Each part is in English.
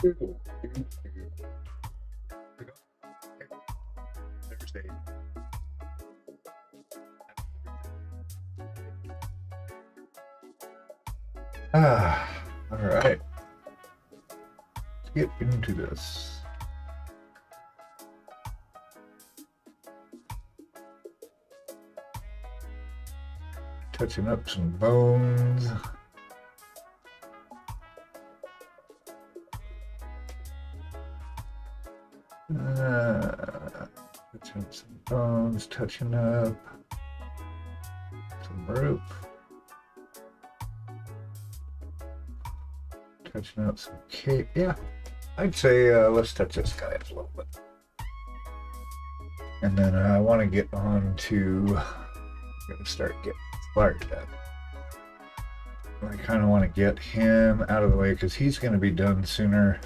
Thursday. All right. Let's get into this. Touching up some bones. Touching up some bones, touching up some rope. Touching up some cape. Yeah, I'd say let's touch this guy up a little bit. And then I want to get on to, I'm going to start getting fired up. I kind of want to get him out of the way because he's going to be done sooner.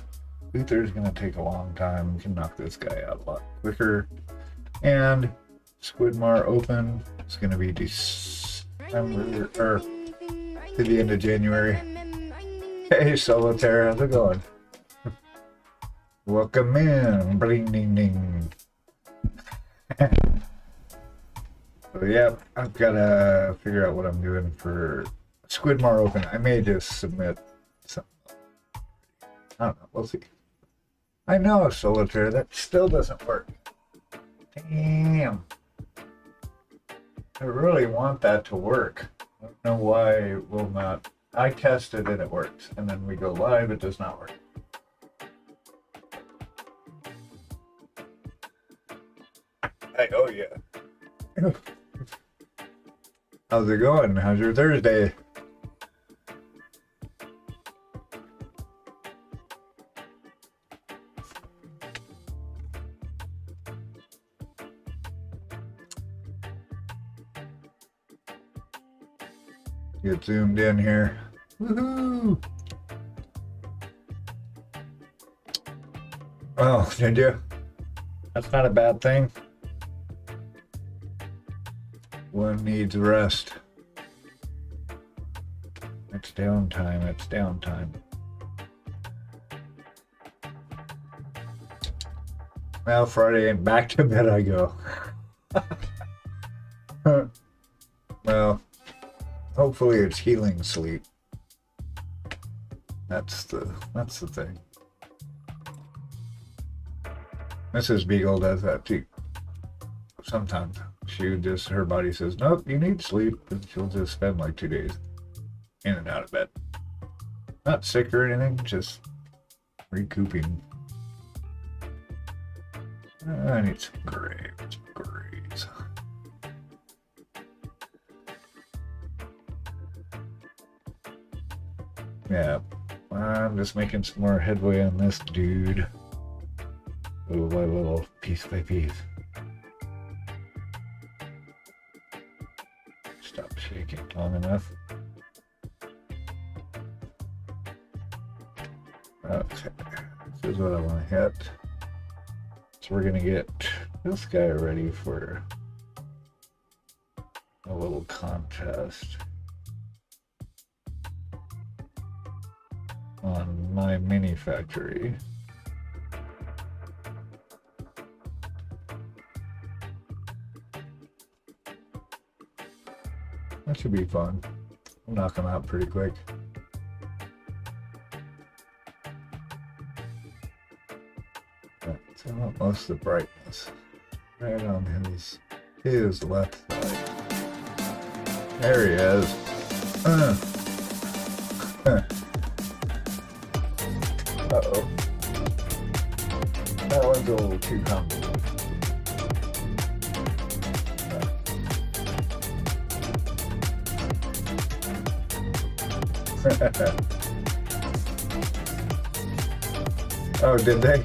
Luther's going to take a long time. We can knock this guy out a lot quicker. And Squidmar Open is going to be December, or to the end of January. Hey Solitaire, how's it going? Welcome in, bling ding ding. So yeah, I've got to figure out what I'm doing for Squidmar Open. I may just submit something. I don't know, we'll see. I know, Solitaire, that still doesn't work. Damn. I really want that to work. I don't know why it will not. I tested and it works, and then we go live, it does not work. Oh yeah. How's it going? How's your Thursday? Get zoomed in here. Woohoo! Oh, did you? That's not a bad thing. One needs rest. It's downtime. It's downtime. Well, Friday and back to bed I go. Well, hopefully it's healing sleep. That's the thing. Mrs. Beagle does that too. Sometimes her body says, nope, you need sleep, and she'll just spend like 2 days in and out of bed. Not sick or anything, just recouping. I need some graves. Yeah, I'm just making some more headway on this dude. Little by little, piece by piece. Stop shaking long enough. Okay, this is what I want to hit. So we're gonna get this guy ready for a little contest on my mini factory. That should be fun. I'll knock them out pretty quick. Right, so I want most of the brightness right on his left side. There he is. Uh-oh. That one's a little too complicated. Oh, did they?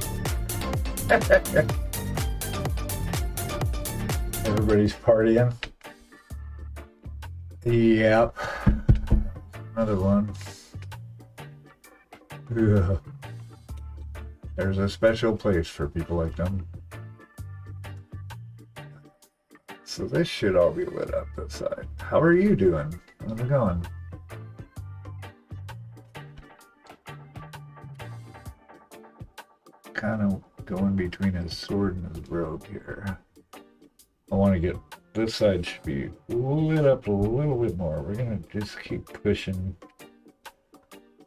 Everybody's partying. Yep. Another one. Ugh. There's a special place for people like them. So this should all be lit up this side. How are you doing? How's it going? kind of going between his sword and his robe here. I want to get this side should be lit up a little bit more. We're gonna just keep pushing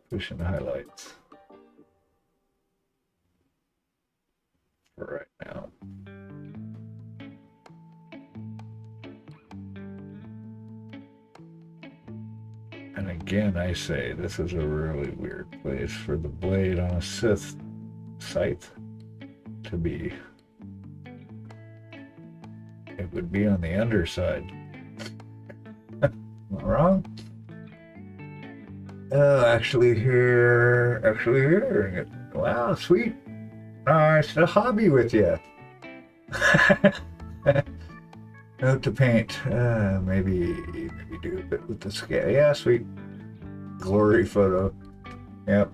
the highlights for right now. And again, I say this is a really weird place for the blade on a Sith scythe to be. It would be on the underside. Am I wrong? Actually here. Wow, sweet. It's a hobby with you. Note to paint. Maybe do a bit with the scale. Yeah, sweet. Glory photo. Yep.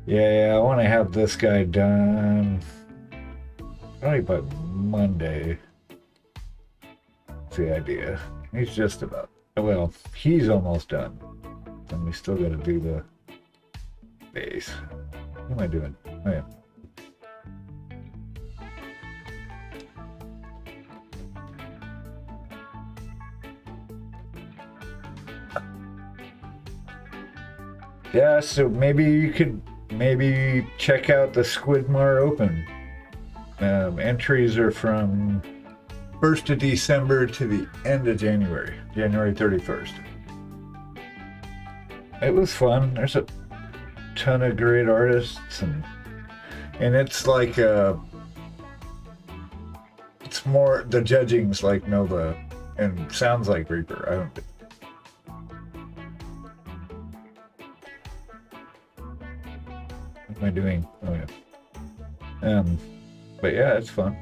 Yeah, I want to have this guy done probably by Monday. That's the idea. He's just about, well, he's almost done. And we still got to do the base. What am I doing? Oh, yeah. Yeah, so maybe you could check out the Squidmar Open. Entries are from 1st of December to the end of January 31st. It was fun. There's a ton of great artists, and it's like it's more, the judging's like Nova and sounds like Reaper. I don't. What am I doing? Oh yeah. But yeah, it's fun.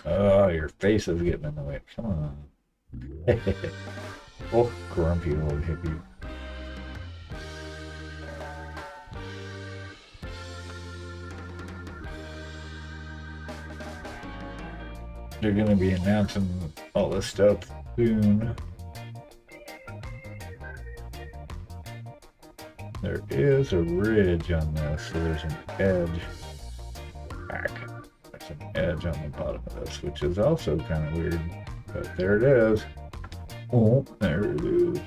Oh, your face is getting in the way. Come on. Oh, grumpy old hippie. They're going to be announcing all this stuff soon. There is a ridge on this, so there's an edge back. There's an edge on the bottom of this, which is also kind of weird. But there it is. Oh, there it is.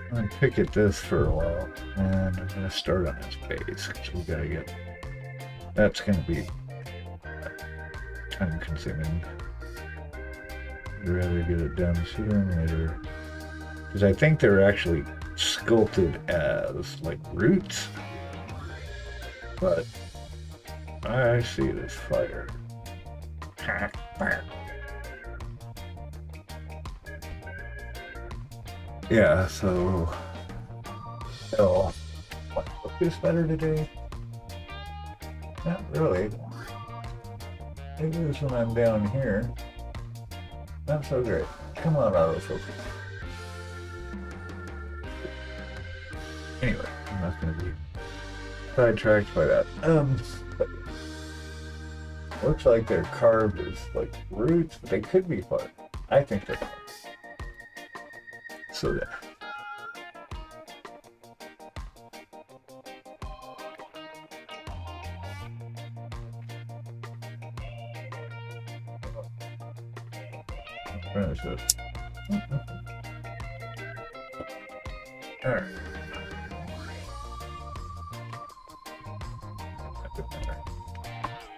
I'm gonna pick at this for a while, and I'm gonna start on this base because we gotta get. That's gonna be time consuming. I'd rather get it done sooner than later, because I think they're actually sculpted as like roots, but I see this fire. Yeah, so what is better today? Not really. Maybe it's when I'm down here. Not so great. Come on, autofocus. Anyway, I'm not going to be sidetracked by that. But looks like they're carved as like roots, but they could be fun. I think they're fun. So there. Finish this. All right.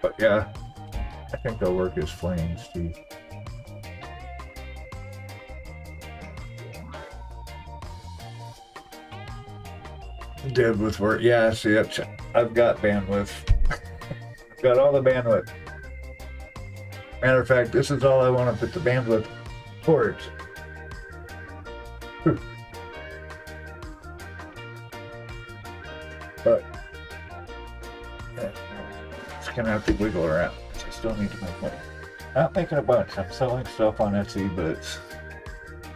But yeah, I think they'll work as flames too. Dead with work. Yeah, see, I've got bandwidth. I've got all the bandwidth. Matter of fact, this is all I want to put the bandwidth towards. But it's gonna have to wiggle around. I still need to make money. Not making a bunch. I'm selling stuff on Etsy, but it's,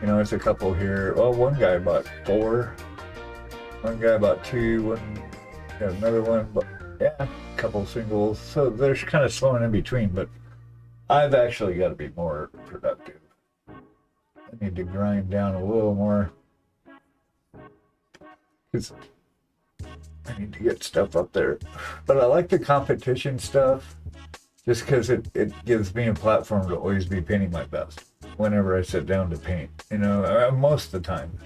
you know, it's a couple here. Well, one guy bought 4. One guy bought 2. Got another one, but yeah, a couple singles. So there's kind of slowing in between, but I've actually got to be more productive. I need to grind down a little more because I need to get stuff up there. But I like the competition stuff just because it gives me a platform to always be painting my best whenever I sit down to paint. You know, most of the time.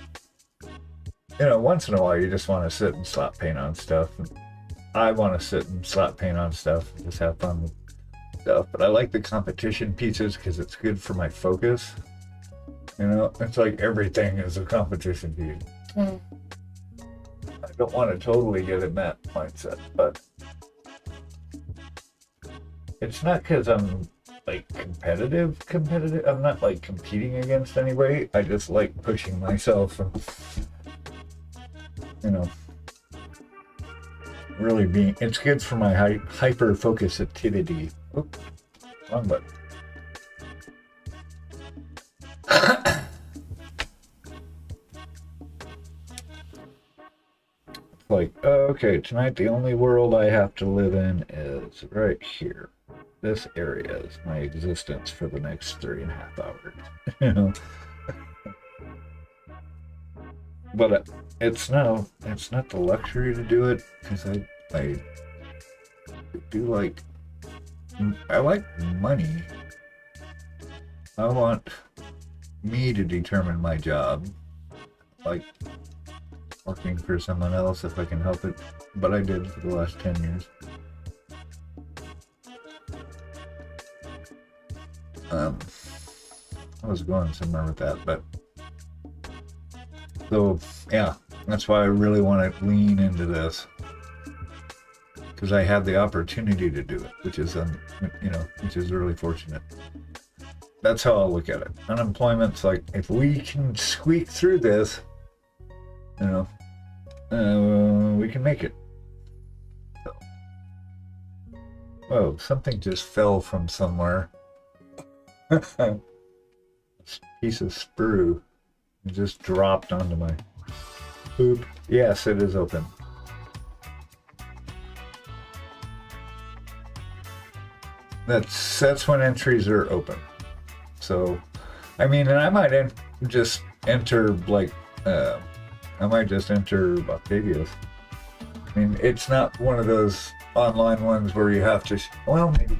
You know, once in a while you just want to sit and slap paint on stuff. I want to sit and slap paint on stuff and just have fun with stuff. But I like the competition pieces because it's good for my focus. You know, it's like everything is a competition piece. Mm. I don't want to totally get in that mindset, but it's not because I'm like competitive. I'm not like competing against anybody. I just like pushing myself and, you know, really being, it's good for my hyper focusivity. Oops, wrong button. Like, okay, tonight the only world I have to live in is right here. This area is my existence for the next 3.5 hours. You know? But it's not the luxury to do it, because I do like, I like money. I want me to determine my job. Like working for someone else if I can help it, but I did for the last 10 years. I was going somewhere with that, but so yeah, that's why I really want to lean into this, because I had the opportunity to do it, which is you know, which is really fortunate. That's how I'll look at it. Unemployment's like, if we can squeak through this, you know, we can make it. So. Whoa, something just fell from somewhere. This piece of sprue just dropped onto my poop. Yes, it is open. That's when entries are open. So, I mean, and I might just enter like, I might just enter Octavius. I mean, it's not one of those online ones where you have to, well, maybe,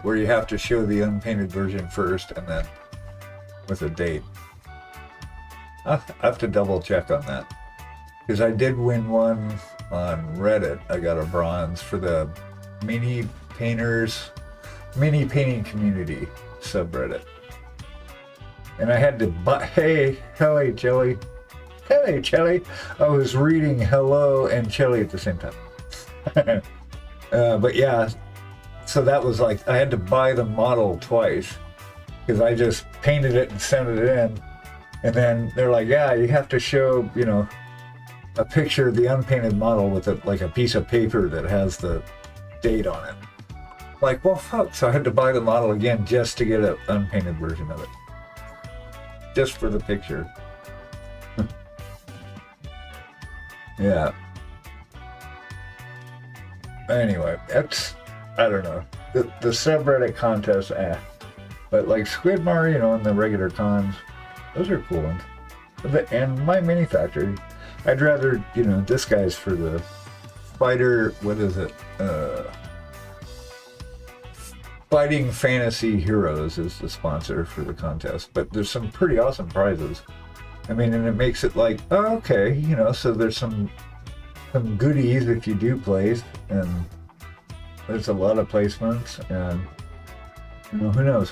where you have to show the unpainted version first and then with a date. I have to double check on that. Because I did win one on Reddit. I got a bronze for the mini painting community subreddit. And I had to buy, hey, Jelly. Hey, Chelly. I was reading hello and Chelly at the same time. But yeah, so that was like, I had to buy the model twice because I just painted it and sent it in. And then they're like, yeah, you have to show, you know, a picture of the unpainted model with like a piece of paper that has the date on it. Like, well, fuck. So I had to buy the model again just to get an unpainted version of it. Just for the picture. Yeah. Anyway, that's, I don't know. The subreddit contest, But like Squidmar, you know, and the regular cons, those are cool ones. And my mini factory, I'd rather, you know, this guy's for the fighter, what is it? Fighting Fantasy Heroes is the sponsor for the contest. But there's some pretty awesome prizes. I mean, and it makes it like, oh, okay, you know, so there's some goodies if you do place, and there's a lot of placements, and, you know, who knows?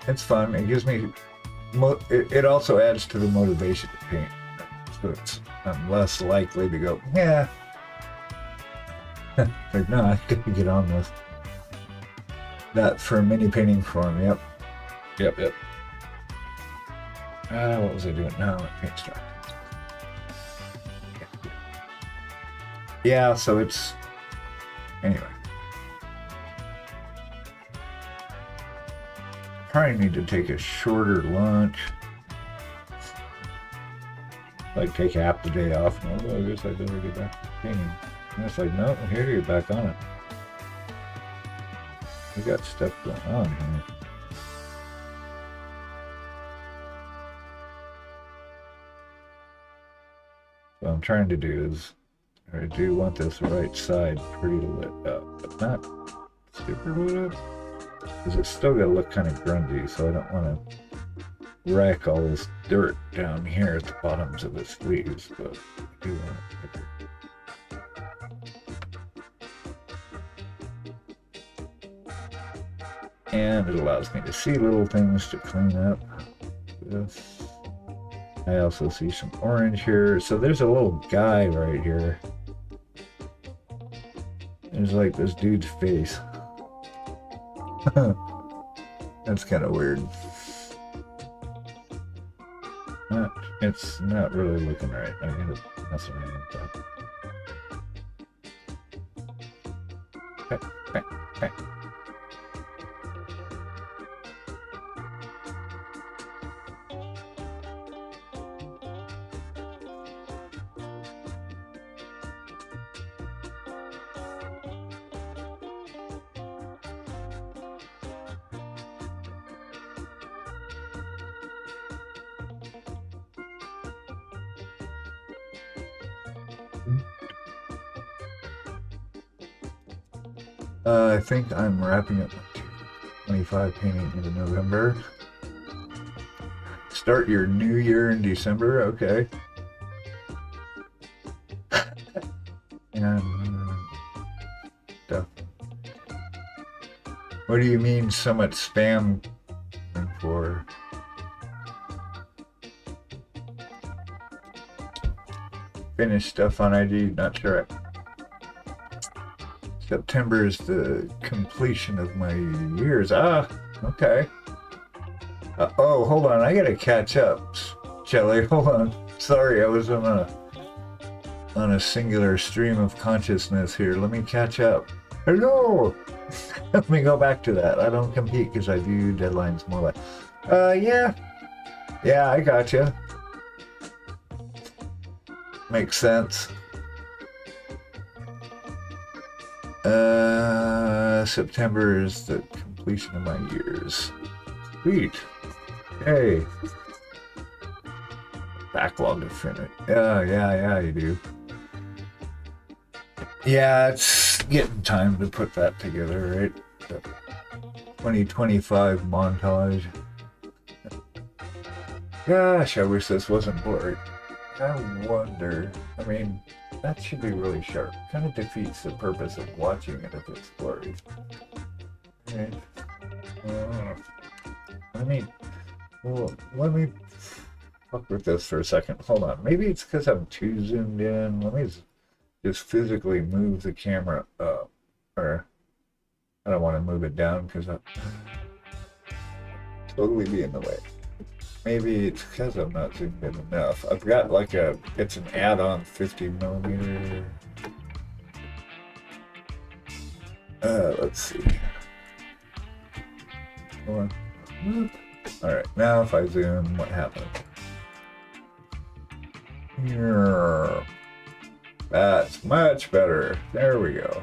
It's fun. It gives me, it also adds to the motivation to paint. So I'm less likely to go, yeah. Like, no, I gotta get on this. That for a mini painting form, yep. What was I doing? No, paint star. Yeah, so it's anyway. Probably need to take a shorter lunch. Like take half the day off. And I guess I better get back to painting. And it's like, no, here to get back on it. We got stuff going on here. What I'm trying to do is, I do want this right side pretty lit up, but not super lit up. Because it's still gonna look kind of grungy, so I don't want to wreck all this dirt down here at the bottoms of its leaves, but I do want it. And it allows me to see little things to clean up. This. I also see some orange here. So there's a little guy right here. There's like this dude's face. That's kind of weird. It's not really looking right. I gotta mess around with that. Okay. I think I'm wrapping up 25 painting into November. Start your new year in December, okay. And stuff. What do you mean so much spam for? Finish stuff on IG, not sure. September is the completion of my years. Ah, okay. Oh, hold on. I gotta catch up, Shelly. Hold on. Sorry, I was on a singular stream of consciousness here. Let me catch up. Hello. Let me go back to that. I don't compete because I view deadlines more like. Yeah, I gotcha. Makes sense. September is the completion of my years. Sweet. Hey. Backlog to finish. Yeah, you do. Yeah, it's getting time to put that together, right? The 2025 montage. Gosh, I wish this wasn't blurry. I wonder, I mean, that should be really sharp. Kind of defeats the purpose of watching it if it's blurry. Okay. Let me fuck with this for a second. Hold on. Maybe it's because I'm too zoomed in. Let me just physically move the camera up. Or I don't want to move it down because I'll totally be in the way. Maybe it's because I'm not zoomed in enough. I've got like it's an add-on 50mm. Let's see. Hold on. Alright, now if I zoom, what happened? Here. That's much better. There we go.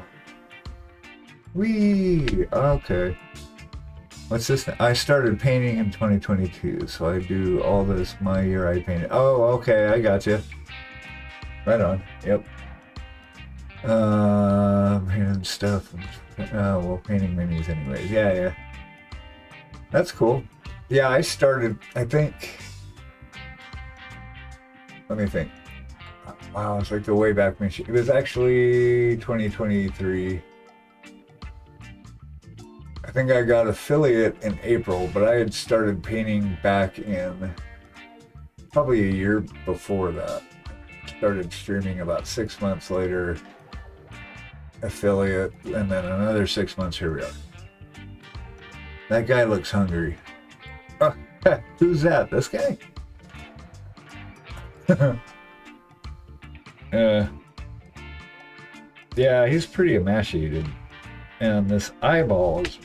Whee! Okay. What's this? I started painting in 2022, so I do all this my year I painted. Oh, okay, I got you. Right on. Yep. And stuff. Well, painting minis anyways. Yeah. That's cool. Yeah, I started, I think, let me think. Wow, it's like the way back machine. It was actually 2023. I think I got affiliate in April, but I had started painting back in probably a year before that. Started streaming about 6 months later, affiliate, and then another 6 months, here we are. That guy looks hungry. Oh, who's that? This guy? Yeah, he's pretty emaciated. And this eyeball is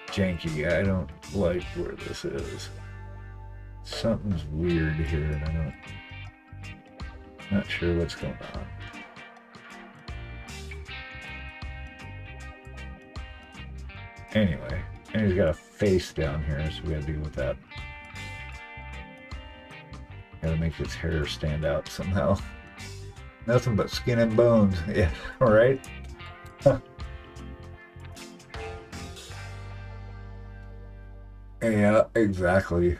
janky. I don't like where this is. Something's weird here, and I'm not sure what's going on. Anyway, and he's got a face down here, so we gotta deal with that. Gotta make his hair stand out somehow. Nothing but skin and bones. Yeah, right? Yeah, exactly.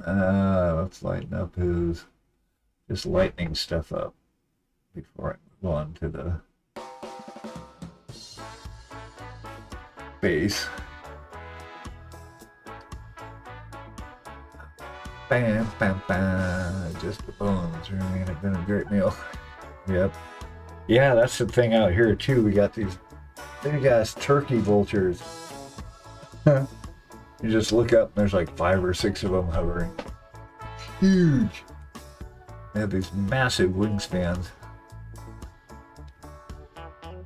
Let's lighten up his, just lightening stuff up before I go on to the base. Bam, bam, bam. Just the bones. Really, and it's been a great meal. Yep. Yeah, that's the thing out here too. We got these big ass turkey vultures. You just look up and there's like 5 or 6 of them hovering. Huge. They have these massive wingspans.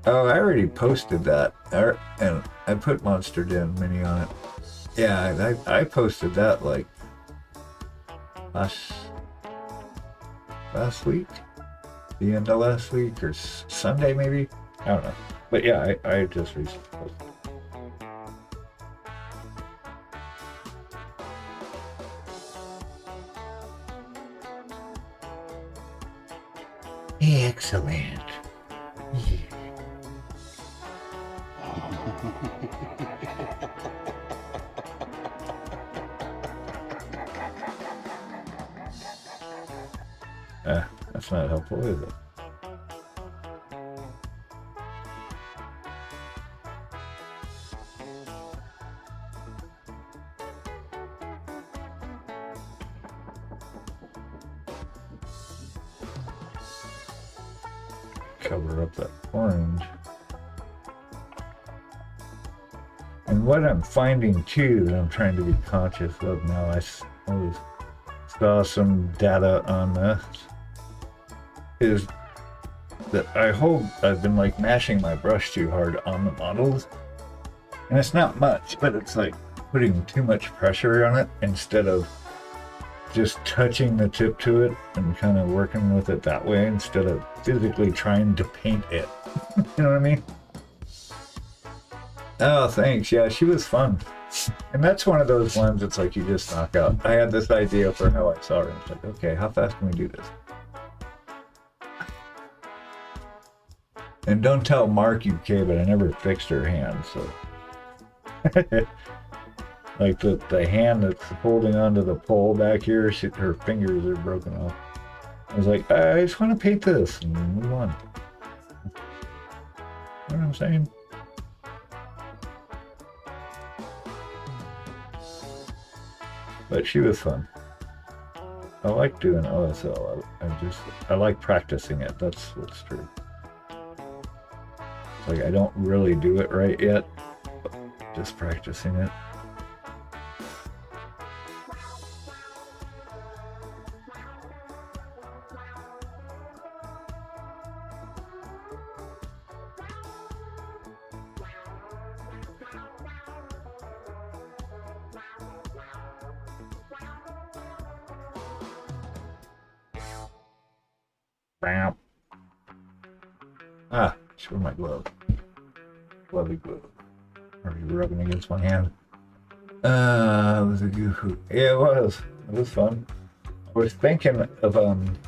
Oh, I already posted that. And I put Monster Den Mini on it. Yeah, I posted that like last week? The end of last week or Sunday maybe? I don't know. But yeah, I just recently posted it. Excellent. That's not helpful, is it? Cover up that orange. And what I'm finding too that I'm trying to be conscious of now, I saw some data on this, is that I've been like mashing my brush too hard on the models, and it's not much, but it's like putting too much pressure on it instead of just touching the tip to it and kind of working with it that way instead of physically trying to paint it. You know what I mean? Oh, thanks. Yeah, she was fun. And that's one of those ones that's like you just knock out. I had this idea for how I saw her, and it's like, okay, how fast can we do this? And don't tell Mark UK, but I never fixed her hand, so. Like the hand that's holding onto the pole back here, her fingers are broken off. I was like, I just want to paint this and move on. You know what I'm saying? But she was fun. I like doing OSL. I like practicing it. That's what's true. It's like I don't really do it right yet, but just practicing it. Bam. Ah, show my glove. Lovely glove. Are you rubbing against my hand? It was a goof. Yeah, it was. It was fun. I was thinking of doing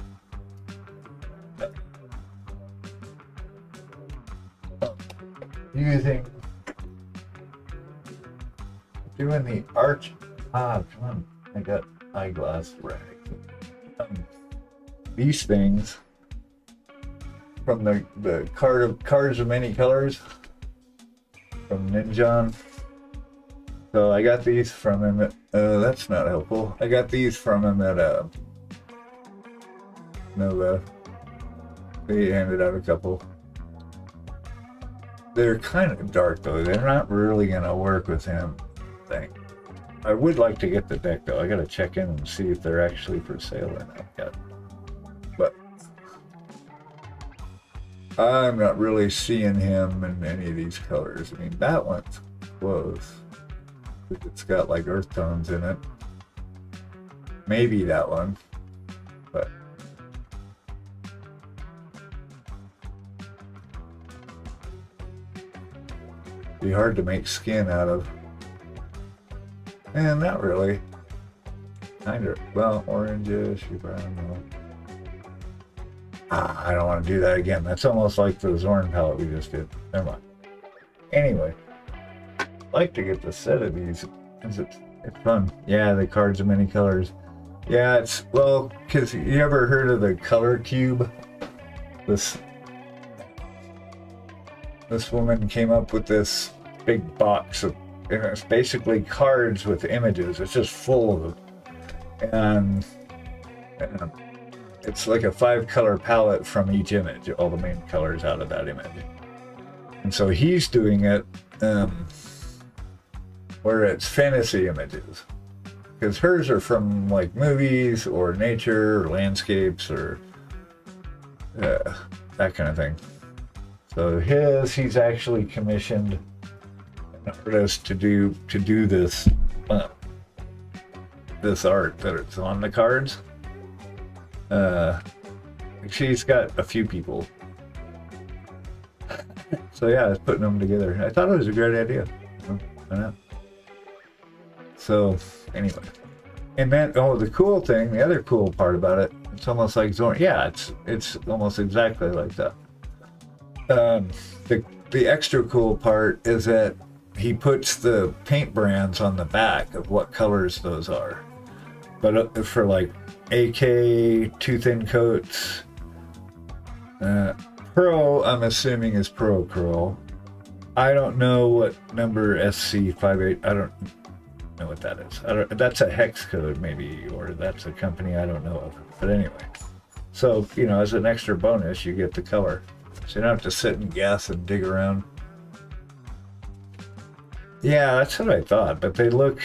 the arch. Come on. I got eyeglass rags. These things from the cards of many colors from Ninjon. So I got these from him at, that's not helpful. I got these from him at Nova. They handed out a couple. They're kind of dark though. They're not really gonna work with him, I think. I would like to get the deck though. I gotta check in and see if they're actually for sale or not yet. But I'm not really seeing him in any of these colors. I mean, that one's close. It's got like earth tones in it. Maybe that one, but be hard to make skin out of. And not really. Kind of, well, orangish, brown. I don't want to do that again. That's almost like the Zorn palette we just did. Never mind. Anyway, I'd like to get the set of these. It's fun. Yeah, the cards of many colors. Yeah, it's, well, because you ever heard of the color cube? This woman came up with this big box of, and it's basically cards with images. It's just full of them. And it's like a 5-color palette from each image, all the main colors out of that image. And so he's doing it where it's fantasy images. Because hers are from like movies or nature or landscapes or that kind of thing. So he's actually commissioned an artist to do this this art that it's on the cards. She's got a few people. So yeah, I was putting them together. I thought it was a great idea. Why not? So anyway, and then the cool thing, the other cool part about it, it's almost like Zorn. Yeah, it's almost exactly like that. The extra cool part is that he puts the paint brands on the back of what colors those are. But for like AK, 2 thin coats, Pro, I'm assuming is Pro Curl. I don't know what number SC58. I don't know what that is. That's a hex code maybe, or that's a company I don't know of. But anyway, so as an extra bonus, you get the color, so you don't have to sit and guess and dig around. Yeah, that's what I thought. But they look.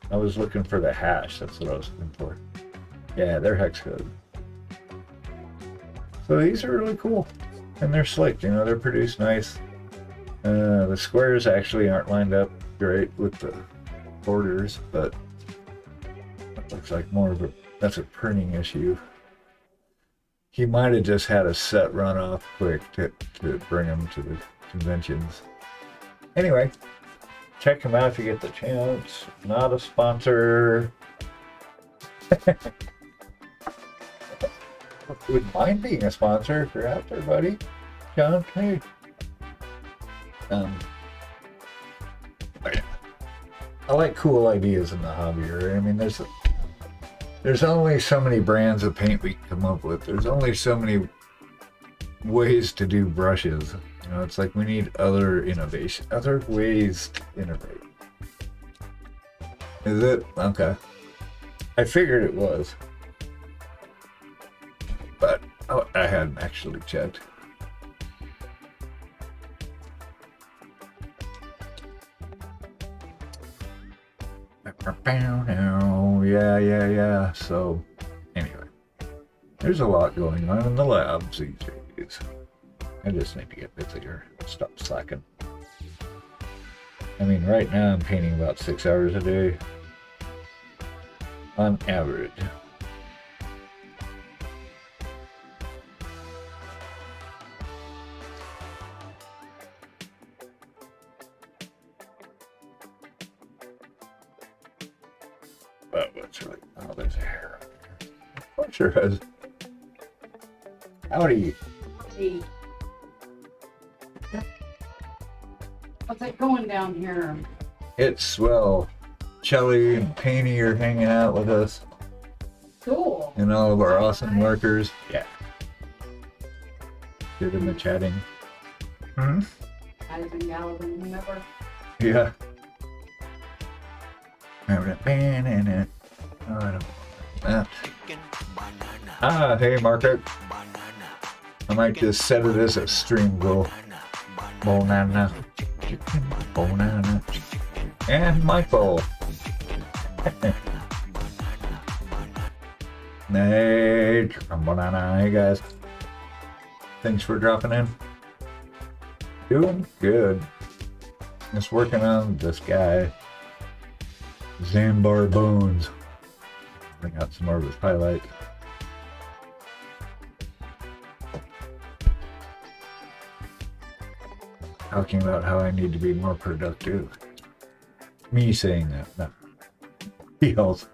I was looking for the hash. That's what I was looking for. Yeah, they're hex code. So these are really cool, and they're slick. They're produced nice. The squares actually aren't lined up great with the borders, but it looks like that's a printing issue. He might have just had a set run off quick to bring them to the conventions. Anyway, check him out if you get the chance. Not a sponsor. Wouldn't mind being a sponsor if you're out there, buddy. John, hey. Oh yeah. I like cool ideas in the hobby. I mean, there's only so many brands of paint we can come up with. There's only so many ways to do brushes. It's like we need other innovation, other ways to innovate. Is it? Okay. I figured it was. But I hadn't actually checked. Yeah. So, anyway, there's a lot going on in the labs these days. I just need to get busier. Stop slacking. I mean, right now I'm painting about 6 hours a day. On average. But what's right? Oh, there's hair. Of course there is. Howdy. Hey. What's it going down here? It's, well, Shelly and Painty are hanging out with us. Cool. And all of our awesome workers. Yeah. Good in the chatting. Hmm? Guys and gals and whoever. Yeah. Having a pan in it. Oh, I don't know. Ah, hey, Market. I might just set it as a stream goal. Banana. Chicken banana. And Michael. Hey, chicken banana. Hey guys. Thanks for dropping in. Doing good. Just working on this guy. Zanbar Bones. Bring out some more of his highlights. Talking about how I need to be more productive. Me saying that, no. He else.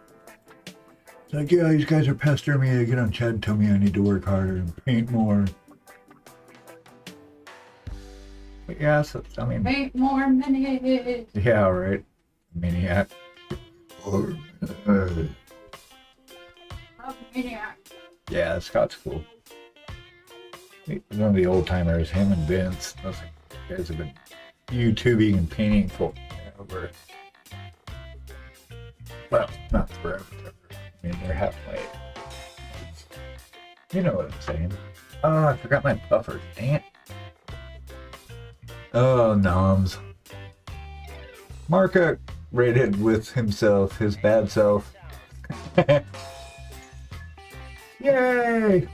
It's like, yeah, these guys are pestering me to get on chat and tell me I need to work harder and paint more. But yeah, so, I mean... Paint more minutes. Yeah, right. Maniac. Maniac. Yeah, Scott's cool. One of the old timers, him and Vince. Those guys have been YouTubing and painting for over. Well, not forever. I mean, they're halfway. You know what I'm saying. Oh, I forgot my buffer. Dang it. Oh, noms. Marka rated with himself, his bad self. Yay!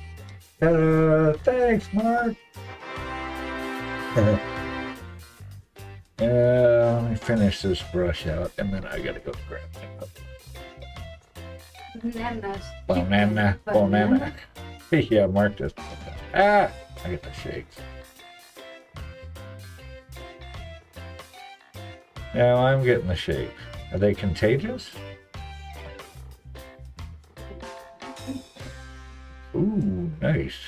Thanks, Mark. Let me finish this brush out, and then I gotta go grab it. Banana. Yeah, Mark just. I get the shakes. Now I'm getting the shakes. Are they contagious? Ooh, nice.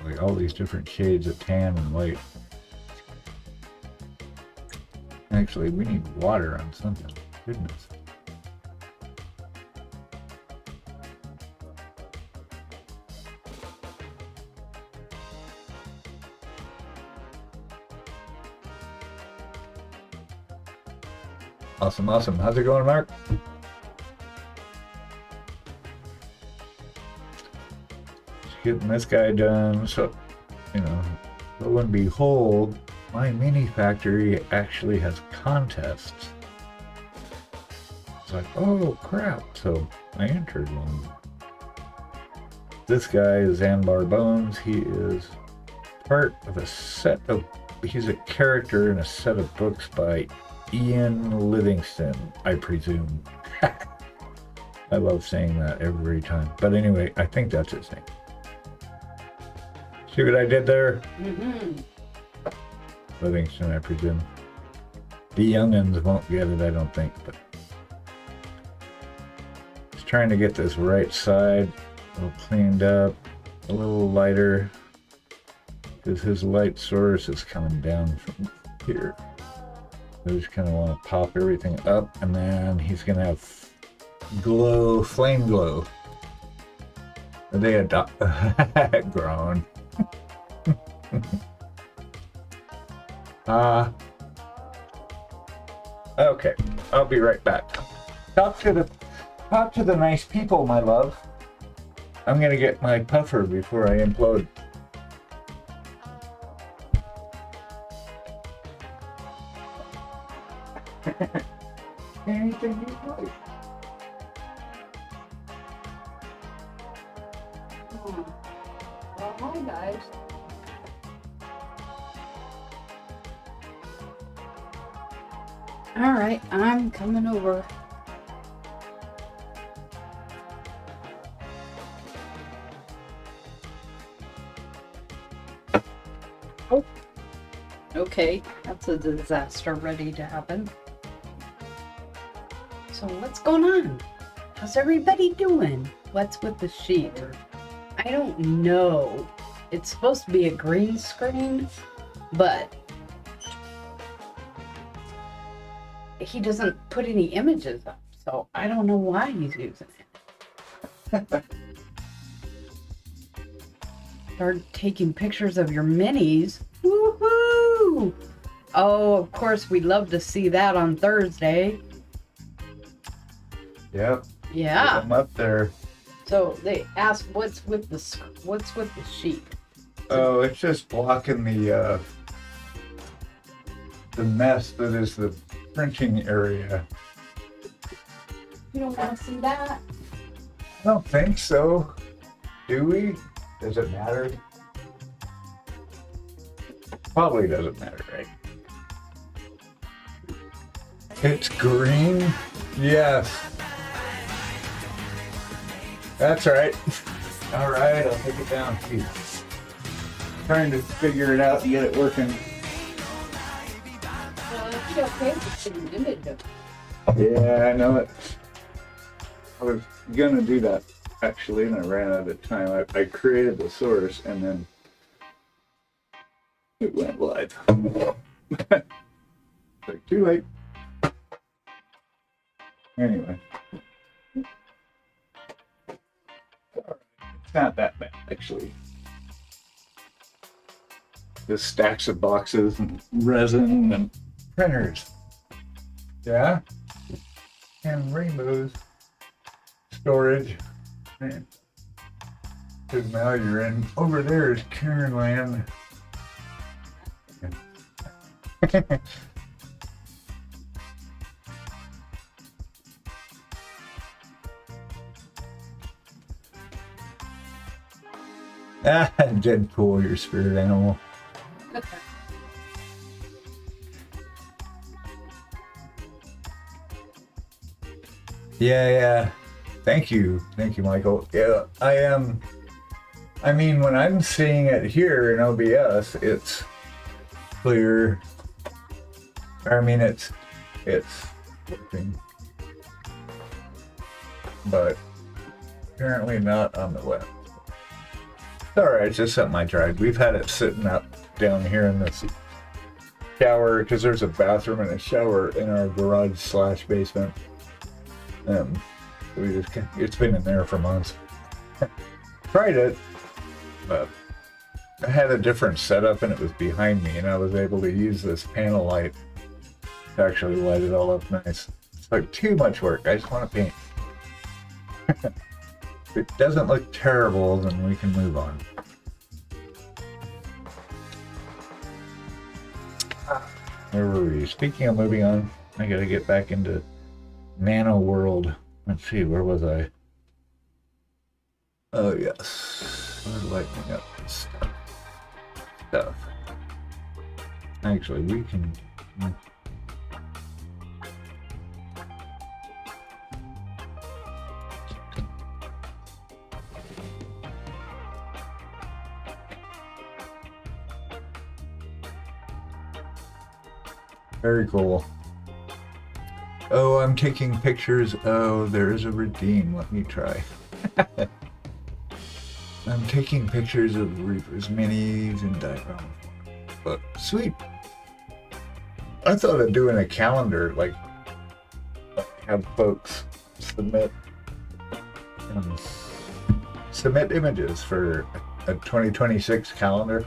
Like all these different shades of tan and white. Actually, we need water on something. Goodness. Awesome, awesome. How's it going, Mark? Just getting this guy done. So, you know, lo and behold, my mini factory actually has contests. It's like, oh crap. So I entered one. This guy is Zanbar Bones. He is part of a set of, he's a character in a set of books by Ian Livingston, I presume. I love saying that every time. But anyway, I think that's his name. See what I did there? Mm-hmm. Livingston, I presume. The youngins won't get it, I don't think, but just trying to get this right side a little cleaned up, a little lighter, because his light source is coming down from here. I just kind of want to pop everything up, and then he's going to have glow, flame glow. Are they grown? Okay, I'll be right back. Talk to the nice people, my love. I'm gonna get my puffer before I implode. Anything you like. Well, hi guys. All right, I'm coming over. Oh, okay, that's a disaster ready to happen. So what's going on? How's everybody doing? What's with the sheet? I don't know. It's supposed to be a green screen, but he doesn't put any images up, so I don't know why he's using it. Start taking pictures of your minis. Woohoo! Oh, of course, we'd love to see that on Thursday. Yep. Yeah. I'm up there. So they asked, what's with the sheet? Oh, it's just blocking the mess that is the printing area. You don't want to see that? I don't think so. Do we? Does it matter? Probably doesn't matter, right? It's green? Yes. That's right. All right, I'll take it down. Geez. Trying to figure it out and get it working. It's okay. It's an image of. Yeah, I know it. I was gonna do that actually, and I ran out of time. I created the source and then it went live. Like, too late. Anyway. It's not that bad, actually. Just stacks of boxes and resin and printers. Yeah? And rainbows. Storage. Because now you're in. Over there is Karen Land. Ah, Deadpool, your spirit animal. Yeah. Thank you, Michael. Yeah, I am. I mean, when I'm seeing it here in OBS, it's clear. I mean, it's working, but apparently not on the web. It's all right. It's just something I tried. We've had it sitting up down here in this shower because there's a bathroom and a shower in our garage / basement. It's been in there for months. Tried it, but I had a different setup and it was behind me, and I was able to use this panel light to actually light it all up nice. It's like too much work. I just want to paint. If it doesn't look terrible, then we can move on. Where were we? Speaking of moving on, I gotta get back into Nano World. Let's see, where was I? Oh yes, we're lightening up this stuff. Actually, we can. Very cool. Oh, I'm taking pictures. Oh, there is a redeem. Let me try. I'm taking pictures of Reaper's minis and diagram. But sweet. I thought of doing a calendar, like have folks submit images for a 2026 calendar.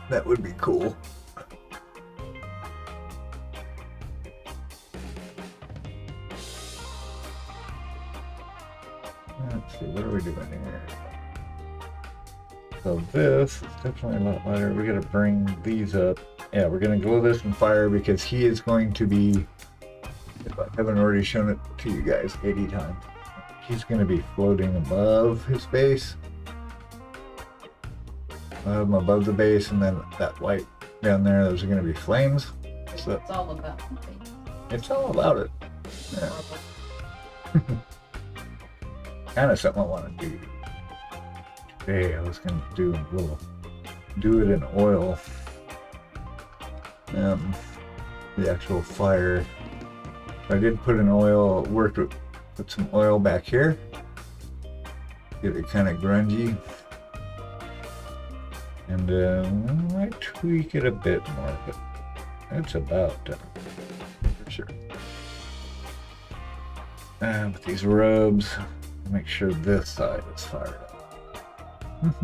That would be cool. Let's see, what are we doing here? So this is definitely a lot lighter. We gotta bring these up. Yeah, we're gonna glue this in fire because he is going to be, if I haven't already shown it to you guys 80 times, he's gonna be floating above his base. Above the base, and then that light down there, those are going to be flames. So It's all about it. it's all about it. Yeah. Kind of something I want to do today. I was going to do it in oil. The actual fire. I did put in oil. Put some oil back here. Get it kind of grungy. And I might tweak it a bit more, but that's about done for sure. With these robes, make sure this side is fired up.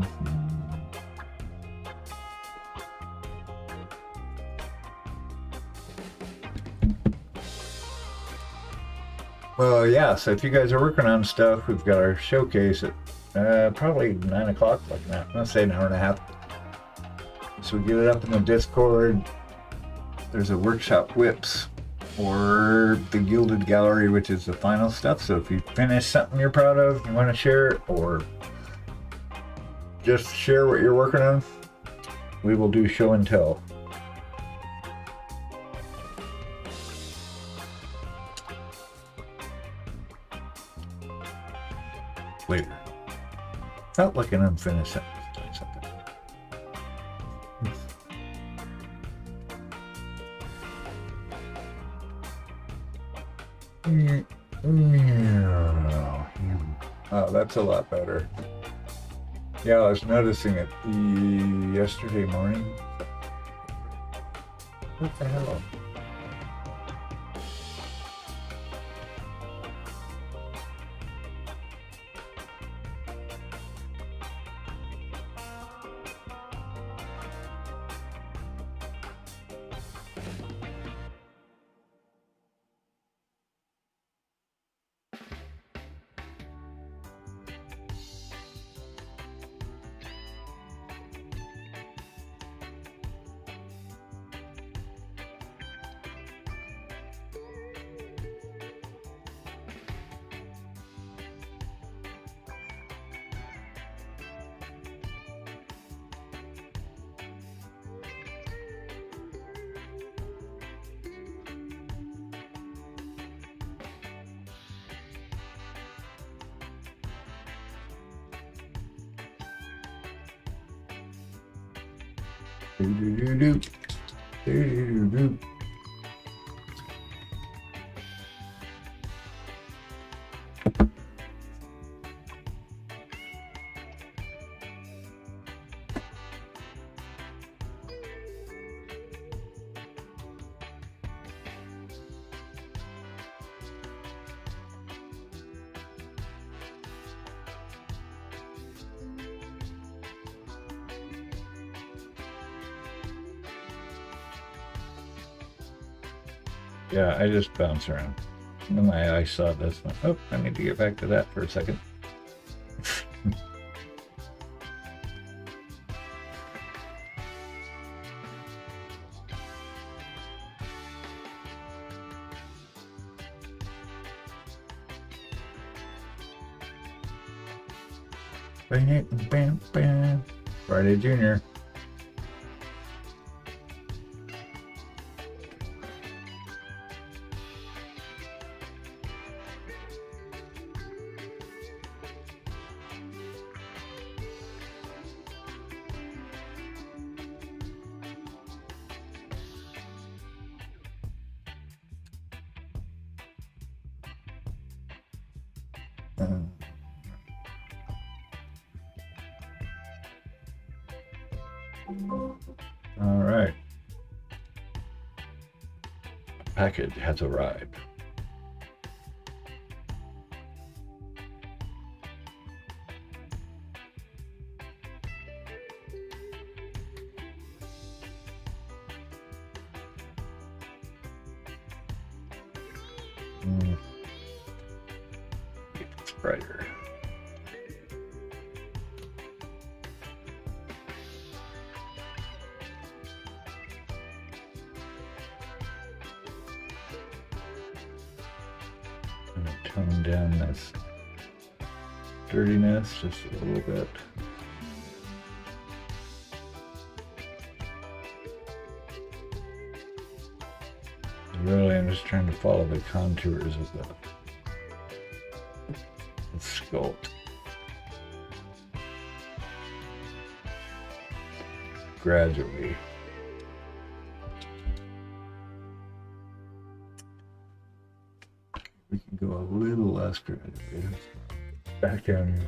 Well, yeah, so if you guys are working on stuff, we've got our showcase at probably 9 o'clock, like that. Let's say an hour and a half. So we get it up in the Discord. There's a workshop whips or the Gilded Gallery, which is the final stuff. So if you finish something you're proud of, you want to share it, or just share what you're working on, we will do show and tell. Later. Felt like an unfinished sentence. Oh, that's a lot better. Yeah, I was noticing it yesterday morning. What the hell? Do-do-do-do. Do-do-do-do. Yeah, I just bounce around. And my eye saw this one. Oh, I need to get back to that for a second. Bam, bam. Friday Junior. All right. Package has arrived. It's brighter. Tone down this dirtiness just a little bit. Really, I'm just trying to follow the contours of the sculpt. Gradually. We can go a little less gradually. Back down here.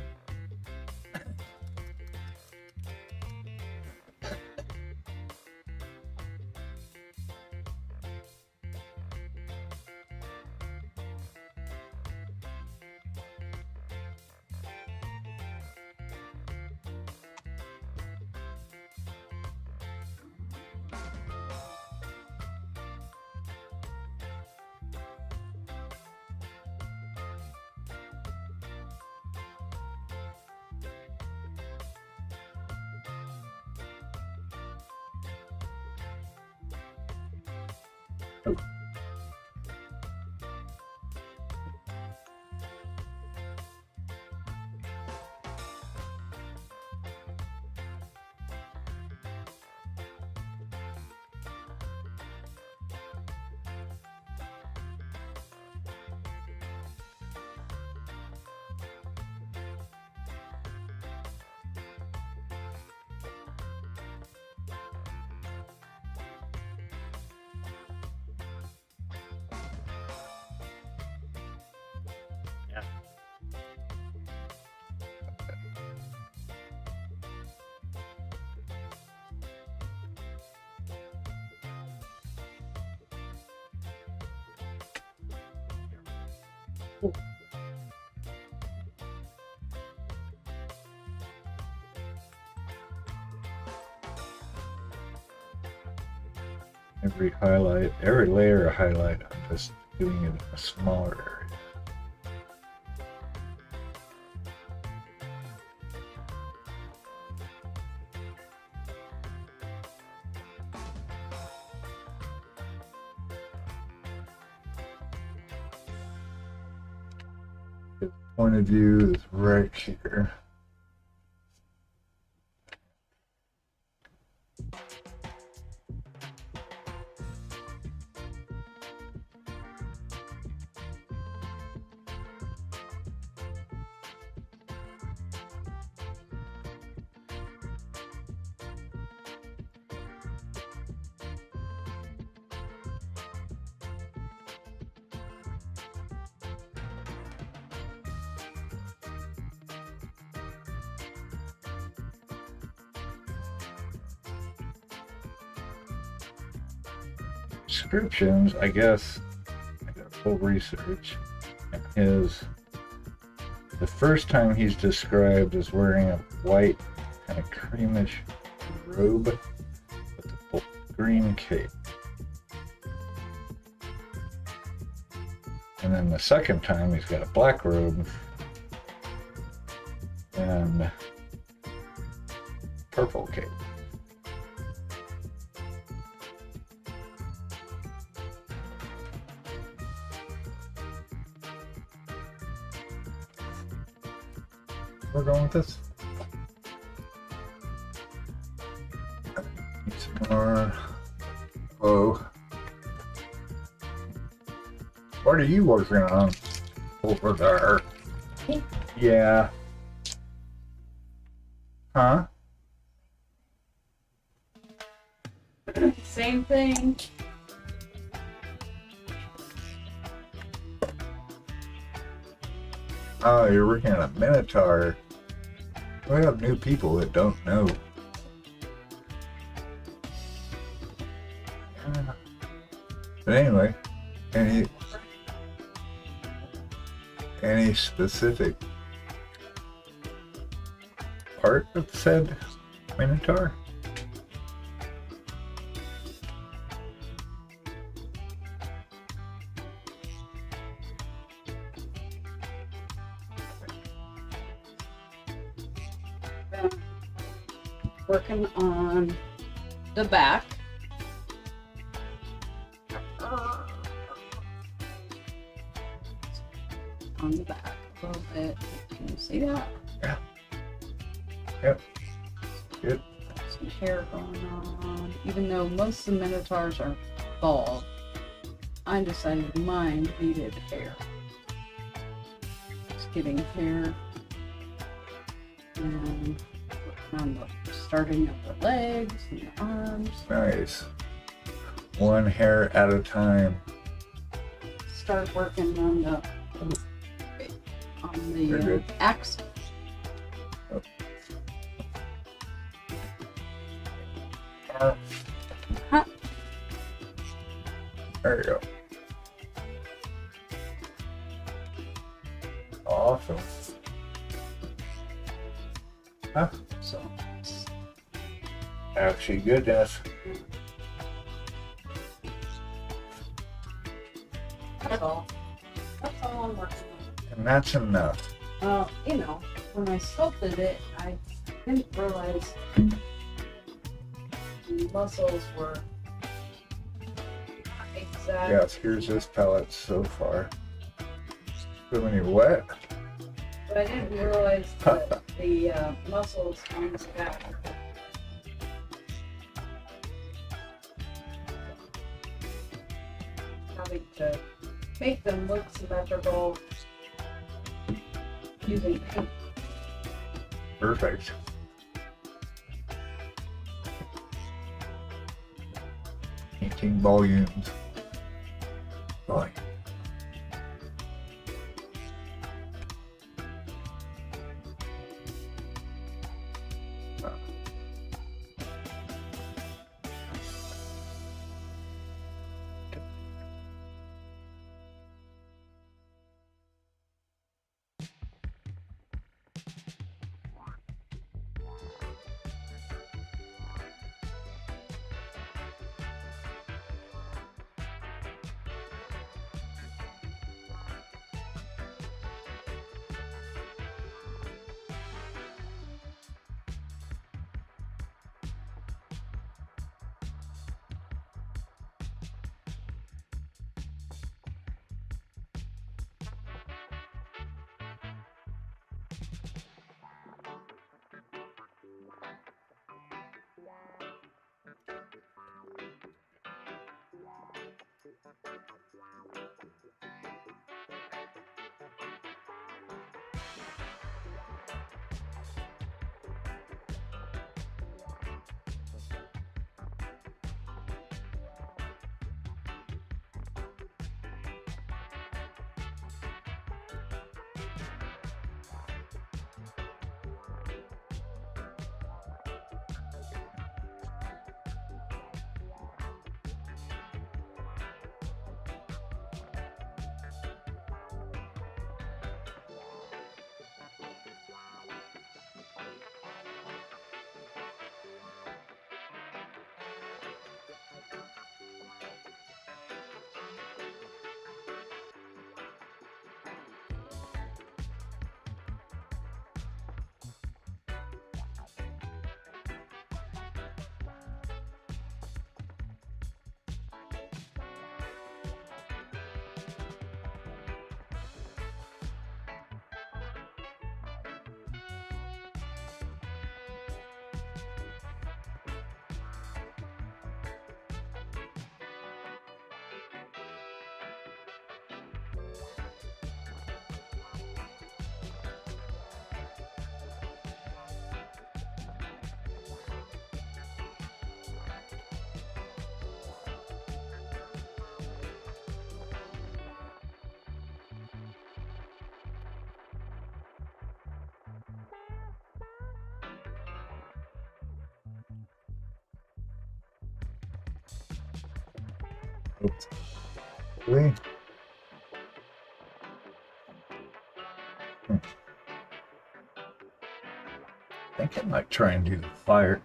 Every layer of highlight, I'm just doing it in a smaller area. The point of view is right here. Descriptions, I guess I got full research. And the first time he's described as wearing a white kind of creamish robe with a green cape. And then the second time he's got a black robe and purple cape. We're going with this. Need some more. Oh, what are you working on over there? Yeah. Huh? Same thing. Oh, you're working on a Minotaur. We have new people that don't know. Yeah. But anyway, any specific part of said Minotaur? Working on the back. On the back a little bit. Can you see that? Yeah. Yep. Good. Some hair going on. Even though most of the Minotaurs are bald, I decided mine needed hair. Just getting hair. And on the starting of the legs and the arms. Nice. One hair at a time. Start working on the Very good. axle. Oh. Huh. There you go. Awesome. Huh? So Actually, goodness. that's all. That's all I'm working on. And that's enough. Well, you know, when I sculpted it, I didn't realize the muscles were not that. Yes, here's this palette so far. So when you're wet, But I didn't realize that the muscles on his back. Having to make them look symmetrical using paint. perfect. Painting volumes. Volume. Oops. Really? I think I might try and do the fire,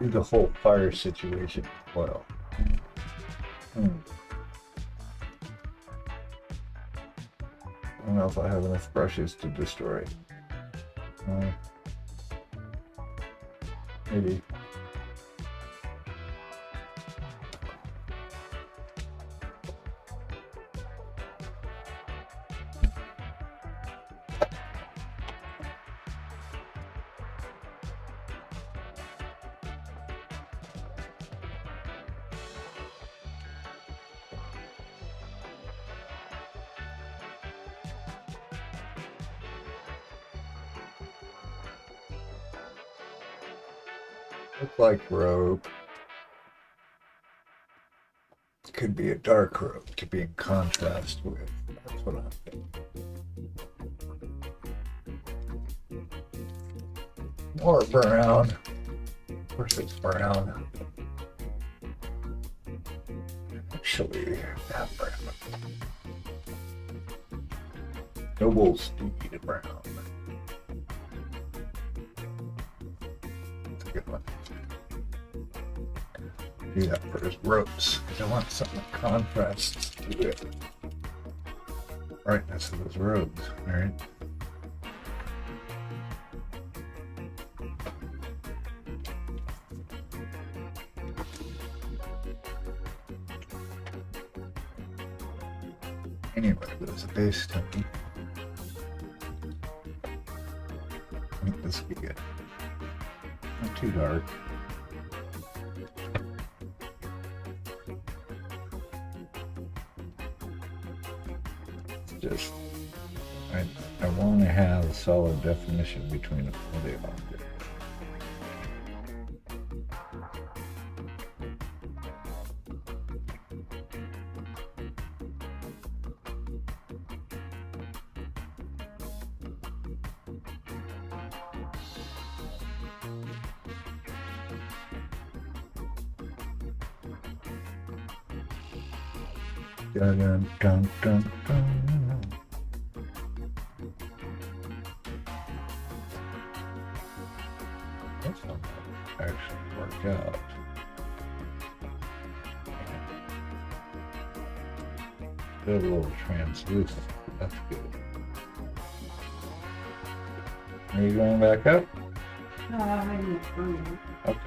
do the whole fire situation as well. I don't know if I have enough brushes to destroy. Maybe. Look like robe. Could be a dark robe to be in contrast with. That's what I'm thinking. More brown. Of course it's brown. Actually, that brown. Noble Steed brown. That's a good one. Do that for his ropes. I want something that contrasts to it. Brightness of those robes, alright? Anyway, but it's a base tone. I think this will be good. Not too dark. It's just, I want to have solid definition between the objects. Dun, dun, dun, dun, dun. That's not actually work out. A little translucent. That's good. Are you going back up? No, I'm not. Okay.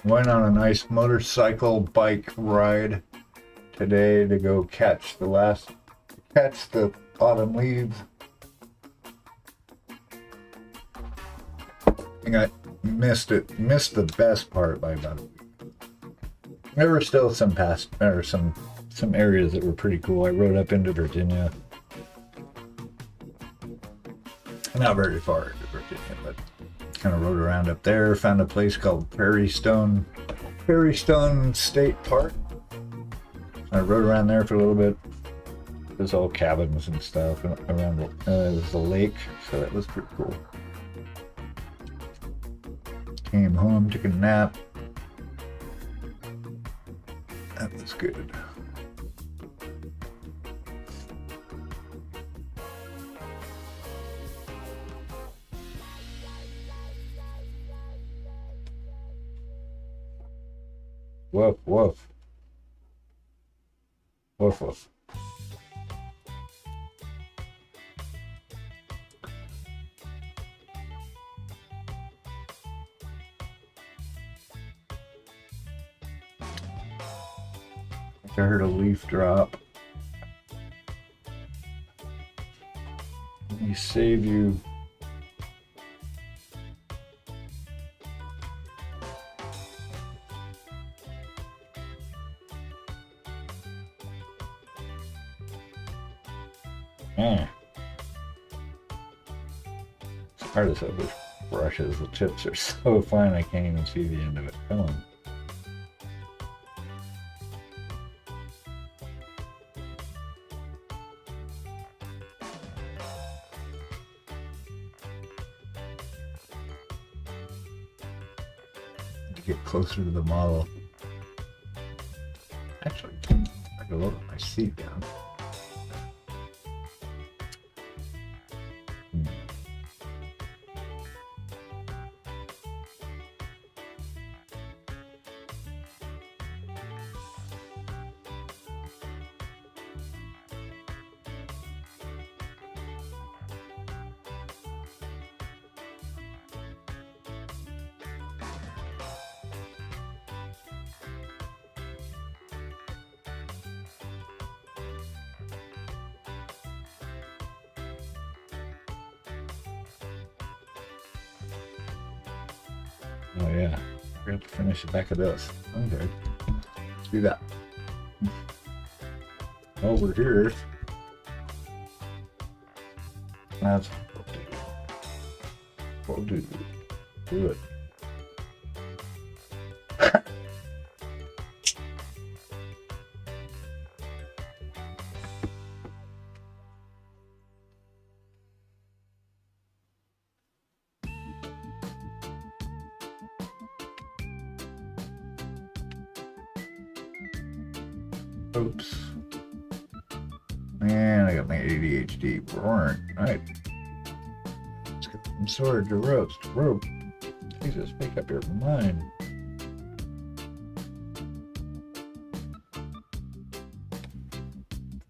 Went on a nice motorcycle bike ride today to go catch the autumn leaves. I think I missed the best part by about a week. There were still some areas that were pretty cool. I rode up into Virginia. Not very far into Virginia, but kind of rode around up there. Found a place called Prairie Stone State Park. I rode around there for a little bit. There's all cabins and stuff and around. There's a lake, so that was pretty cool. Came home, took a nap. That was good. Woof, woof. Woof, woof. I heard a leaf drop. Let me save you. It's hard as with brushes. The tips are so fine I can't even see the end of it. Come on. To get closer to the model. Actually, I can lower my seat down. Oh yeah, we have to finish the back of this. Okay, let's do that. Over here, that's what we'll do. Do it. Oops. Man, I got my ADHD. Alright. Let's get some sword to roast. Rope. Jesus, make up your mind.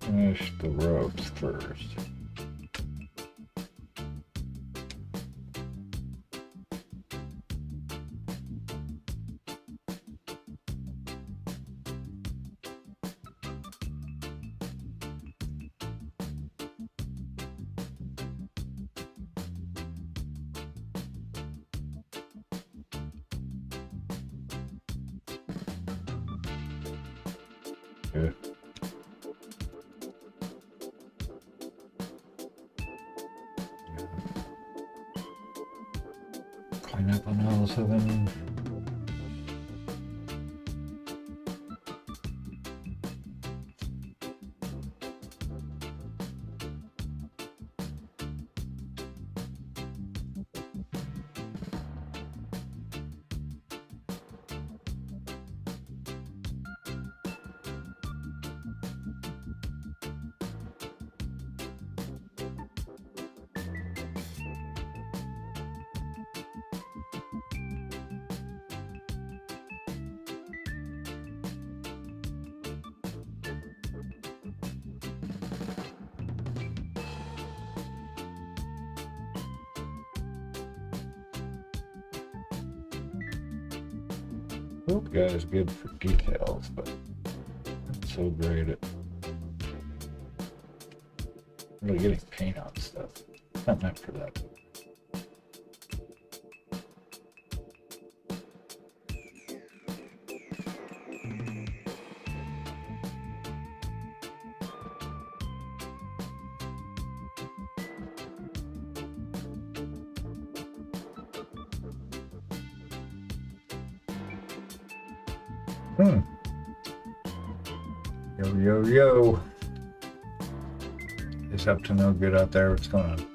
Finish the ropes first. Okay. Clean up on all 7. Hope guy is good for details, but not so great at really getting paint on stuff. Not meant for that. Yo, yo, yo. Is up to no good out there? What's going on?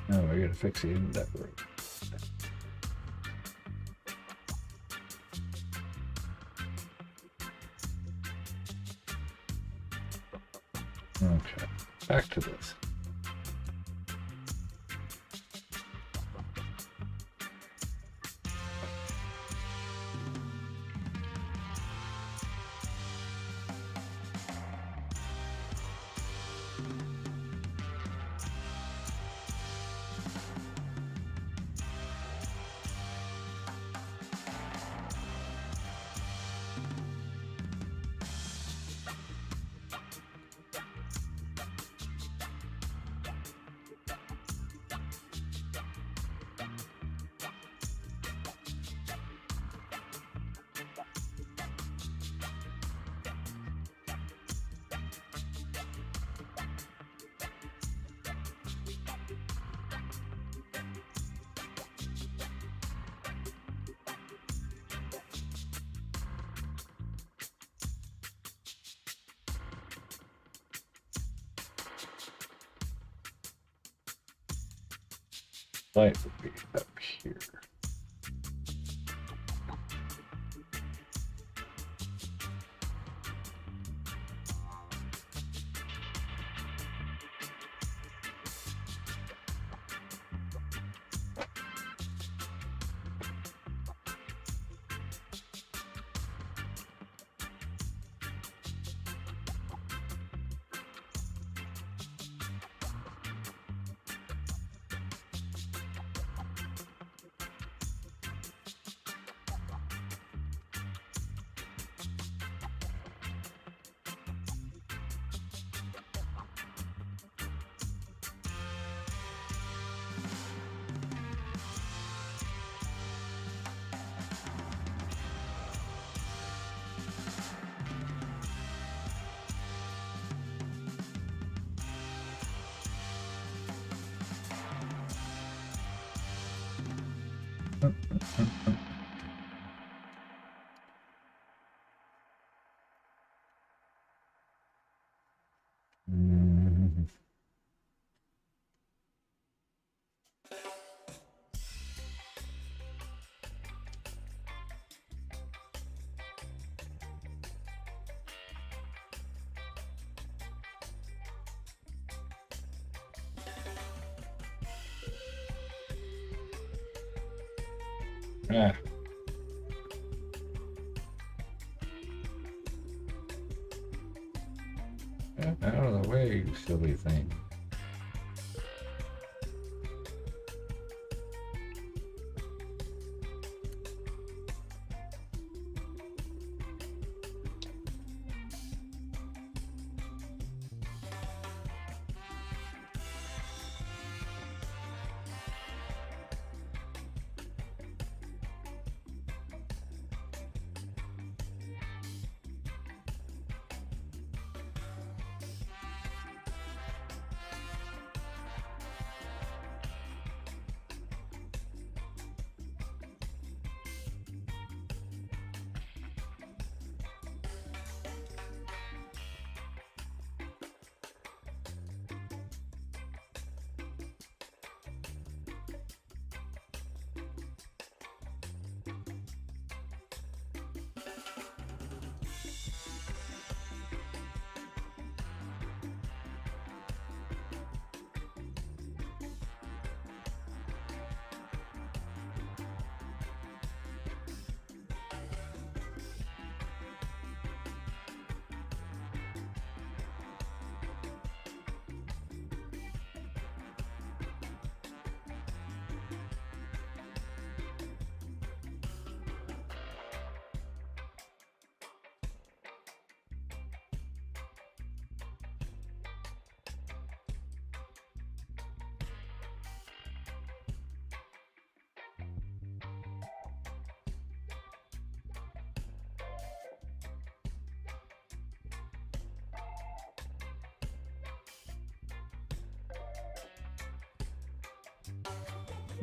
No, I gotta fix the end of that road. Okay, back to this. light would be up here. Ah. Out of the way, you silly thing.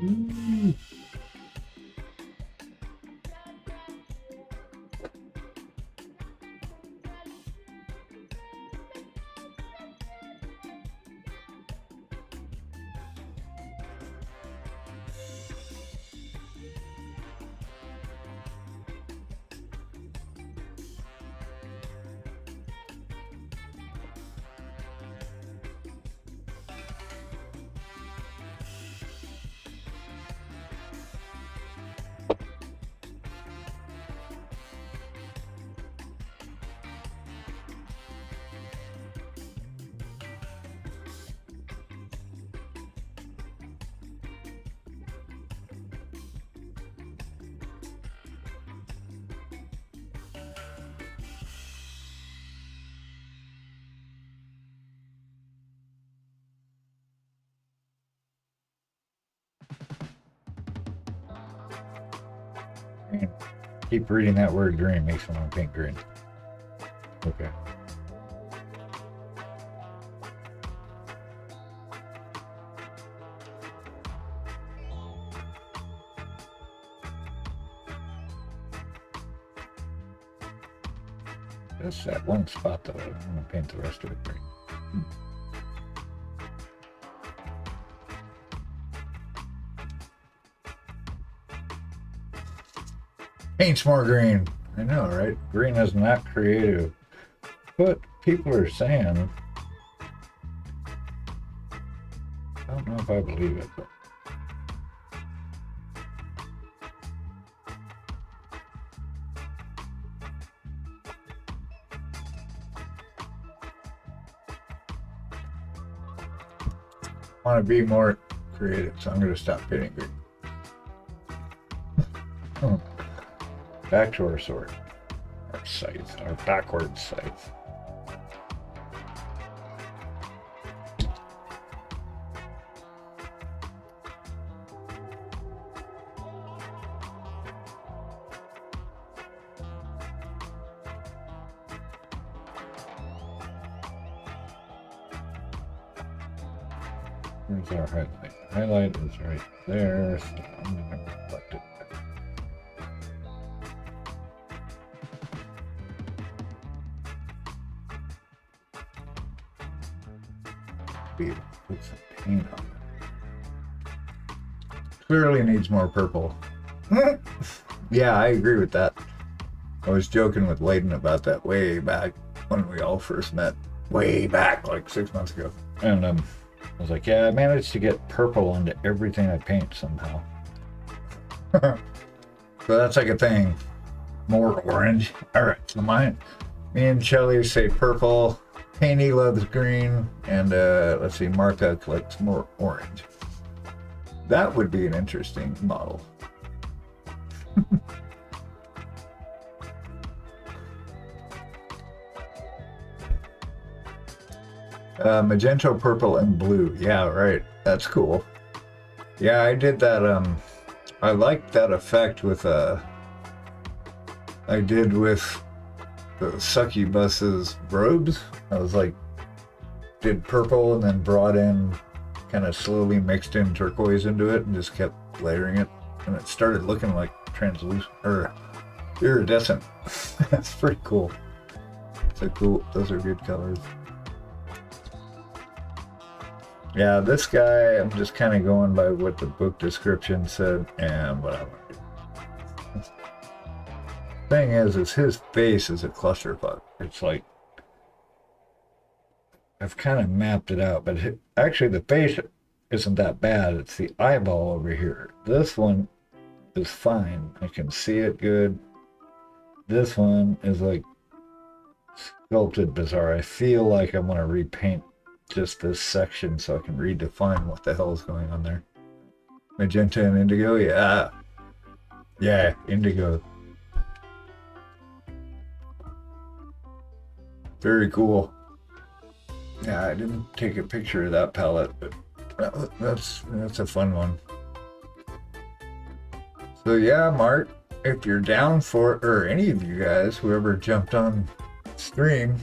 Mm. Green. Keep reading that word green makes me want to paint green. Okay. Just that one spot though. I'm gonna paint the rest of it green. Paint's more green. I know, right? Green is not creative. But people are saying, I don't know if I believe it, but I want to be more creative, so I'm going to stop painting green. Back to our sword. Our scythe, our backwards scythe. Where's our highlight? Highlight is right there, so I'm going to reflect it. Beagle, put some paint on it. Clearly needs more purple. Yeah, I agree with that. I was joking with Layden about that way back when we all first met. Way back, like 6 months ago. And I was like, yeah, I managed to get purple onto everything I paint somehow. So that's like a thing. More orange. All right, so me and Shelly say purple. Painty loves green. And let's see, Martha collects more orange. That would be an interesting model. Magenta, purple, and blue. Yeah, right. That's cool. Yeah, I did that. I liked that effect with I did with the succubus's robes. I was like, did purple and then brought in, kind of slowly mixed in turquoise into it and just kept layering it, and it started looking like translucent or iridescent. That's pretty cool. So cool. Those are good colors. Yeah, this guy, I'm just kind of going by what the book description said and what I want to do. Thing is his face is a clusterfuck. It's like, I've kind of mapped it out, but actually the face isn't that bad. It's the eyeball over here. This one is fine. I can see it good. This one is like sculpted bizarre. I feel like I want to repaint just this section so I can redefine what the hell is going on there. Magenta and indigo, yeah. Yeah, indigo. Very cool. Yeah, I didn't take a picture of that palette, but that's a fun one. So yeah, Mark, if you're down for, or any of you guys, whoever jumped on stream,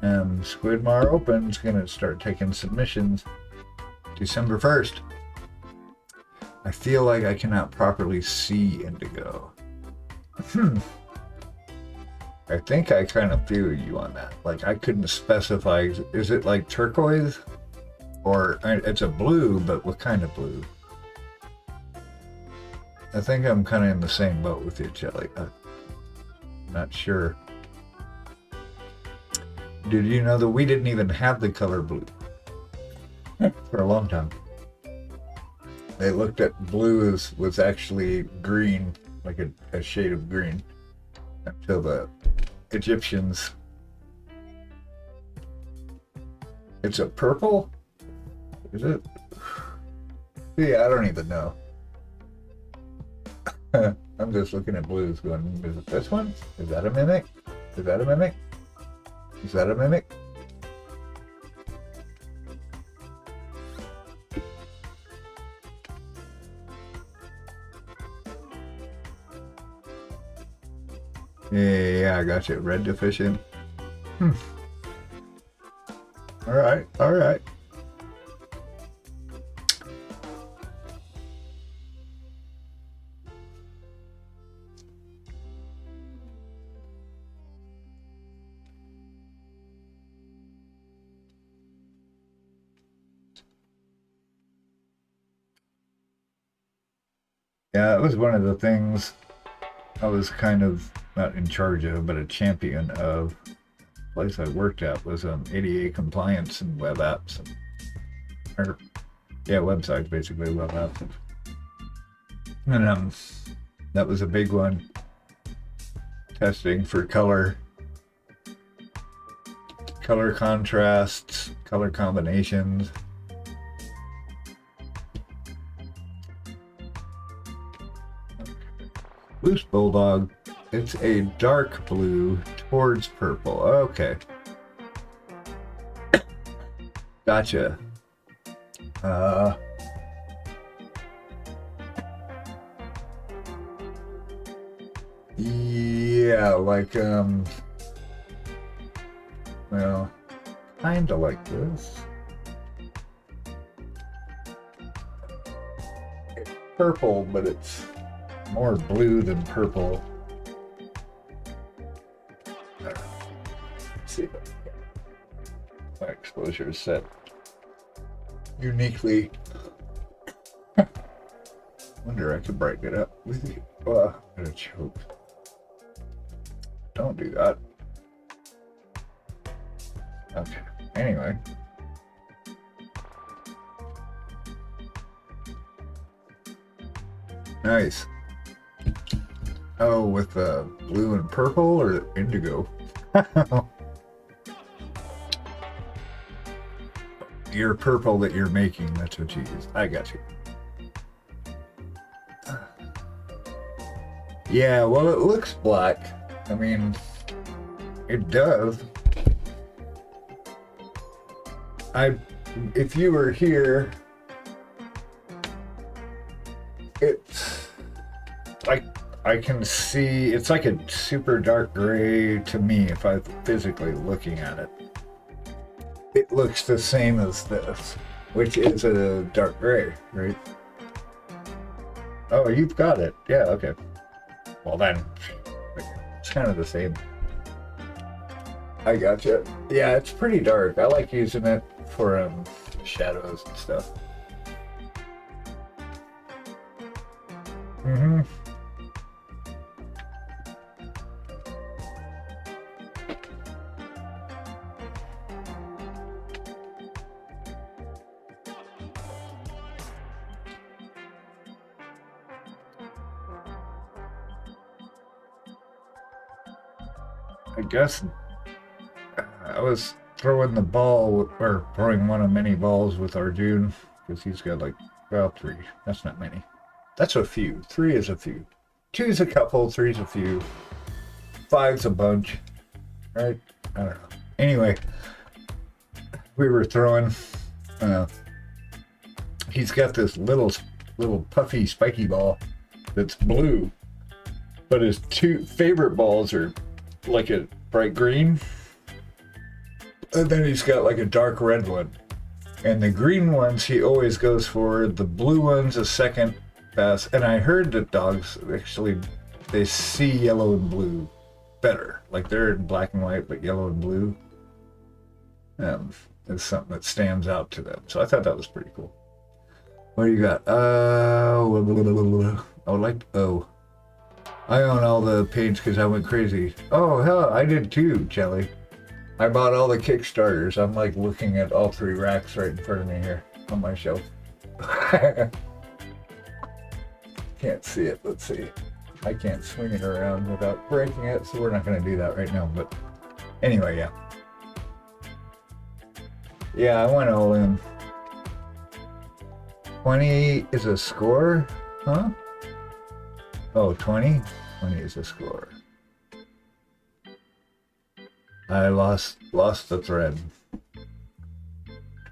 Squidmar Open's gonna start taking submissions December 1st. I feel like I cannot properly see indigo. I think I kind of feel you on that. Like, I couldn't specify, is it like turquoise? Or it's a blue, but what kind of blue? I think I'm kind of in the same boat with you, Jelly. I'm not sure. Did you know that we didn't even have the color blue for a long time? They looked at blue as was actually green, like a shade of green, until the Egyptians. It's a purple? Is it? Yeah, I don't even know. I'm just looking at blues going, is it this one? Is that a mimic? Is that a mimic? Is that a mimic? Yeah, I got you. Red deficient. All right, all right. Yeah, it was one of the things I was kind of not in charge of, but a champion of the place I worked at was ADA compliance and web apps. Or, yeah, websites, basically, web apps. And that was a big one. Testing for color contrasts, color combinations. Loose Bulldog. It's a dark blue towards purple. Okay. Gotcha. Yeah, like, well, kinda like this. It's purple, but it's more blue than purple. Let's see. My exposure is set uniquely. Wonder I could brighten it up with you. Oh, I'm gonna choke. Don't do that. Okay. Anyway. Nice. Oh, with blue and purple or indigo? Your purple that you're making, that's what you use. I got you. Yeah, well, it looks black. I mean, it does. If you were here, it's like, I can see, it's like a super dark gray to me if I'm physically looking at it. It looks the same as this, which is a dark gray, right? Oh, you've got it. Yeah, okay. Well then, it's kind of the same. I gotcha. Yeah, it's pretty dark. I like using it for shadows and stuff. Mm-hmm. I guess I was throwing the ball, or throwing one of many balls with Arjun, because he's got like, well, 3. That's not many. That's a few. 3 is a few. 2's a couple, 3's a few. 5's a bunch, right? I don't know. Anyway, we were throwing, he's got this little puffy spiky ball that's blue, but his 2 favorite balls are like a bright green, and then he's got like a dark red one, and the green ones he always goes for. The blue ones a second best, and I heard that dogs actually, they see yellow and blue better, like they're in black and white, but yellow and blue is something that stands out to them. So I thought that was pretty cool. What do you got? I would like, I own all the paints because I went crazy. Oh, hell, I did too, Jelly. I bought all the Kickstarters. I'm like looking at all 3 racks right in front of me here on my shelf. Can't see it. Let's see. I can't swing it around without breaking it, so we're not going to do that right now. But anyway, yeah. Yeah, I went all in. 20 is a score? Huh? Oh, 20? 20 is a score. I lost the thread.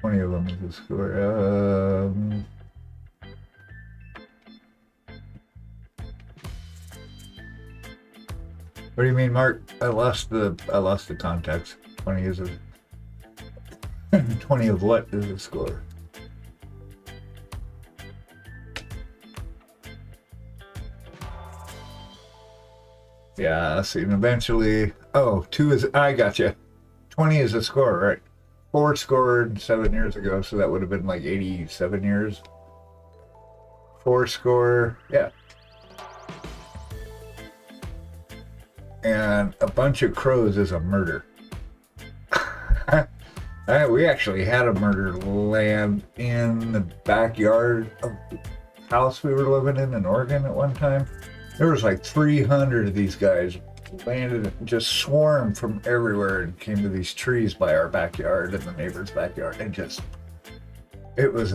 20 of them is a score. What do you mean, Mark? I lost the context. 20 is a 20 of what is a score? Yeah, see, and eventually, 2 is, I gotcha. 20 is a score, right? 4 scored 7 years ago, so that would have been like 87 years. 4 score, yeah. and a bunch of crows is a murder. We actually had a murder land in the backyard of the house we were living in Oregon at one time. There was like 300 of these guys landed and just swarmed from everywhere and came to these trees by our backyard and the neighbor's backyard, and just it was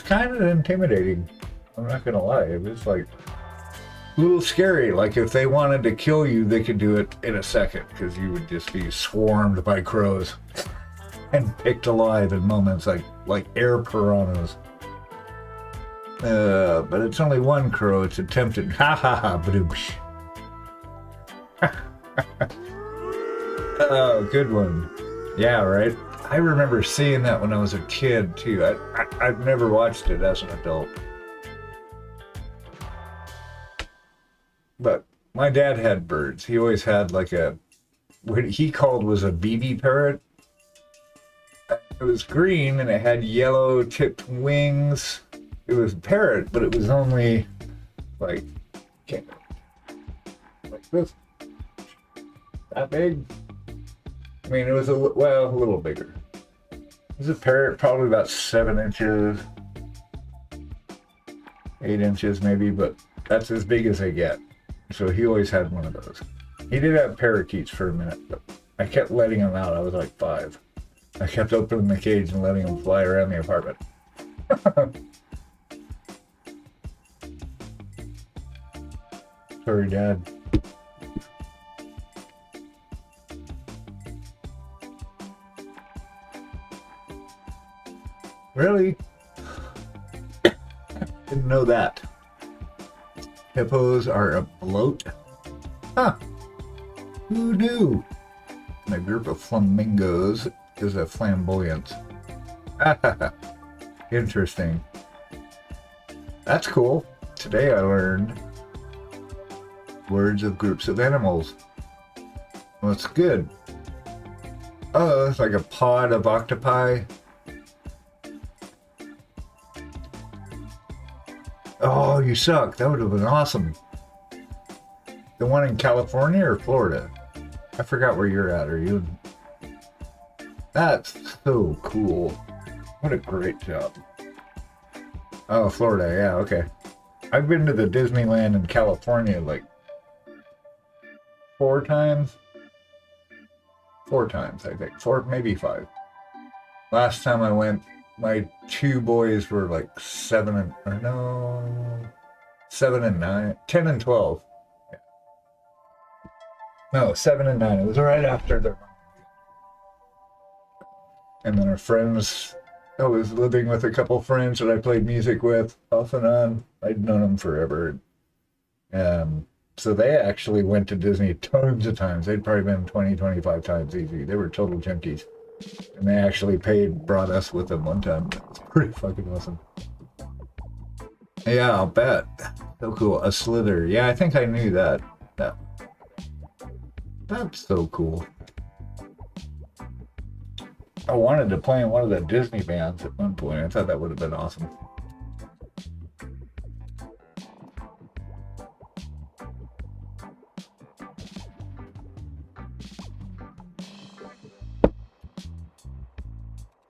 kind of intimidating. I'm not gonna lie, it was like a little scary. Like if they wanted to kill you, they could do it in a second because you would just be swarmed by crows and picked alive in moments, like air piranhas. But it's only one crow. It's attempted. Ha ha ha, badoosh. Oh, good one. Yeah, right. I remember seeing that when I was a kid too. I've never watched it as an adult. But my dad had birds. He always had like what he called was a BB parrot. It was green and it had yellow tipped wings. It was a parrot, but it was only like this. That big. I mean, it was a little bigger. It was a parrot, probably about 7 inches, 8 inches maybe, but that's as big as they get. So he always had one of those. He did have parakeets for a minute, but I kept letting him out. I was like 5. I kept opening the cage and letting him fly around the apartment. Sorry, Dad. Really? Didn't know that. Hippos are a bloat? Huh. Who knew? And a group of flamingos is a flamboyant. Interesting. That's cool. Today I learned words of groups of animals. Well, it's good. Oh, it's like a pod of octopi. Oh, you suck. That would have been awesome. The one in California or Florida? I forgot where you're at. Are you? That's so cool. What a great job. Oh, Florida. Yeah, okay. I've been to the Disneyland in California like 4 times. 4 times, I think. 4, maybe 5. Last time I went, my 2 boys were like 7 and 9, 10 and 12. Yeah. No, 7 and 9. It was right after their. And then our friends, I was living with a couple friends that I played music with off and on. I'd known them forever. So they actually went to Disney tons of times. They'd probably been 20, 25 times easy. They were total junkies. And they actually brought us with them one time. It's pretty fucking awesome. Yeah, I'll bet. So cool. A slither. Yeah, I think I knew that. That's so cool. I wanted to play in one of the Disney bands at one point. I thought that would have been awesome.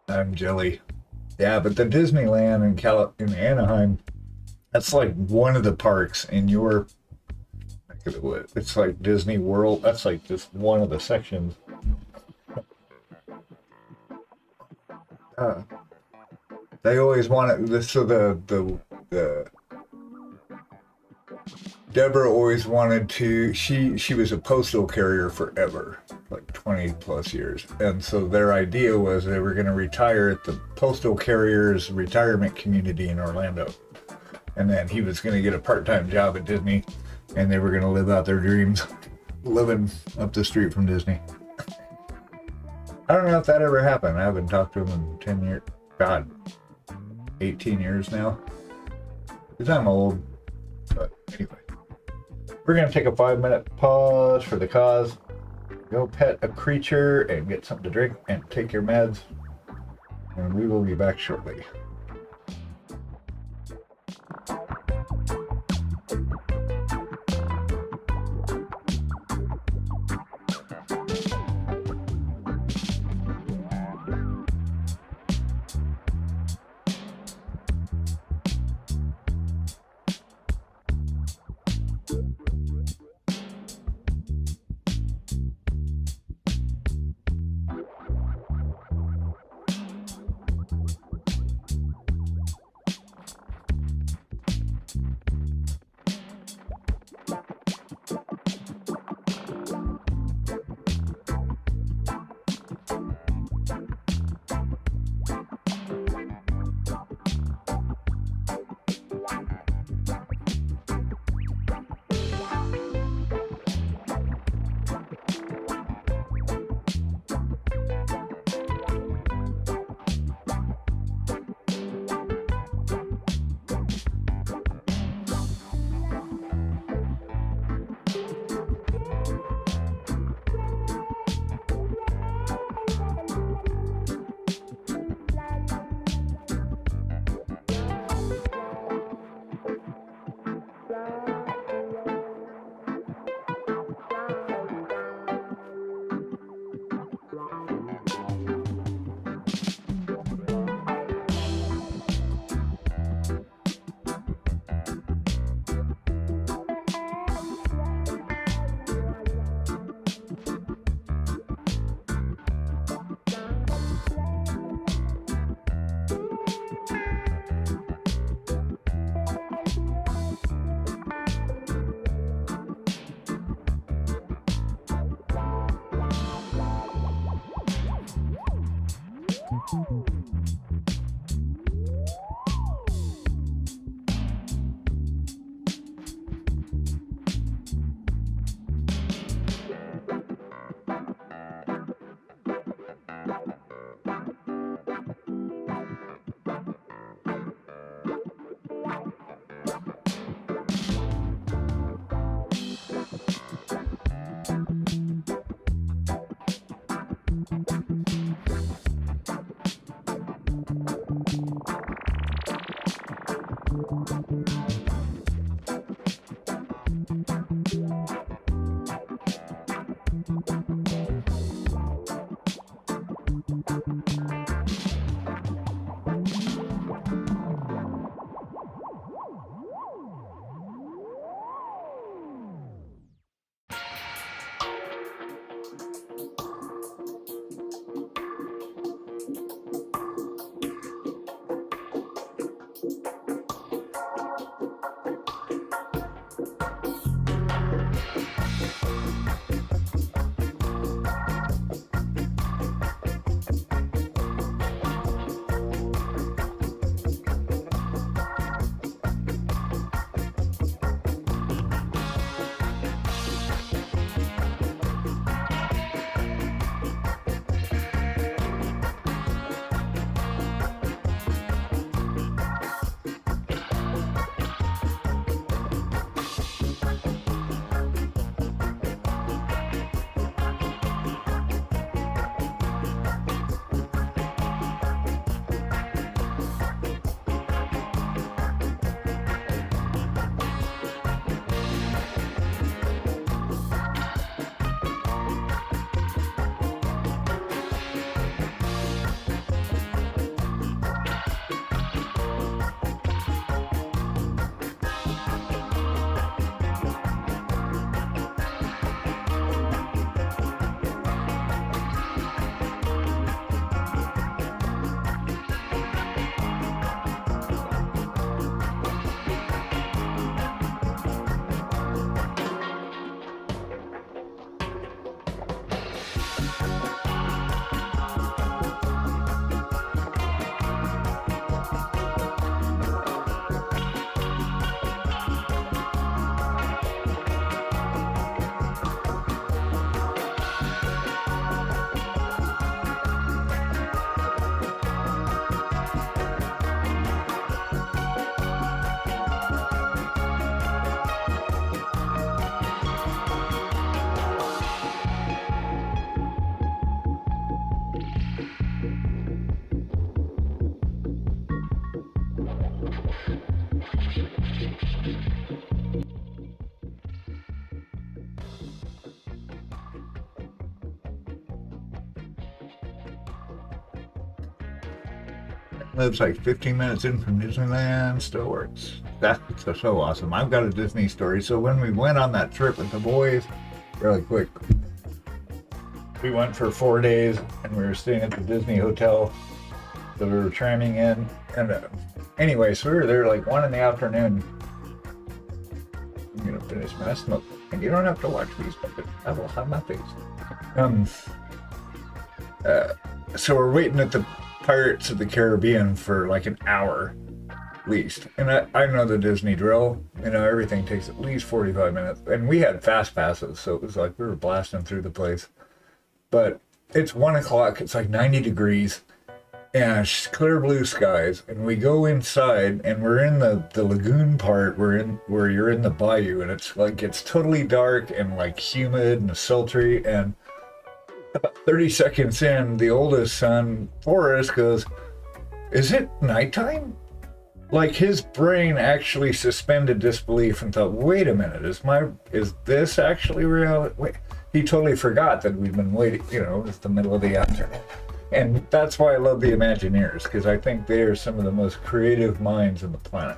I'm jelly. Yeah, but the Disneyland in Anaheim, that's like one of the parks in your. It's like Disney World. That's like just one of the sections. They always wanted this. So the Deborah always wanted to. She was a postal carrier forever, like 20 plus years, and so their idea was they were going to retire at the postal carriers retirement community in Orlando, and then he was going to get a part-time job at Disney, and they were going to live out their dreams, living up the street from Disney. I don't know if that ever happened. I haven't talked to him in 10 years. God, 18 years now. Because I'm old. But anyway. We're going to take a 5-minute pause for the cause. Go pet a creature and get something to drink and take your meds. And we will be back shortly. lives like 15 minutes in from Disneyland, still works. That's so awesome. I've got a Disney story. So when we went on that trip with the boys, really quick, we went for 4 days and we were staying at the Disney hotel that we were tramming in. And anyway, so we were there like 1 in the afternoon. I'm gonna finish my smoke. And you don't have to watch these, but I will have my face. So we're waiting at the Pirates of the Caribbean for like an hour at least. And I know the Disney drill, you know, everything takes at least 45 minutes. And we had fast passes, so it was like we were blasting through the place. But it's 1 o'clock, it's like 90 degrees, and it's clear blue skies. And we go inside, and we're in the lagoon part, where you're in the bayou, and it's like, it's totally dark and like humid and sultry. And about 30 seconds in, the oldest son, Forrest, goes, "Is it nighttime?" Like his brain actually suspended disbelief and thought, "Wait a minute, is this actually reality?" Wait. He totally forgot that we've been waiting, you know, it's the middle of the afternoon. And that's why I love the Imagineers, because I think they are some of the most creative minds on the planet.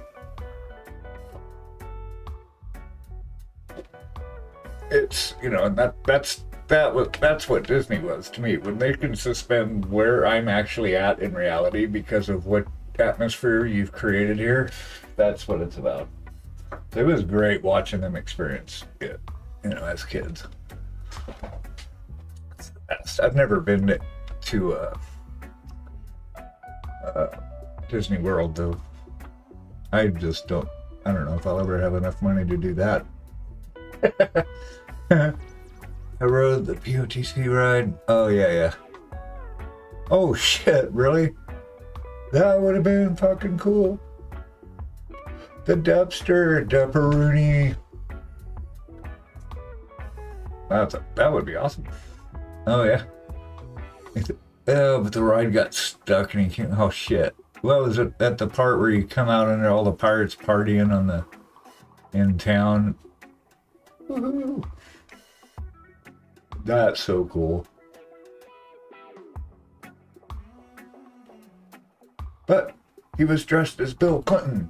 It's, you know, and that's what Disney was to me. When they can suspend where I'm actually at in reality because of what atmosphere you've created here, that's what it's about. It was great watching them experience it, you know, as kids. It's the best. I've never been to Disney World though. I don't know if I'll ever have enough money to do that. I rode the POTC ride. Oh yeah. Oh shit, really? That would have been fucking cool. The Dupperoonie. That would be awesome. Oh yeah. Oh, but the ride got stuck and he came. Oh shit. Well, was it at the part where you come out and all the pirates partying in town? Woohoo! That's so cool. But he was dressed as Bill Clinton.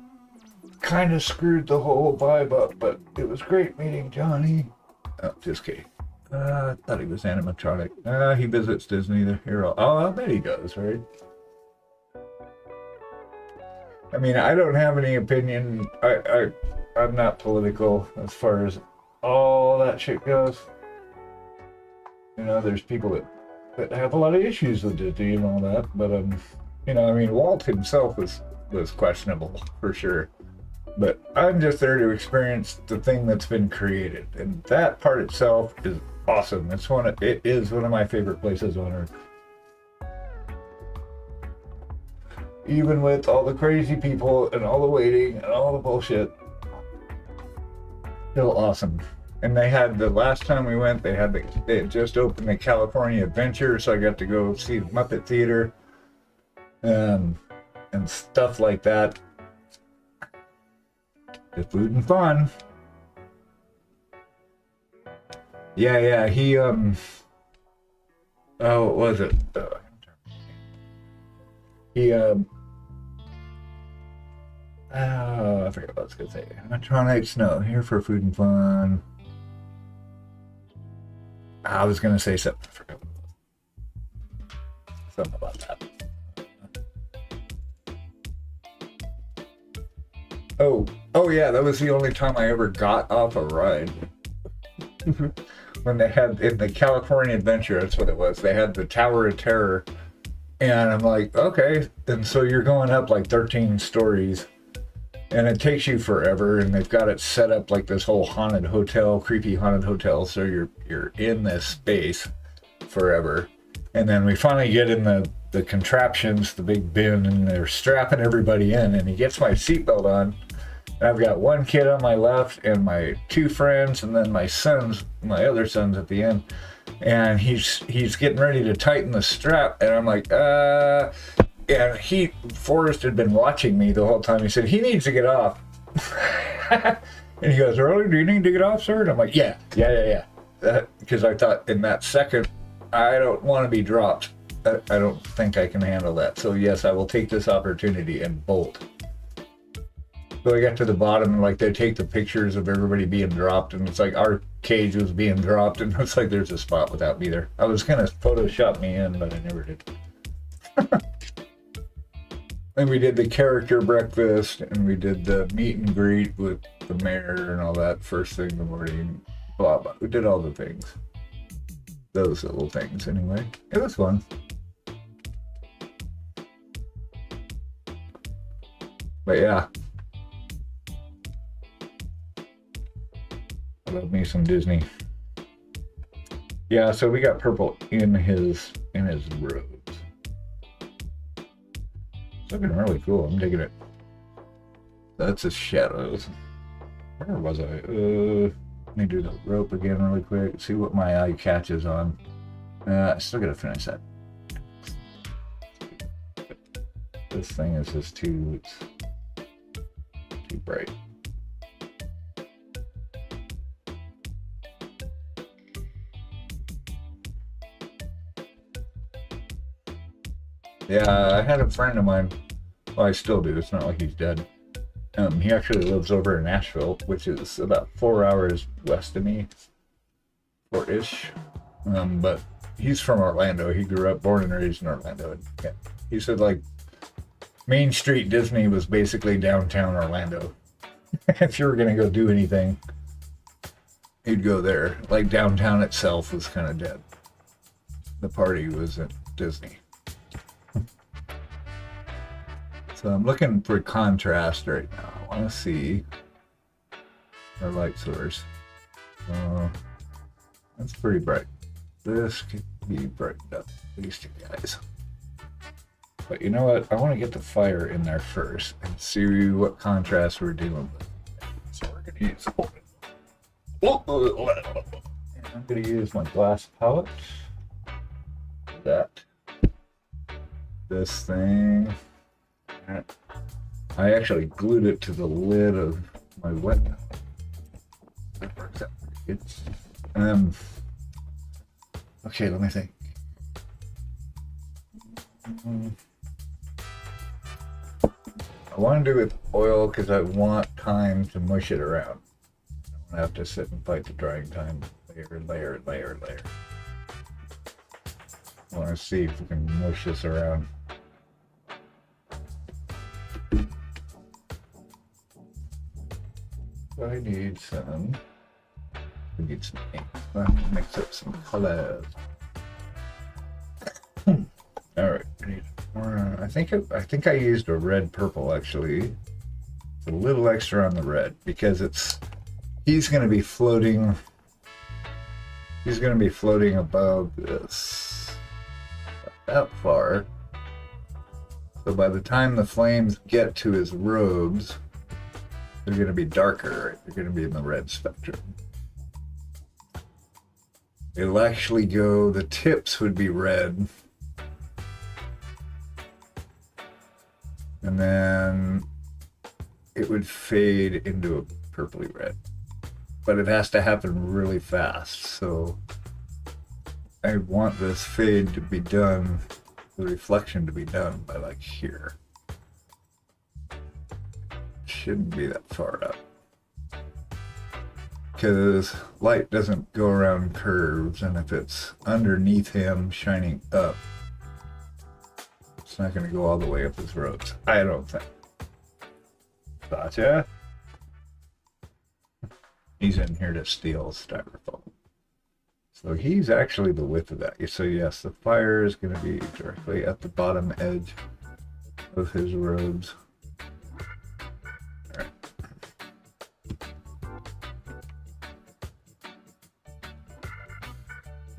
Kind of screwed the whole vibe up, but it was great meeting Johnny. Oh, just kidding. I thought he was animatronic. He visits Disney here. Oh, I bet he does, right? I mean, I don't have any opinion. I'm not political as far as all that shit goes. You know, there's people that have a lot of issues with Disney and all that, but you know, I mean, Walt himself was questionable for sure. But I'm just there to experience the thing that's been created, and that part itself is awesome. It is one of my favorite places on earth. Even with all the crazy people and all the waiting and all the bullshit, still awesome. And they had, the last time we went, they had just opened the California Adventure, so I got to go see the Muppet Theater and stuff like that. Just food and fun. Yeah, he, oh, what was it? I forgot what I was going to say. Animatronics, no, here for food and fun. I was going to say something, I forgot. Something about that. Oh yeah, that was the only time I ever got off a ride. When they had, in the California Adventure, that's what it was. They had the Tower of Terror. And I'm like, okay. And so you're going up like 13 stories. And it takes you forever. And they've got it set up like this whole haunted hotel, creepy haunted hotel. So you're in this space forever. And then we finally get in the contraptions, the big bin, and they're strapping everybody in. And he gets my seatbelt on. And I've got one kid on my left and my two friends, and then my other sons at the end. And he's getting ready to tighten the strap, and I'm like, and Forrest had been watching me the whole time. He said, he needs to get off. And he goes, "Really? Do you need to get off, sir?" And I'm like, yeah. Because I thought in that second, I don't want to be dropped. I don't think I can handle that. So yes, I will take this opportunity and bolt. So I got to the bottom and like they take the pictures of everybody being dropped and it's like our cage was being dropped and it's like there's a spot without me there. I was gonna Photoshop me in, but I never did. And we did the character breakfast and we did the meet and greet with the mayor and all that first thing in the morning. Blah blah. We did all the things. Those little things anyway. It was fun. But yeah. I love me some Disney. Yeah, so we got purple in his robes. It's looking really cool. I'm digging it. That's his shadows. Where was I? Let me do the rope again really quick. See what my eye catches on. I still gotta finish that. This thing is just too bright. Yeah, I had a friend of mine. Well, I still do. It's not like he's dead. He actually lives over in Nashville, which is about 4 hours west of me, 4-ish. But he's from Orlando. He grew up, born and raised in Orlando. And yeah, he said like Main Street Disney was basically downtown Orlando. If you were gonna go do anything, you'd go there. Like downtown itself was kind of dead. The party was at Disney. So I'm looking for contrast right now. I want to see our light source. That's pretty bright. This could be brightened up, these two guys. But you know what? I want to get the fire in there first and see what contrast we're dealing with. So we're going to use... And I'm going to use my glass palette. That. This thing. I actually glued it to the lid of my wet. That works out pretty good. Okay, let me think. I want to do it with oil because I want time to mush it around. I don't have to sit and fight the drying time. Layer. I want to see if we can mush this around. I need some ink. Mix up some colors. All right, I need more. I think I used a red purple actually. It's a little extra on the red because he's going to be floating. He's going to be floating above this that far. So by the time the flames get to his robes, they're going to be darker. They're going to be in the red spectrum. It'll actually go, the tips would be red. And then it would fade into a purpley red. But it has to happen really fast. So I want this fade to be done, the reflection to be done by like here. Shouldn't be that far up because light doesn't go around curves, and if it's underneath him shining up, it's not going to go all the way up his robes. I don't think. Gotcha. He's in here to steal styrofoam, so he's actually the width of that. So yes, the fire is going to be directly at the bottom edge of his robes.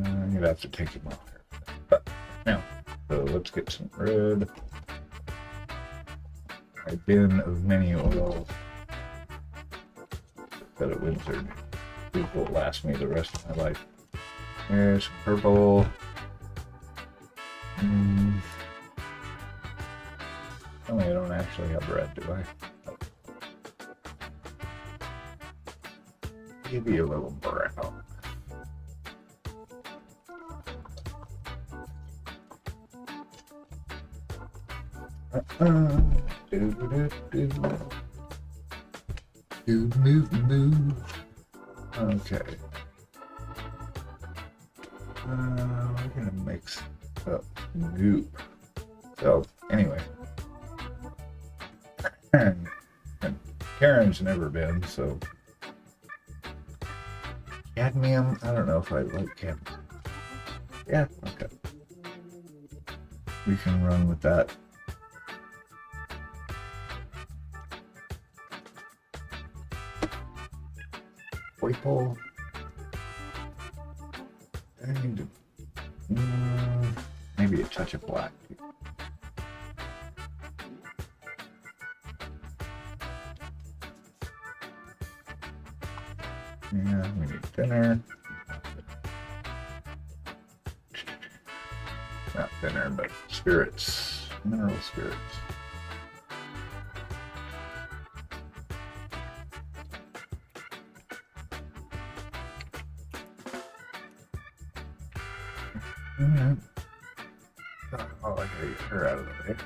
I'm gonna have to take him off here. But now, so let's get some red. A bin of mini oils that at Windsor. These will last me the rest of my life. There's some purple. Oh, I don't actually have red, do I? Maybe a little brown. Okay. We're gonna mix up goop. So anyway, and Karen's never been, so cadmium. I don't know if I like cadmium. Yeah, okay. We can run with that. Purple. I need to, maybe a touch of black. Yeah, we need thinner. Not thinner, but spirits, mineral spirits. Oh, I gotta get her out of the way.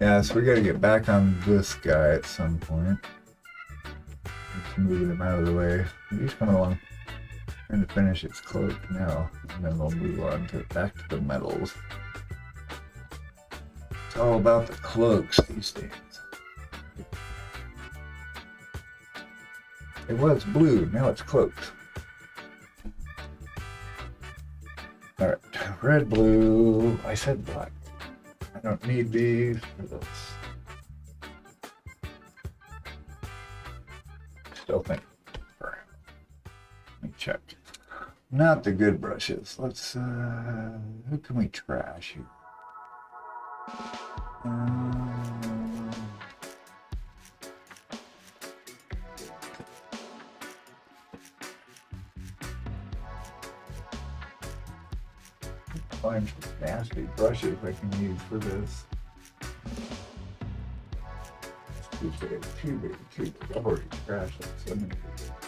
Yeah, so we gotta get back on this guy at some point. Just moving him out of the way. He's coming along. Trying to finish its cloak now, and then we'll move on to back to the metals. It's all about the cloaks these days. It was blue, now it's cloaks. Alright, red, blue. I said black. I don't need these for this. Still think. Let me check. Not the good brushes. Let's, who can we trash here? Find some nasty brushes I can use for this. Too big, too big, too big. I've already trashed it, so I'm gonna do that.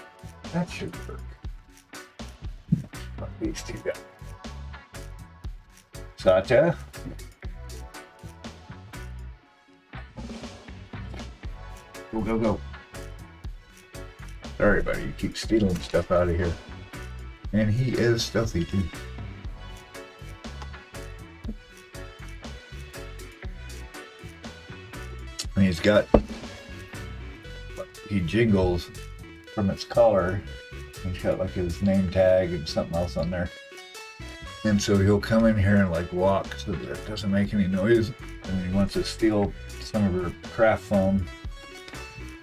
That should work. Put these two down. Satya. Go, go, go. Sorry, buddy. You keep stealing stuff out of here. And he is stealthy, too. And he's got, he jiggles from its collar. He's got like his name tag and something else on there. And so he'll come in here and like walk so that it doesn't make any noise. And he wants to steal some of her craft foam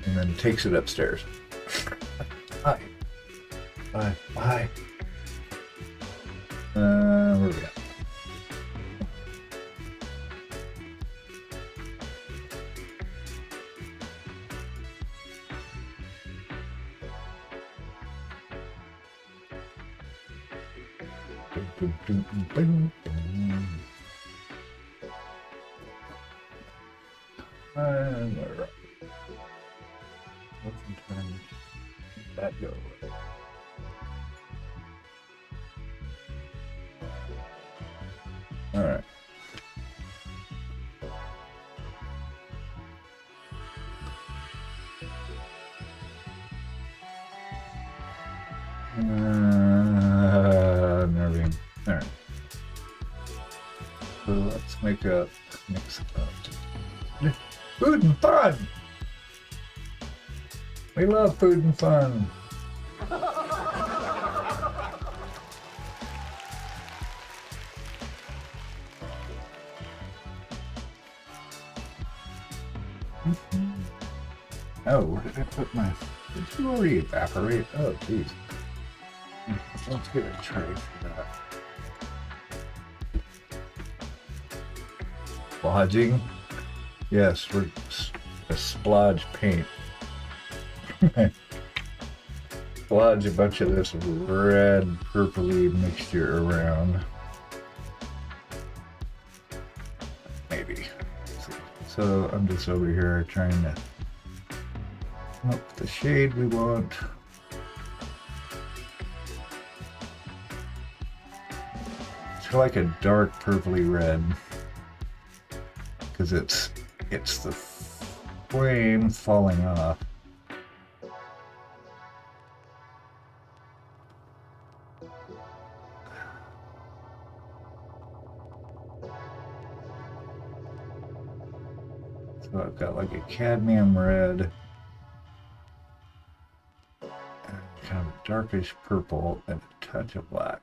and then takes it upstairs. Bye. Bye. Bye. Where are we at? And we're up. Let's turn that go. All right. Nerving. All right. So let's make a mix of food and fun. We love food and fun. Oh, where did I put my... Did you already evaporate? Oh, geez. Let's get a tray for that. Splodging? Yes, we're a splodge paint. Splodge a bunch of this red purpley mixture around. Maybe. So I'm just over here trying to come up with the shade we want. It's like a dark purpley red because it's it's the flame falling off. So I've got like a cadmium red, and kind of a darkish purple, and a touch of black.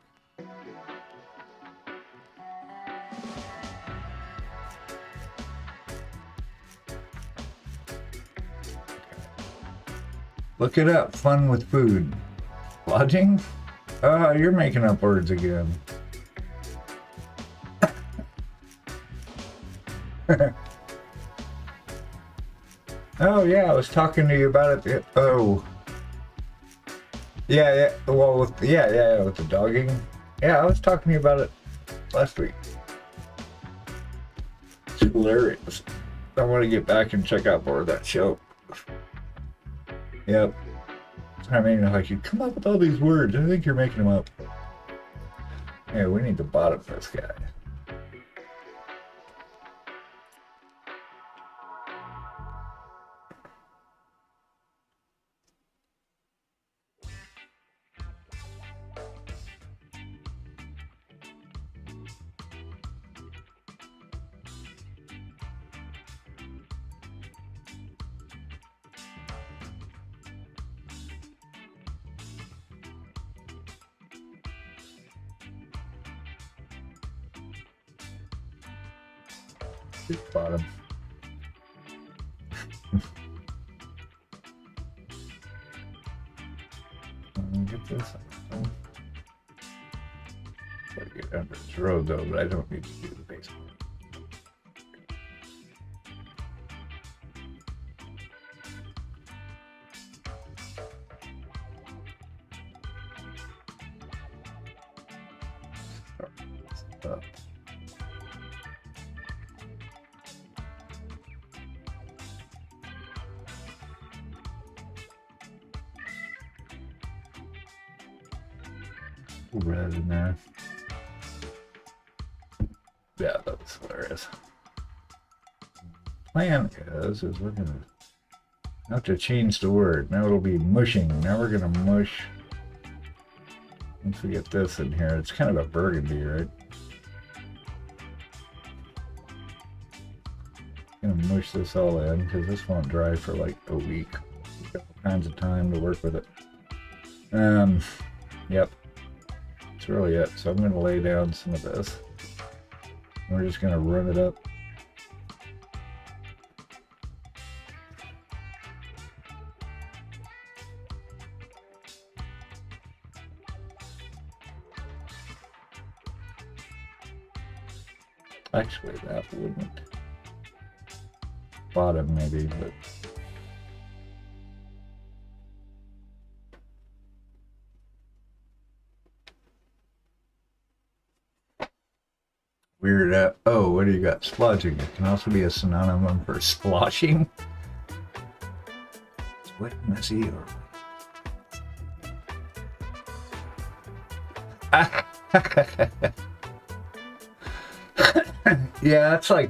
Look it up. Fun with food. Lodging? Oh, you're making up words again. Oh, yeah, I was talking to you about it. Oh. Yeah. Well, with the dogging. Yeah, I was talking to you about it last week. It's hilarious. I want to get back and check out more of that show. Yep. I mean, like, you come up with all these words. I think you're making them up. Hey, we need to bottom this guy. Bottom. Get this. Gotta get under this road though, but I don't need to do the basement. Red in there. Yeah, that's hilarious. Plan is we're gonna have to change the word. Now it'll be mushing. Now we're gonna mush. Once we get this in here, it's kind of a burgundy, right? Gonna mush this all in because this won't dry for like a week. We've got all kinds of time to work with it. Yep. That's really it. So I'm going to lay down some of this. We're just going to run it up. Actually, that wouldn't. Bottom maybe, but weird. Oh, what do you got? Splodging. It can also be a synonym for sploshing. It's wet, messy, or yeah, that's like,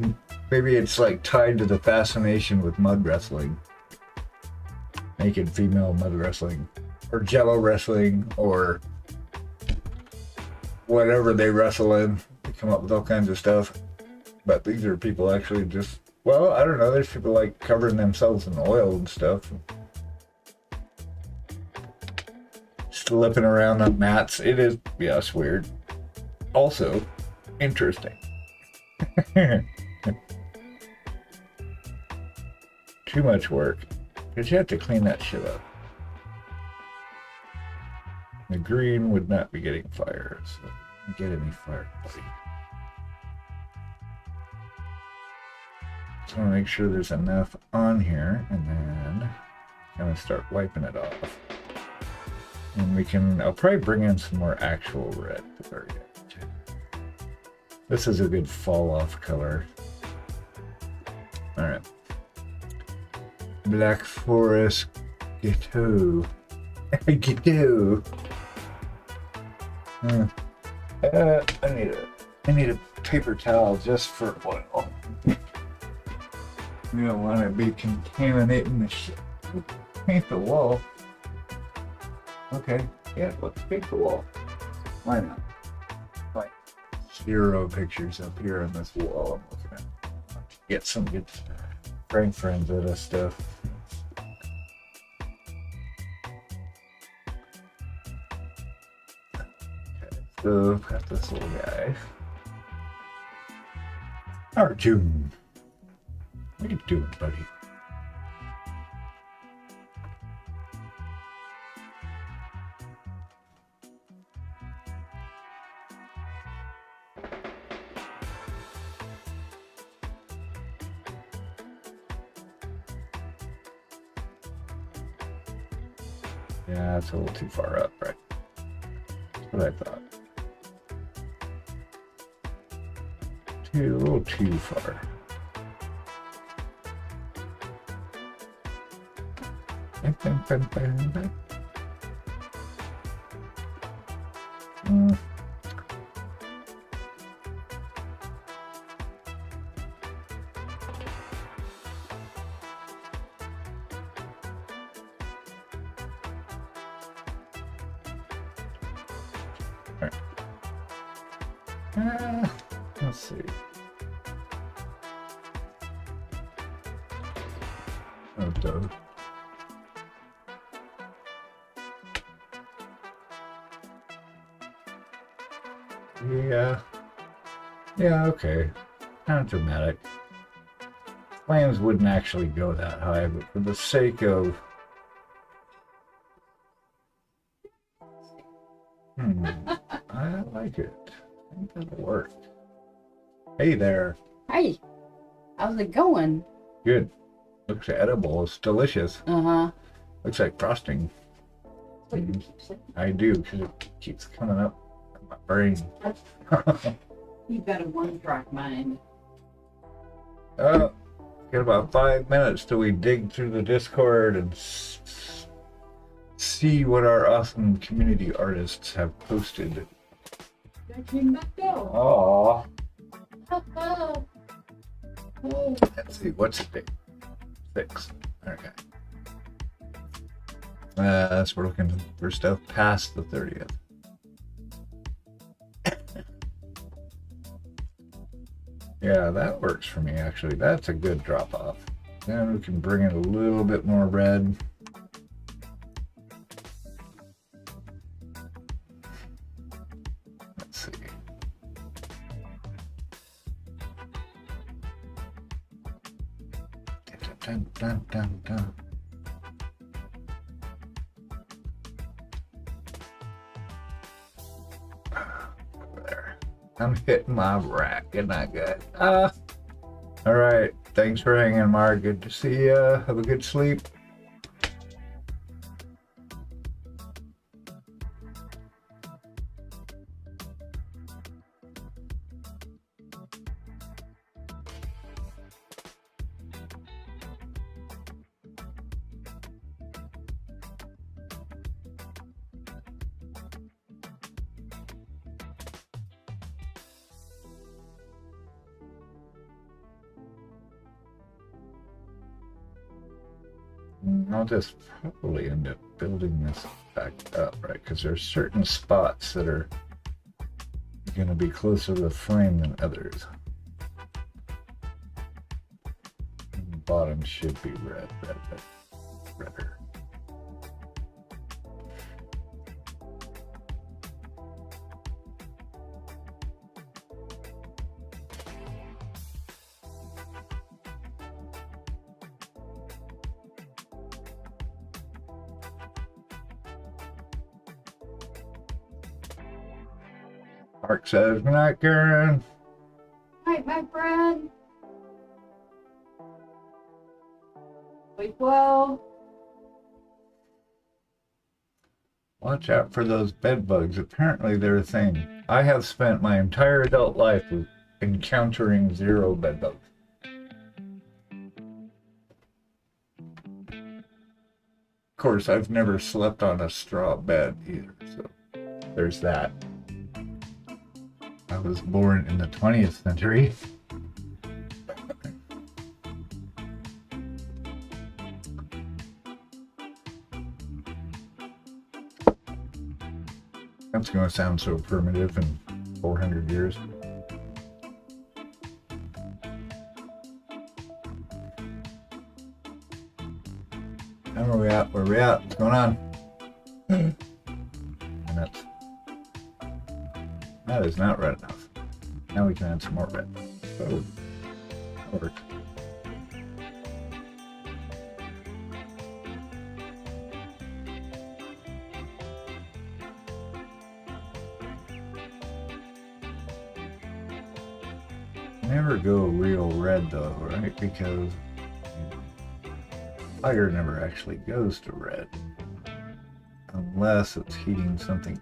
maybe it's like tied to the fascination with mud wrestling. Naked female mud wrestling. Or jello wrestling, or whatever they wrestle in. They come up with all kinds of stuff. But these are people actually just, well, I don't know, there's people like covering themselves in oil and stuff. Slipping around on mats. It is, yeah, it's weird. Also, interesting. Too much work. Because you have to clean that shit up. The green would not be getting fire, so don't get any fire, buddy. Just want to make sure there's enough on here, and then kind of start wiping it off. And we can, I'll probably bring in some more actual red at the very end. This is a good fall off color. Alright. Black Forest Ghetto. Ghetto. I need a paper towel just for oil. We don't want to be contaminating the shit. Paint the wall. Okay, yeah, let's paint the wall. Why not? Like 0 pictures up here on this wall I'm looking at. Get some good prank friends out of stuff. Okay, so got this little guy. Arjun. What are you doing, buddy? Yeah, it's a little too far up, right? That's what I thought. A little too far. Mm. Let's see. Oh, duh. Yeah. Yeah, okay. Kind of dramatic. Flames wouldn't actually go that high, but for the sake of... I like it. I think that'll work. Hey there. Hey, how's it going? Good. Looks edible. It's delicious. Uh-huh. Looks like frosting. I do, because it keeps coming up in my brain. You've got a one-track mind. Got about 5 minutes till we dig through the Discord and see what our awesome community artists have posted. Aww. Let's see, what's the date? 6. Okay. So we're looking for stuff past the 30th. Yeah, that works for me, actually. That's a good drop-off. Then we can bring in a little bit more red. Let's see. Dun, dun, dun, dun. There. I'm hitting my rack, isn't that good? All right. Thanks for hanging, Mark. Good to see you. Have a good sleep. I'll just probably end up building this back up, right? Because there's certain spots that are going to be closer to the flame than others. And the bottom should be redder. Mark says, "Good night, Karen." Night, my friend. Sleep well. Watch out for those bed bugs. Apparently they're a thing. I have spent my entire adult life with encountering 0 bed bugs. Of course, I've never slept on a straw bed either, so there's that. I was born in the 20th century. it's going to sound so primitive in 400 years. Now where we at? Where we at? What's going on? And that is not red enough. Now we can add some more red. So, that works. Never go real red though, right? Because fire never actually goes to red unless it's heating something.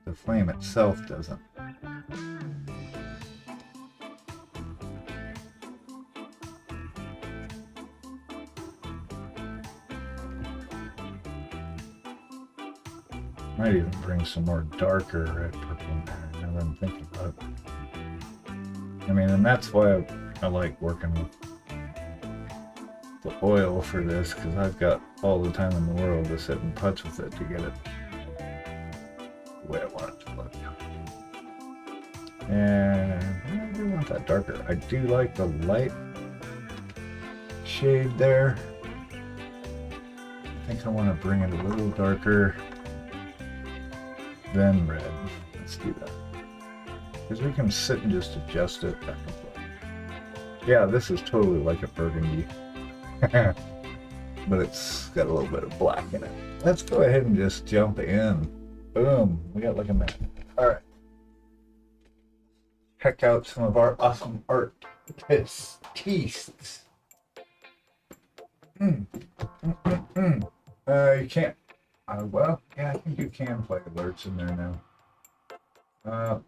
The flame itself doesn't. Might even bring some more darker red purple in there now that I'm thinking about it. I mean, and that's why I like working with the oil for this, because I've got all the time in the world to sit and putz with it to get it the way I want it to look. And I do want that darker. I do like the light shade there. I think I want to bring it a little darker than red. Let's do that. Because we can sit and just adjust it back and forth. Yeah, this is totally like a burgundy. But it's got a little bit of black in it. Let's go ahead and just jump in. Boom. We got like a minute. Alright. Check out some of our awesome artists. You can't. Well, yeah, I think you can play alerts in there now.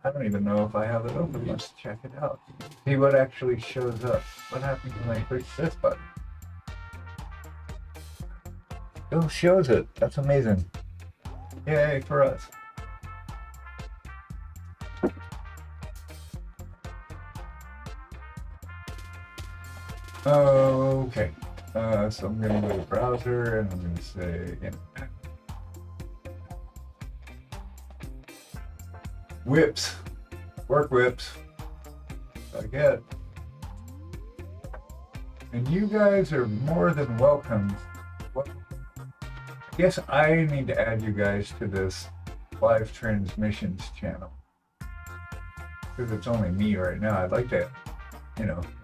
I don't even know if I have it open. Let's check it out. See what actually shows up. What happens when I push this button? Oh, shows it. That's amazing. Yay for us. Okay. So I'm going to go to browser and I'm going to say whips, work whips. I get. And you guys are more than welcome. Well, I guess I need to add you guys to this live transmissions channel because it's only me right now. I'd like to,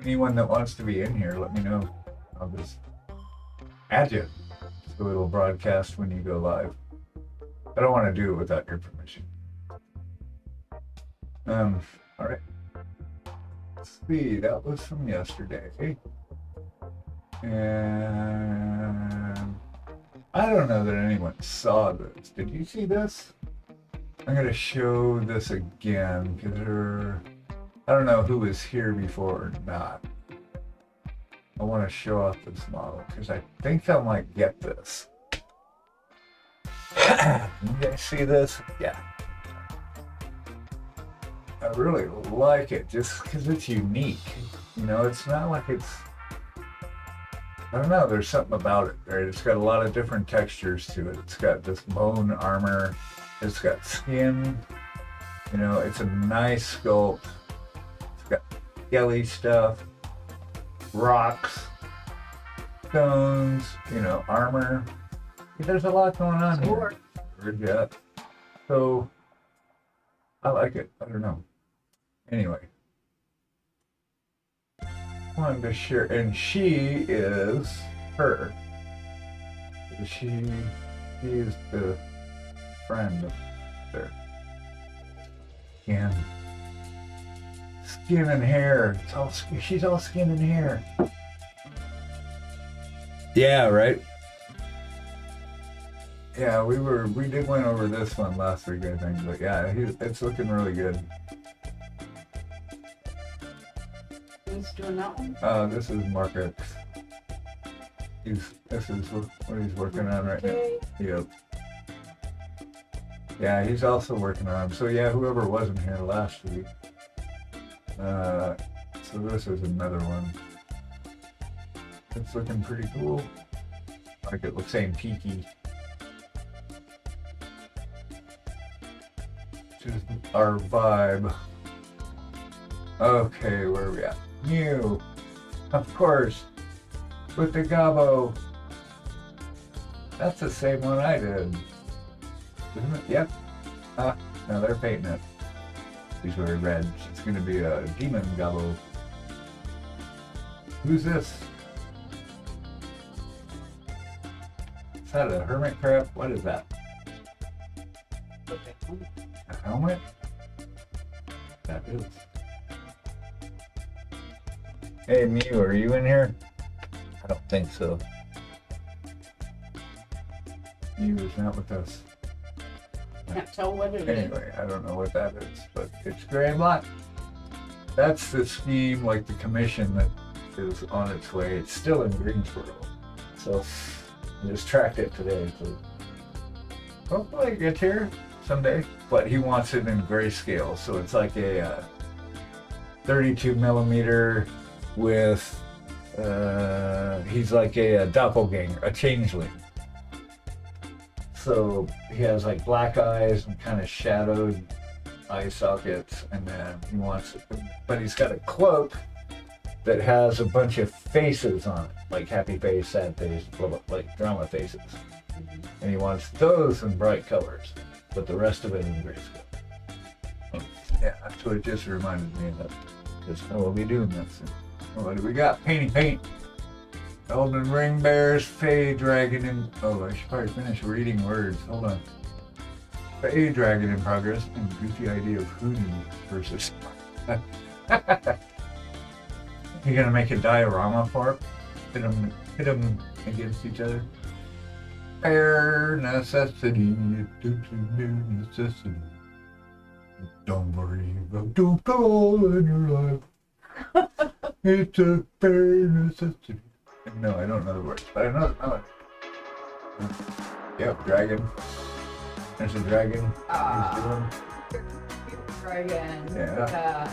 anyone that wants to be in here, let me know. I'll just add you so it'll broadcast when you go live. I don't want to do it without your permission. All right. Let's see, that was from yesterday. And I don't know that anyone saw this. Did you see this? I'm going to show this again because I don't know who was here before or not. I want to show off this model because I think I might get this. You guys see this? Yeah. I really like it just because it's unique. It's not like it's, I don't know, there's something about it, right? It's got a lot of different textures to it. It's got this bone armor. It's got skin. It's a nice sculpt. It's got skelly stuff. Rocks, stones, armor. There's a lot going on here. Yeah. So I like it. I don't know. Anyway, I wanted to share, and she is her. She is the friend there. And skin and hair. She's all skin and hair. Yeah, right. Yeah, we did went over this one last week, I think, but yeah, it's looking really good. Who's doing that one? This is Mark X. This is what he's working on right now. Yep. Yeah, he's also working on them. So yeah, whoever wasn't here last week. So this is another one. It's looking pretty cool. Like it looks antique-y. Just our vibe. Okay, where are we at? Mew. Of course. With the gobbo. That's the same one I did. Isn't it? Yep. Ah, no, they're painting it. These were red. It's gonna be a demon gobbo. Who's this? Is that a hermit crab? What is that? A helmet? That is. Hey Mew, are you in here? I don't think so. Mew is not with us. Can't tell what it is. Anyway, I don't know what that is, but it's gray and black. That's the scheme, like the commission that is on its way. It's still in Greensboro. So I just tracked it today. So hopefully it gets here someday. But he wants it in grayscale. So it's like a 32 millimeter with, he's like a doppelganger, a changeling. So he has like black eyes and kind of shadowed eye sockets, and then he wants it, but he's got a cloak that has a bunch of faces on it, like happy face, sad face, blah, blah, like drama faces. And he wants those in bright colors, but the rest of it in grayscale. Yeah, that's what it just reminded me of. Because I will be doing that soon. What do we got? Paint. Elden Ring Bears, Fey Dragon in... Oh, I should probably finish reading words. Hold on. Fey Dragon in progress, and goofy idea of Hoodie versus... You gonna make a diorama for it? Hit them against each other? Bare necessity, necessity. Don't worry about don't go in your life. It's a bare necessity. No, I don't know the words, but I know the melody. Yep, dragon. There's a dragon. He's doing. Dragon. Yeah.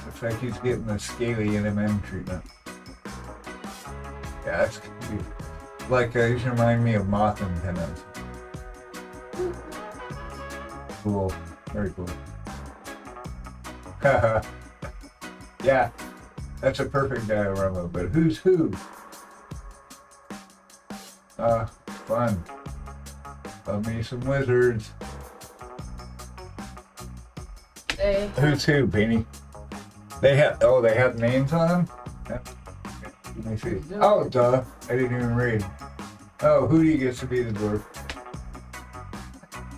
Looks like he's getting the scaly NMM treatment. Yeah, that's cute. Like, these remind me of moth antennas. Cool. Very cool. Haha. Yeah. That's a perfect diorama, but who's who? Fun. Love me some wizards. Who's who, Beanie? They have names on them? Yeah. Let me see. Oh, duh. I didn't even read. Oh, Hootie gets to be the dwarf.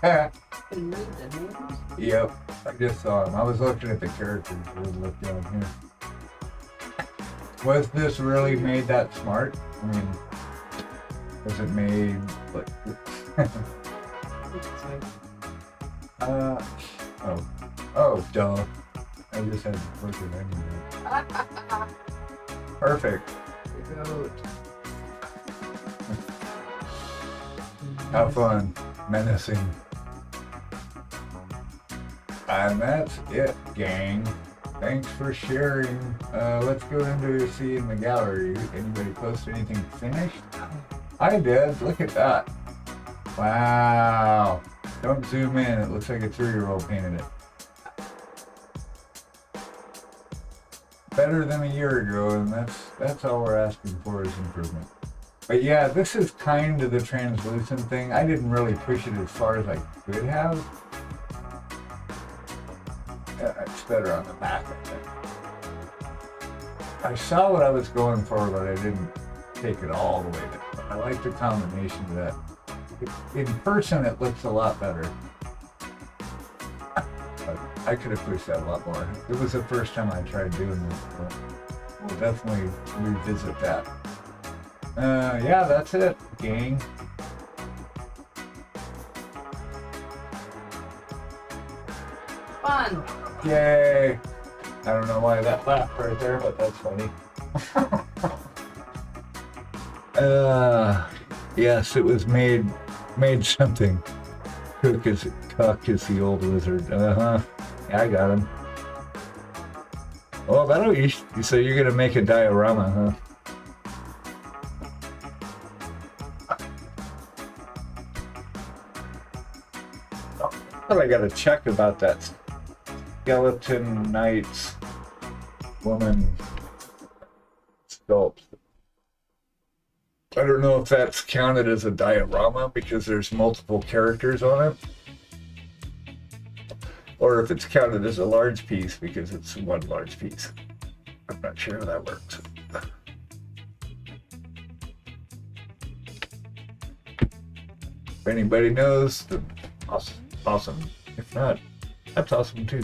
Can you read the names? Yep. I just saw him. I was looking at the characters. We'll look down here. Was this really made that smart? I mean, was it made like? Oh, duh. I just had to click it anyway. Perfect. Have fun. Menacing. And that's it, gang. Thanks for sharing. Let's go into see in the gallery. Anybody post anything finished? I did. Look at that. Wow. Don't zoom in. It looks like a 3-year-old painted it. Better than a year ago, and that's all we're asking for is improvement. But yeah, this is kind of the translucent thing. I didn't really push it as far as I could have. Yeah, it's better on the back, I think. I saw what I was going for, but I didn't take it all the way there. I like the combination of that. In person, it looks a lot better. But I could have pushed that a lot more. It was the first time I tried doing this, but we'll definitely revisit that. Yeah, that's it, gang. Fun. Yay! I don't know why that laughed right there, but that's funny. Yes, it was made something. Cook is the old wizard. Yeah, I got him. Oh, that'll you. So you're gonna make a diorama, huh? Well, I gotta check about that skeleton knights woman sculpt. I don't know if that's counted as a diorama because there's multiple characters on it, or if it's counted as a large piece because it's one large piece. I'm not sure how that works. If anybody knows, then awesome. If not, that's awesome too.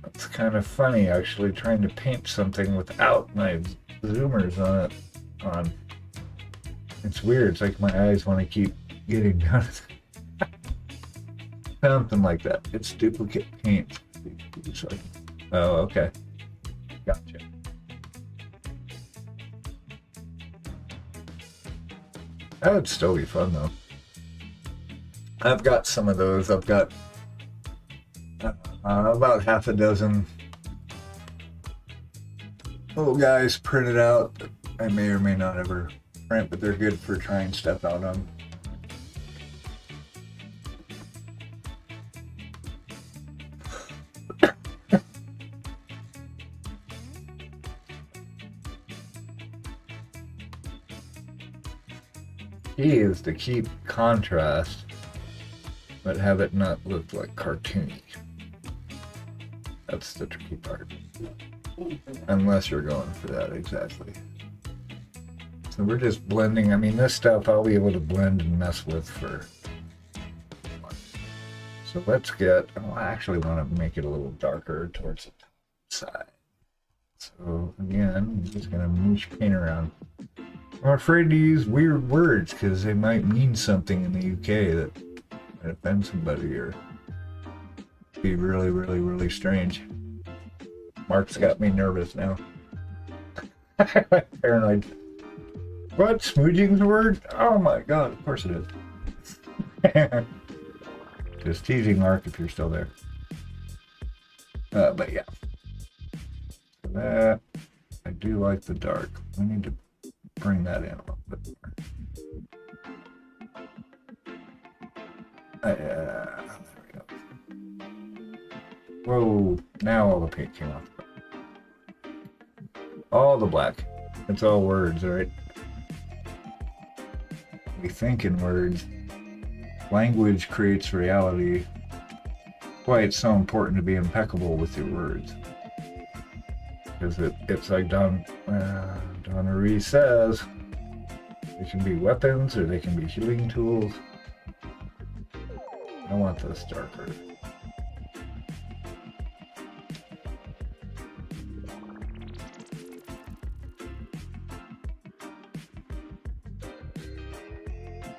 It's kind of funny actually trying to paint something without my zoomers on. It's weird. It's like my eyes want to keep getting done. Something like that. It's duplicate paint. Oh, okay. Gotcha. That would still be fun though. I've got some of those. I've got about half a dozen little guys printed out that I may or may not ever print, but they're good for trying stuff out on. Key is to keep contrast, but have it not look like cartoony. That's the tricky part. Unless you're going for that, exactly. So we're just blending. I mean, this stuff I'll be able to blend and mess with for. So let's get, oh, I actually want to make it a little darker towards the side. So again, I'm just going to moosh paint around. I'm afraid to use weird words because they might mean something in the UK that might offend somebody or be really, really, really strange. Mark's got me nervous now. Paranoid. What? Smooging's a word? Oh my god, of course it is. Just teasing Mark if you're still there. But yeah. So that, I do like the dark. We need to bring that in a little bit more. There we go. Whoa, now all the paint came off. All the black. It's all words, alright? We think in words. Language creates reality. That's why it's so important to be impeccable with your words. Because it's like Donna Reese says, they can be weapons or they can be healing tools. I want this darker.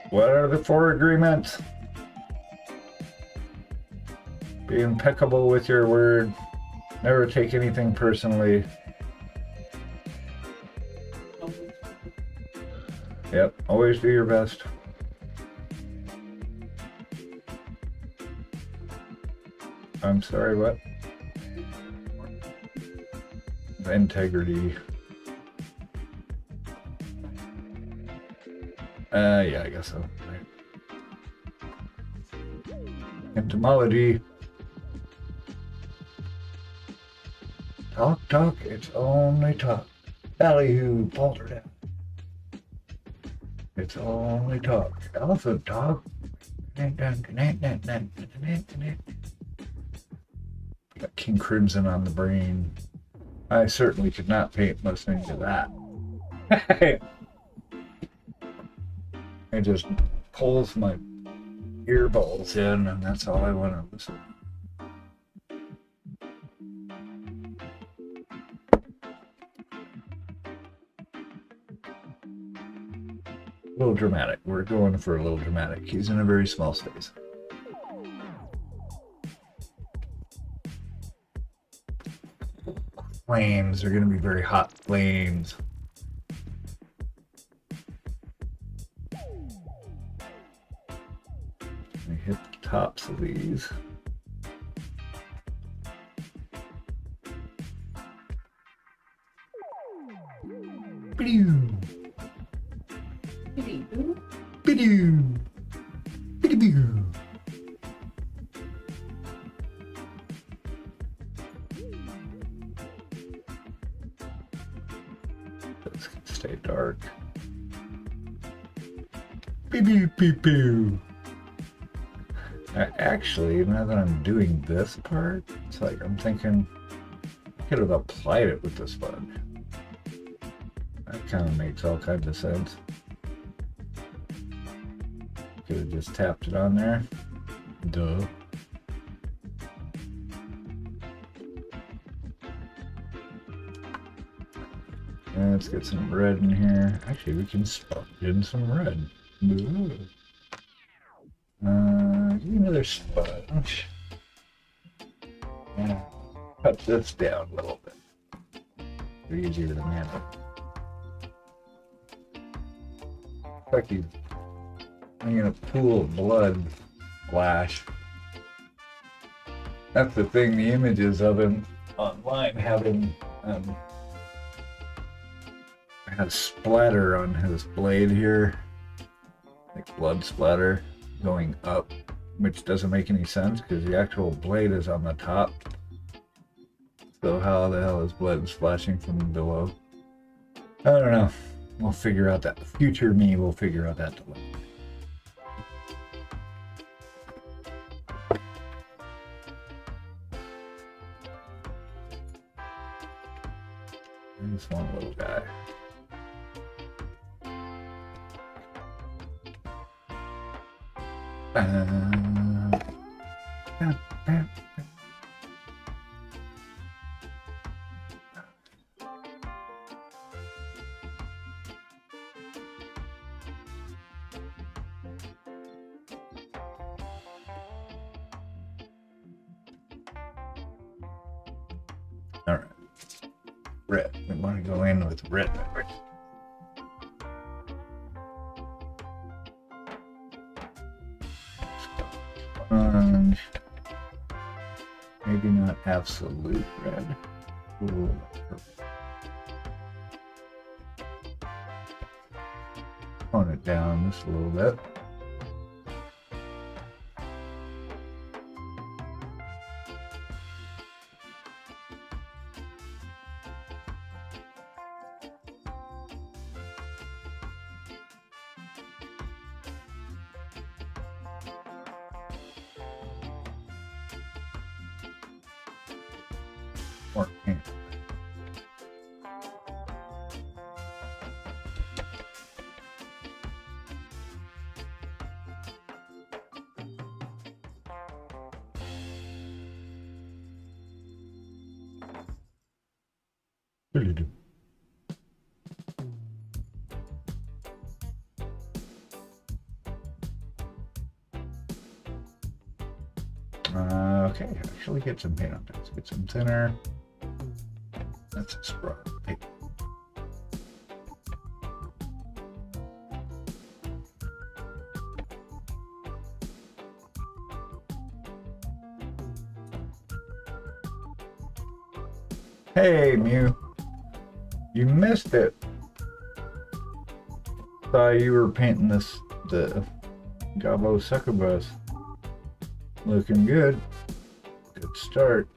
What are the 4 agreements? Be impeccable with your word. Never take anything personally. Yep, always do your best. I'm sorry, what? Integrity. Yeah, I guess so. Right. Entomology. Talk, it's only talk. Ballyhoo, poltergeist. It's only talk. Elephant talk. Got King Crimson on the brain. I certainly could not paint listening to that. It just pulls my earballs in, and that's all I want to listen to. A little dramatic. We're going for a little dramatic. He's in a very small space. Flames are going to be very hot flames. I hit the tops of these. Bidoo. Bidoo. This can stay dark. Bidoo. Actually, now that I'm doing this part, it's like I'm thinking I could have applied it with the sponge. That kind of makes all kinds of sense. Could have just tapped it on there. Duh. And let's get some red in here. Actually, we can sponge in some red. Ooh. Give me another sponge. And cut this down a little bit. It's easier to manage. Like he's in a pool of blood splash. That's the thing, the images of him online have him has splatter on his blade here. Like blood splatter going up, which doesn't make any sense because the actual blade is on the top. So how the hell is blood splashing from below? I don't know. We'll figure out that. Future me will figure out that dilemma. This one little guy. All right, red. We want to go in with red. Sponge. Maybe not absolute red. Ooh, tone it down just a little bit. More pink. Okay, actually get some paint on this. Get some thinner. That's a straw paint. Hey, Mew. You missed it. Thought you were painting the Gabo succubus. Looking good. Good start.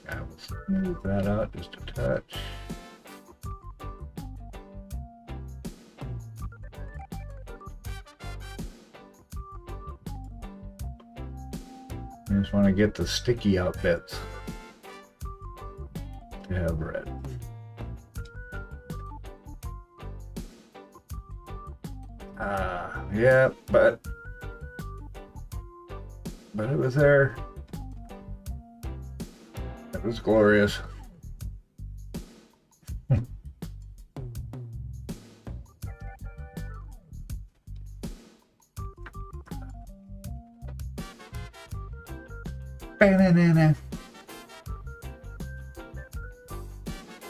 I will smooth that out just a touch. I just want to get the sticky out bits to have red. Yeah, but it was there. It was glorious. Banana.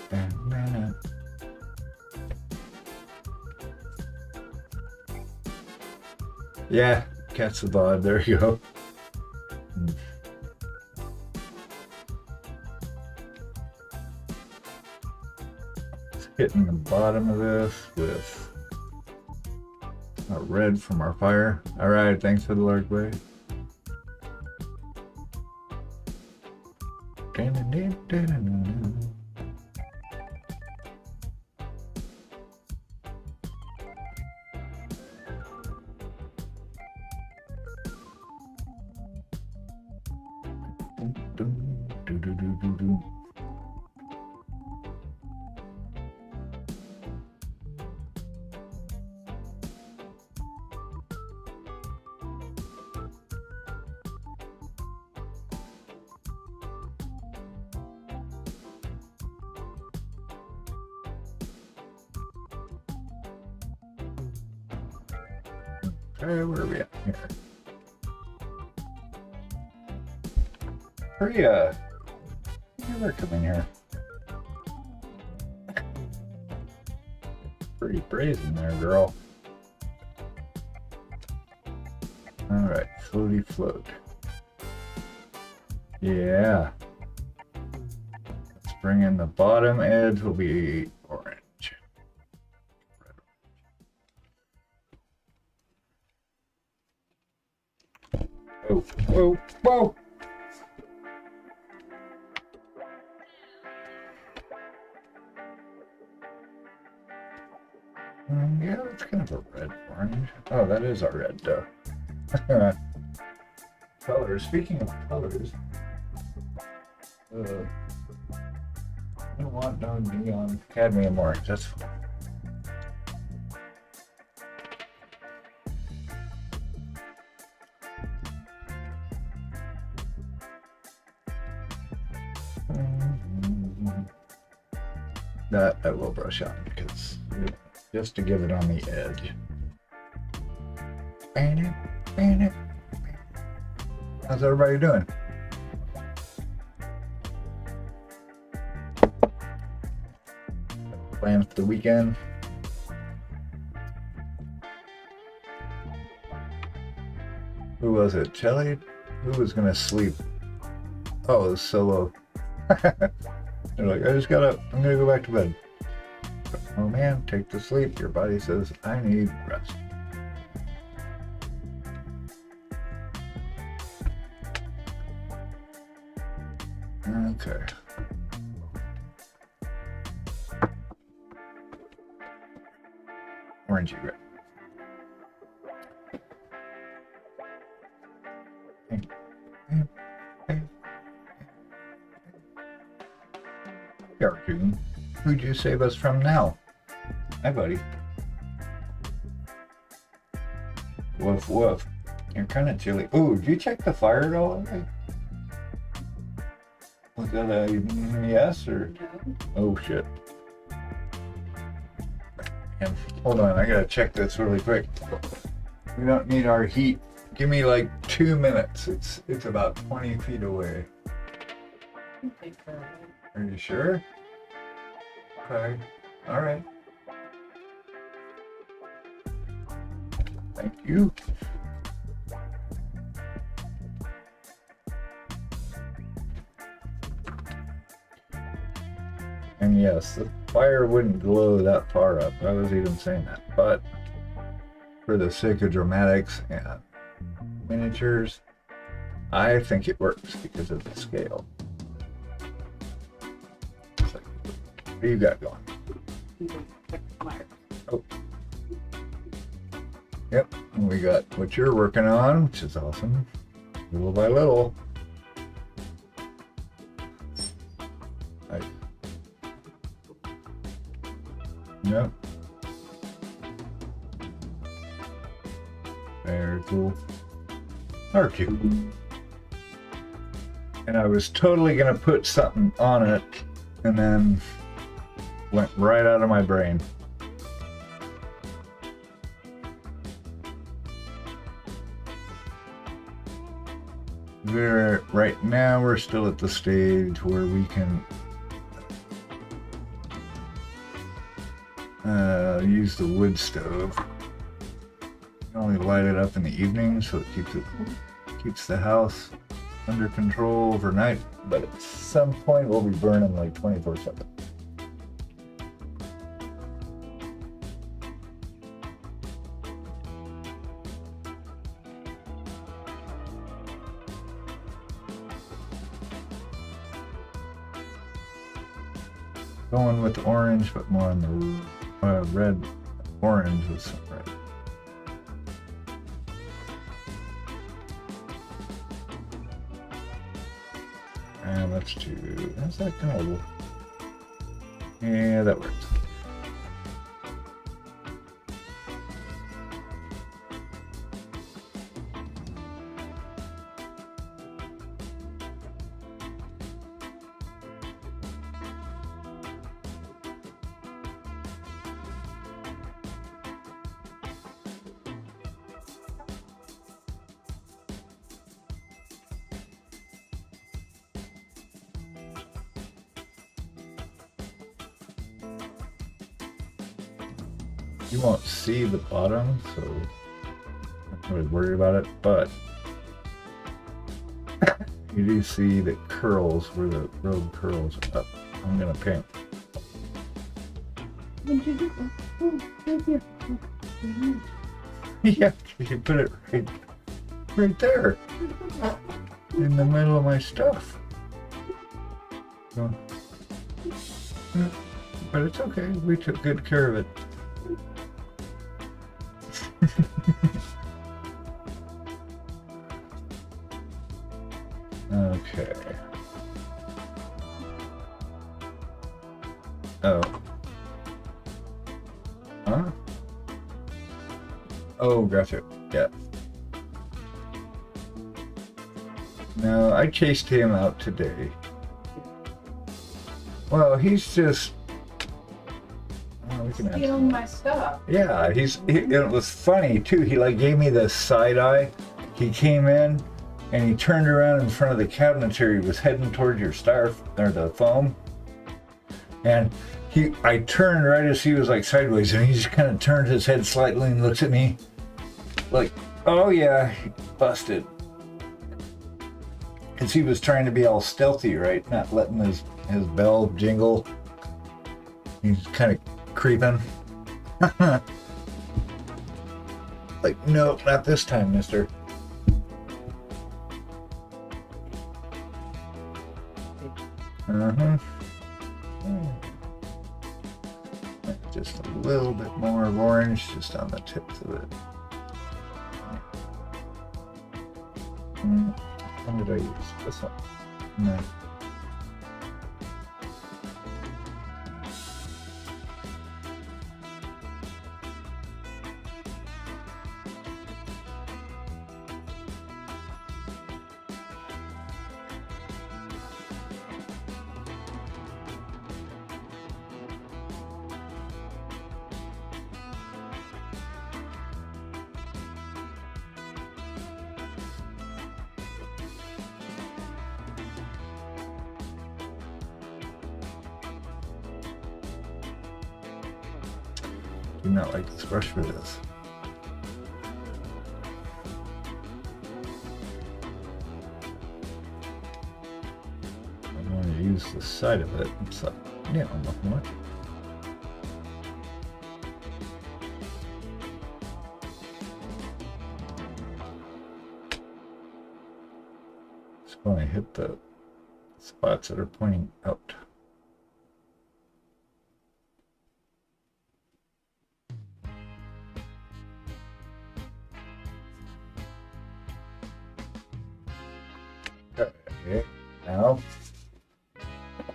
Banana. Yeah, catch the vibe. There you go. Hitting the bottom of this with A red from our fire. All right, thanks for the large wave. Okay, where are we at here? Hurry up. You never come in here. Pretty brazen there, girl. Alright, floaty float. Yeah. Let's bring in the bottom edge will be orange. Whoa, whoa, whoa! Yeah, it's kind of a red orange. Oh, that is our red though. Colors. Speaking of colors, I don't want no neon cadmium orange. That's fine. That I will brush on because just to give it on the edge. How's everybody doing? Plans for the weekend? Who was it? Chelly? Who was gonna sleep? Oh, it was Solo. They're like, I just got up. I'm gonna go back to bed. Oh man, take the sleep. Your body says, I need rest. Okay. Orangey red. Cartoon. Who'd you save us from now? Hi, buddy. Woof, woof. You're kind of chilly. Oh, did you check the fire at all? Was that a yes or? No. Oh, shit. And hold on, I gotta check this really quick. We don't need our heat. Give me like 2 minutes. It's about 20 feet away. Are you sure? Okay. All right. Thank you. And yes, the fire wouldn't glow that far up. I was even saying that. But for the sake of dramatics and miniatures, I think it works because of the scale. So, what do you got going? Oh. Yep, and we got what you're working on, which is awesome. Little by little. Yep. Very cool. Arcue. And I was totally gonna put something on it and then went right out of my brain. Right now we're still at the stage where we can use the wood stove. You can only light it up in the evening, so it keeps the house under control overnight. But at some point, we'll be burning like 24/7. going with the orange, but more on the red orange with some red. And let's do, how's that go? Yeah, that works. You won't see the bottom, so I'm not really worried about it, but you do see the curls where the road curls up. I'm gonna paint. What did you do? Oh, right here. Oh, Yeah, you put it right there in the middle of my stuff. So, yeah, but it's okay. We took good care of it. Okay. Oh. Huh? Oh, gotcha. Yeah. No, I chased him out today. Well, he's just. Oh, we can add stealing my stuff. Yeah, it was funny too. He like gave me the side eye. He came in and he turned around in front of the cabinetry. He was heading towards your or the foam. And I turned right as he was like sideways, and he just kind of turned his head slightly and looks at me like, oh yeah, busted. Because he was trying to be all stealthy, right? Not letting his bell jingle. He's kind of creeping. Like, no, not this time, mister. Just a little bit more of orange just on the tips of it. What did I use? This one? No. Do not like this brush for this. I'm going to use the side of it. It's like, yeah, nothing much. Just going to hit the spots that are pointing out. Okay, now.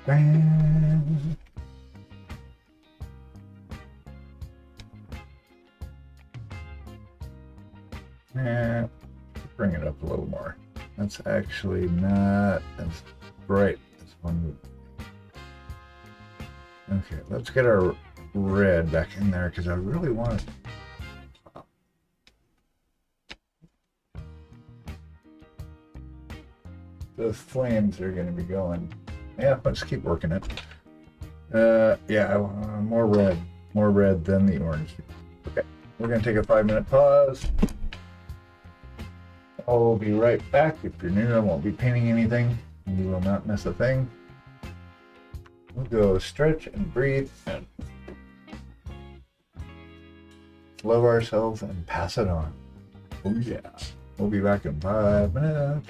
Bam. And bring it up a little more. That's actually not as bright as one would. Okay, let's get our red back in there because I really want it. The flames are going to be going. Yeah, let's keep working it. Yeah, more red than the orange. Okay, we're going to take a 5-minute pause. I'll be right back. If you're new, I won't be painting anything. You will not miss a thing. We'll go stretch and breathe and love ourselves and pass it on. Oh yeah. We'll be back in 5 minutes.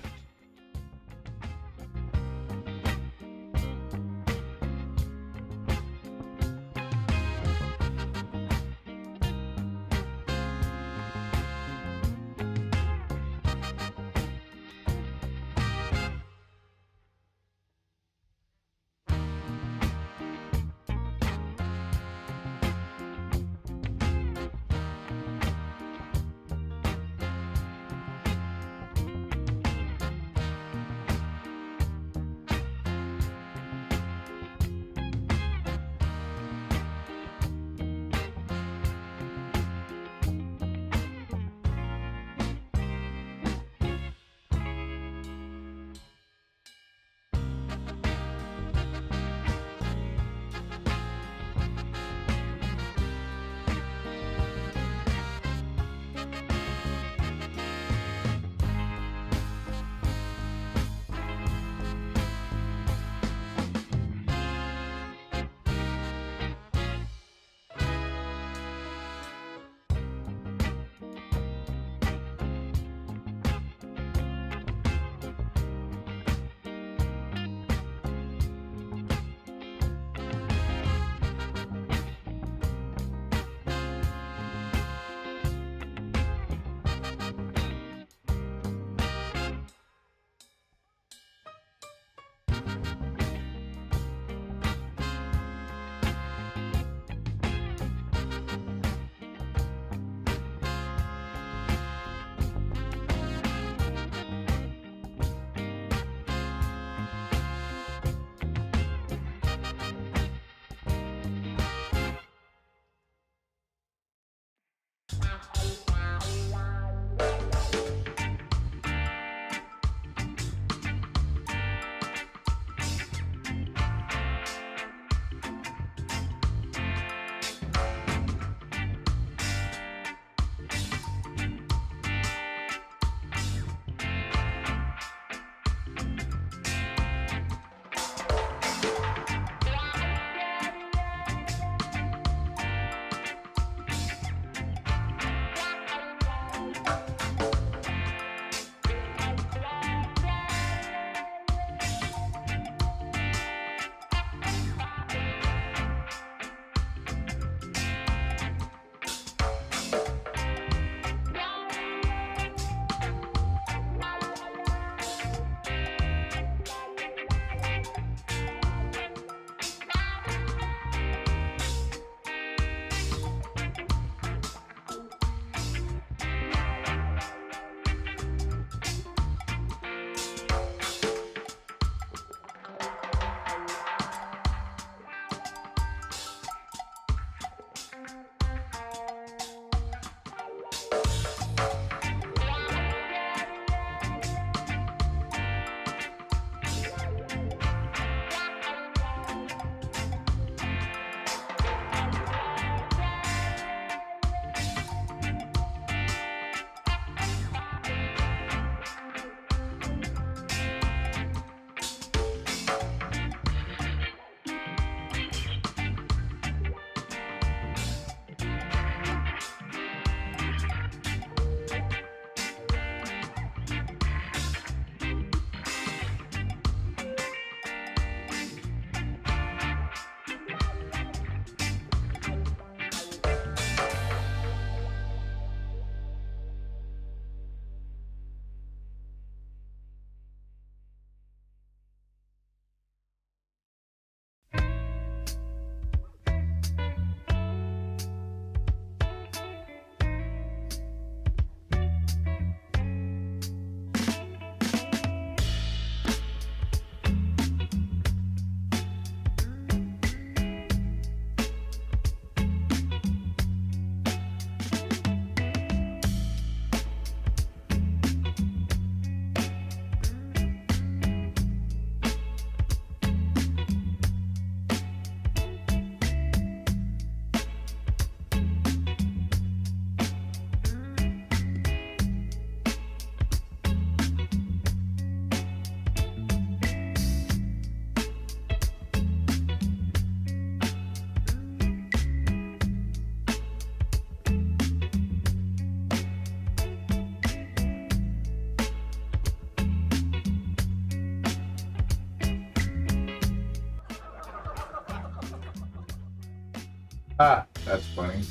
Ah, that's funny.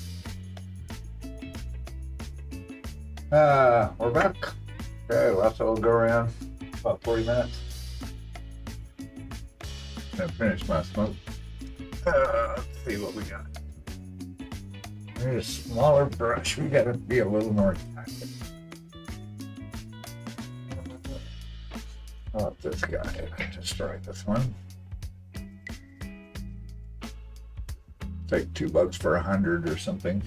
We're back. Okay, last I'll go around about 40 minutes. Gonna finish my smoke. Let's see what we got. There's a smaller brush. We gotta be a little more active. Oh, this guy. Just try this one. Take $2 for 100 or something.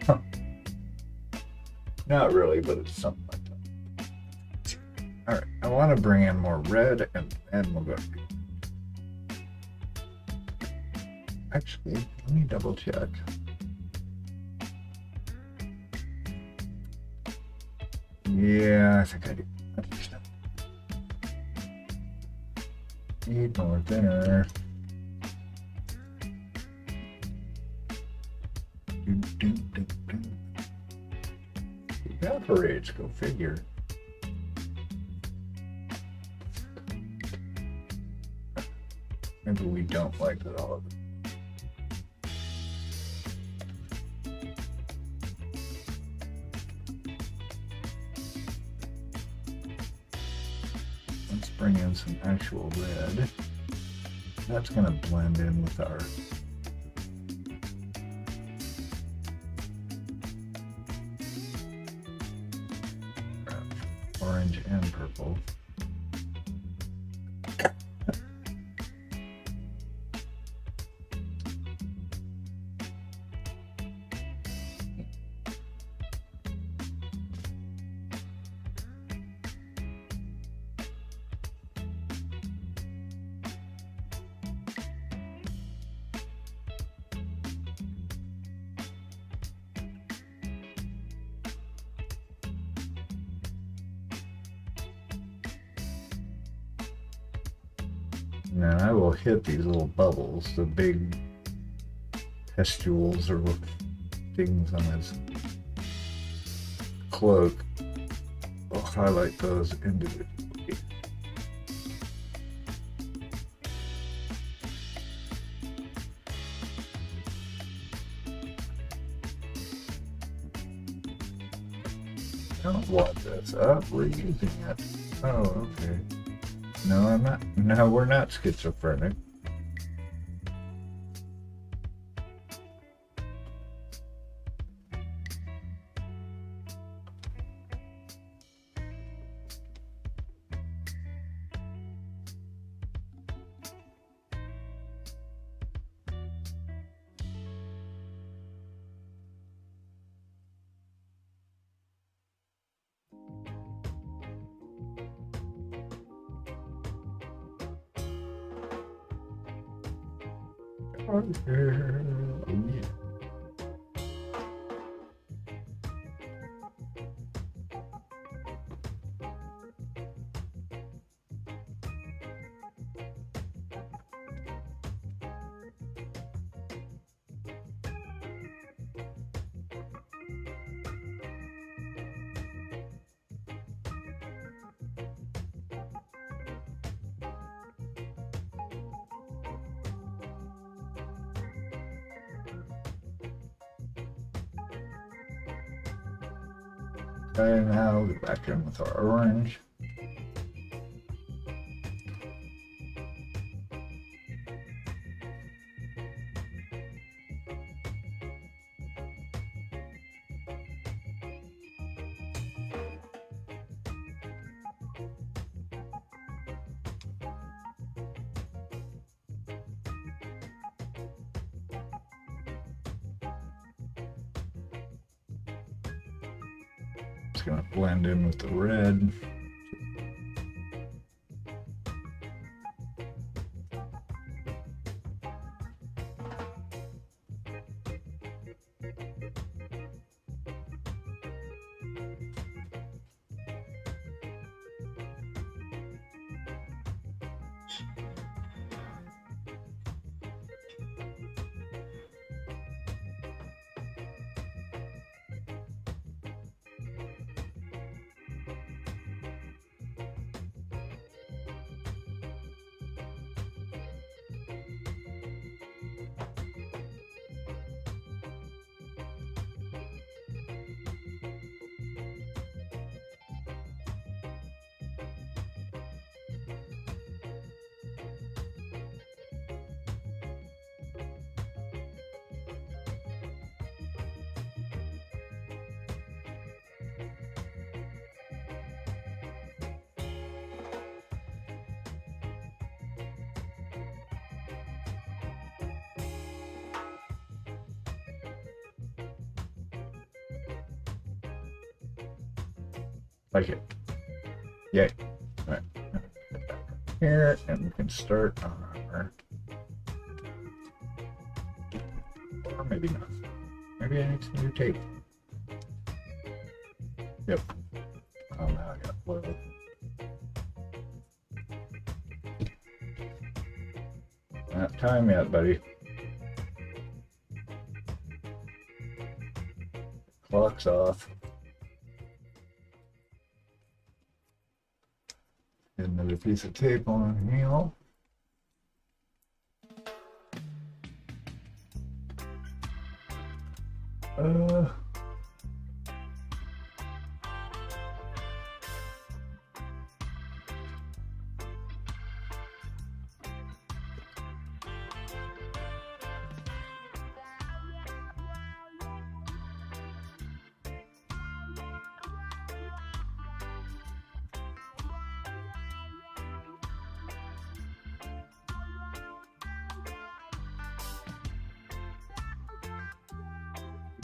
Huh. Not really, but it's something like that. All right, I want to bring in more red, and we'll go. Actually, let me double check. Yeah, I think I do. Need more thinner. Evaporates, go figure. Maybe we don't like it all of it. Let's bring in some actual red. That's going to blend in with our orange and purple. Now I will hit these little bubbles, the big pustules or things on his cloak. I'll highlight those individually. I don't want this up, we're using it. Oh, okay. No, I'm not. No, we're not schizophrenic. Oh, yeah. Okay, now we'll go back in with our orange. It's going to blend in with the red. Like it. Yay. All right. Here, and we can start on our... Or maybe not. Maybe I need some new tape. Yep. Oh, now I got blue. Not time yet, buddy. Clock's off. Get another piece of tape on here.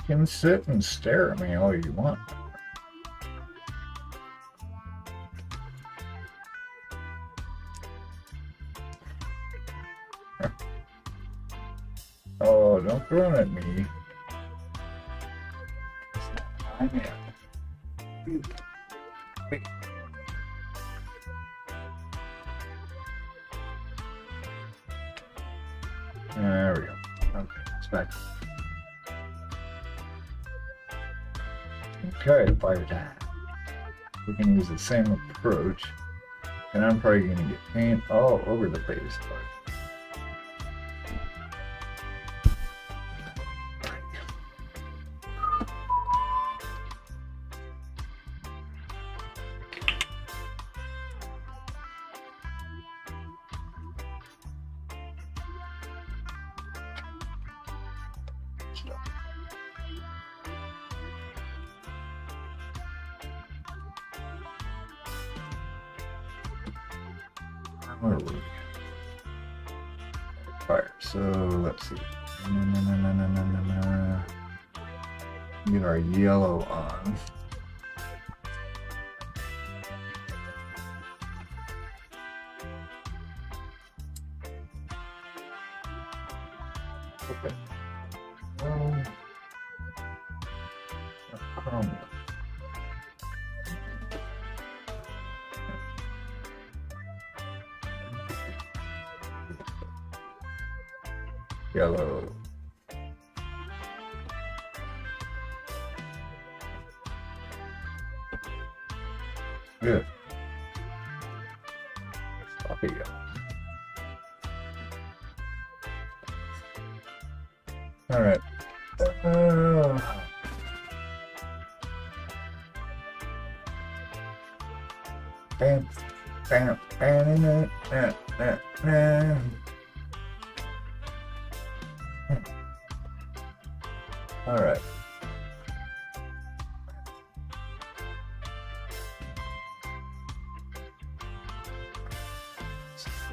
You can sit and stare at me all you want. Oh, don't run at me. I'm in. Wait. There we go. Okay, it's back. Okay, fire time. We can use the same approach, and I'm probably going to get paint all over the place. Where are we? Fire. So let's see. Get our yellow on. Okay. Chrome. Yellow. Good. Sloppy yellow. All right. Bam, bam, bam, bam, bam, bam. All right.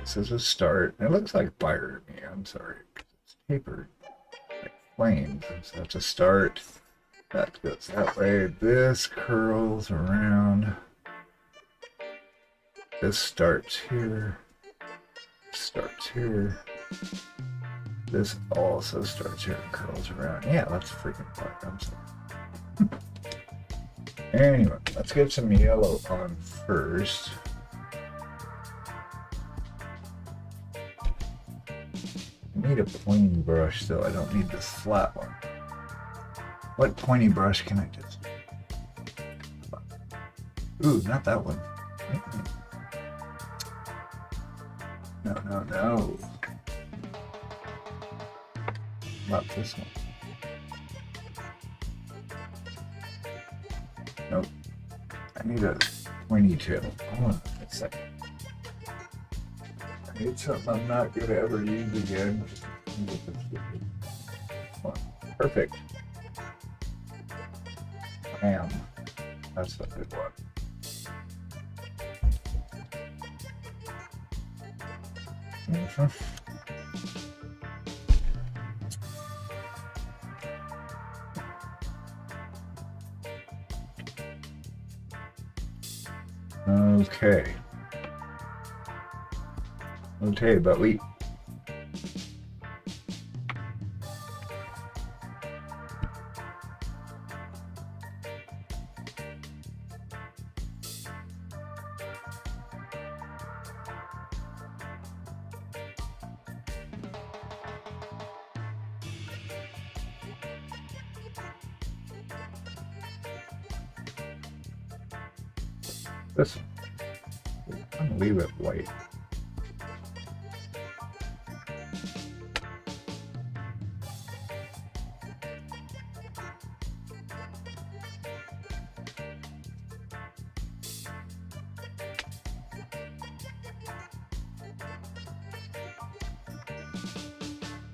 This is a start. It looks like fire to me. I'm sorry. It's tapered like flames. So that's a start. That goes that way. This curls around. This starts here. Starts here. This also starts here and curls around. Yeah, that's freaking fire. I'm sorry. Anyway, let's get some yellow on first. I need a pointy brush, though. I don't need this flat one. What pointy brush can I just... Ooh, not that one. No, no, no. Not this one. Nope. I need a pointy tail. Hold on a second. I need something I'm not going to ever use again. Perfect. Bam. That's what I want. Okay. Okay, but we... This, I'm gonna leave it white.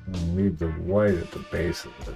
And leave the white at the base of it.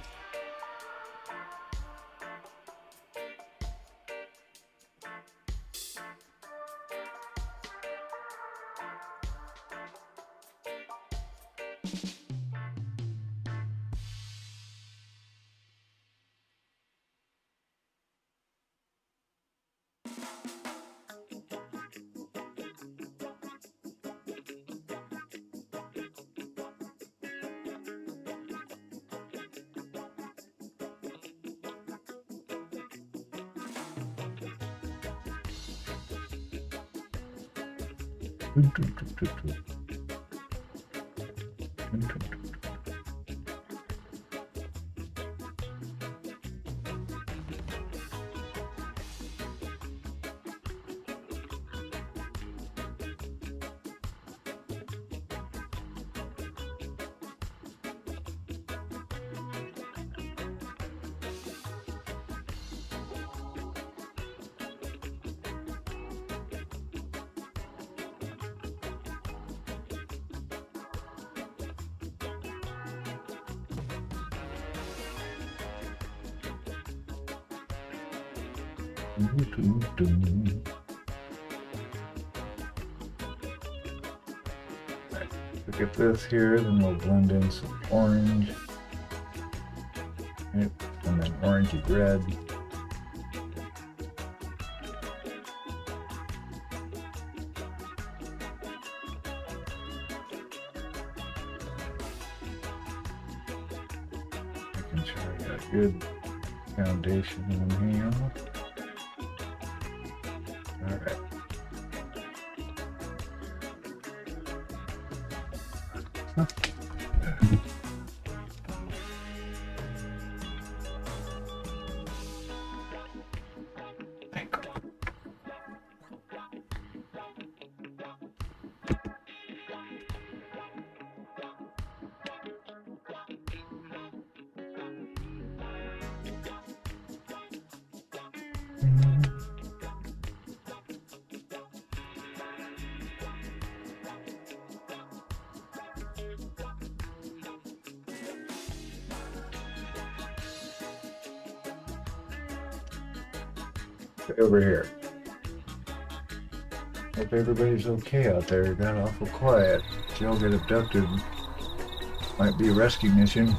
Right. Look at this here, then we'll blend in some orange. Right. And then orangey red. Making sure I got good foundation in here. All right. Over here. Hope everybody's okay out there. It got awful quiet. If y'all get abducted, might be a rescue mission.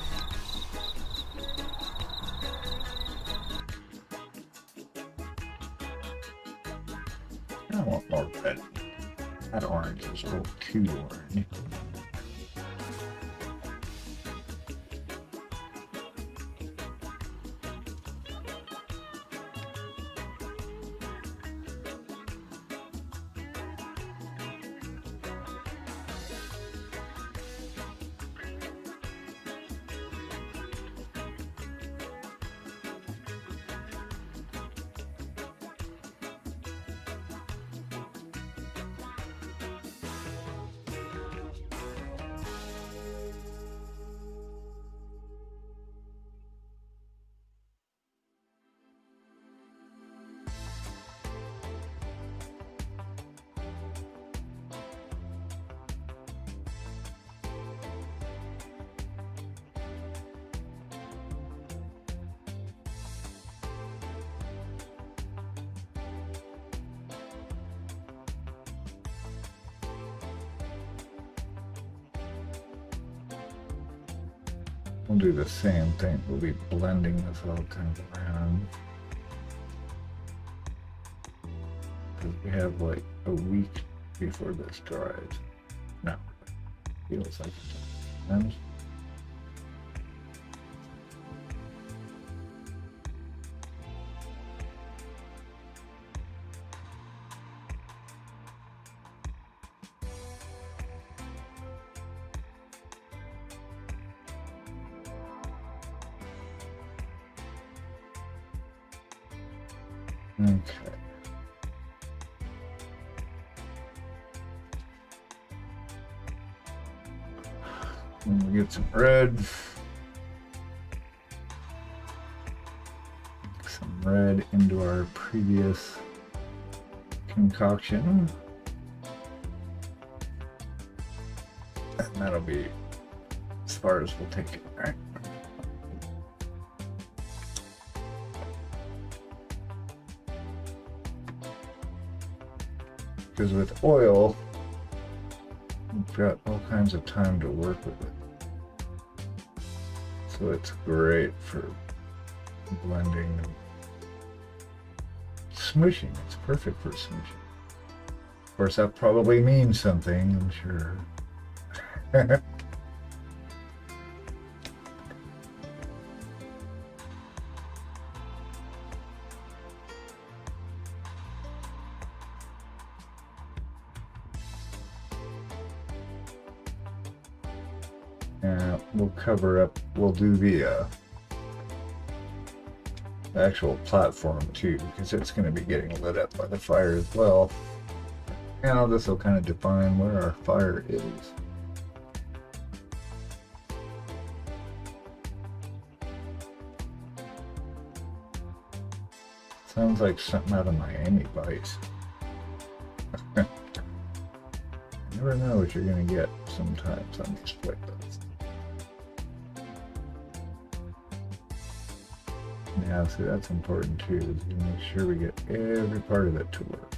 I want more red. That orange is a little too orange. We'll do the same thing. We'll be blending this all kind of around. because we have like a week before this dries. No, feels like it sometimes. Okay. And we get some red. Some red into our previous concoction. And that'll be as far as we'll take it, all right? Because with oil, we've got all kinds of time to work with it. So it's great for blending and smooshing. It's perfect for smooshing. Of course, that probably means something, I'm sure. We'll cover up, we'll do the actual platform too, because it's going to be getting lit up by the fire as well. Now this will kind of define where our fire is. Sounds like something out of Miami Vice. You never know what you're going to get sometimes on these playlists. Yeah, see, that's important too, is to make sure we get every part of it to work.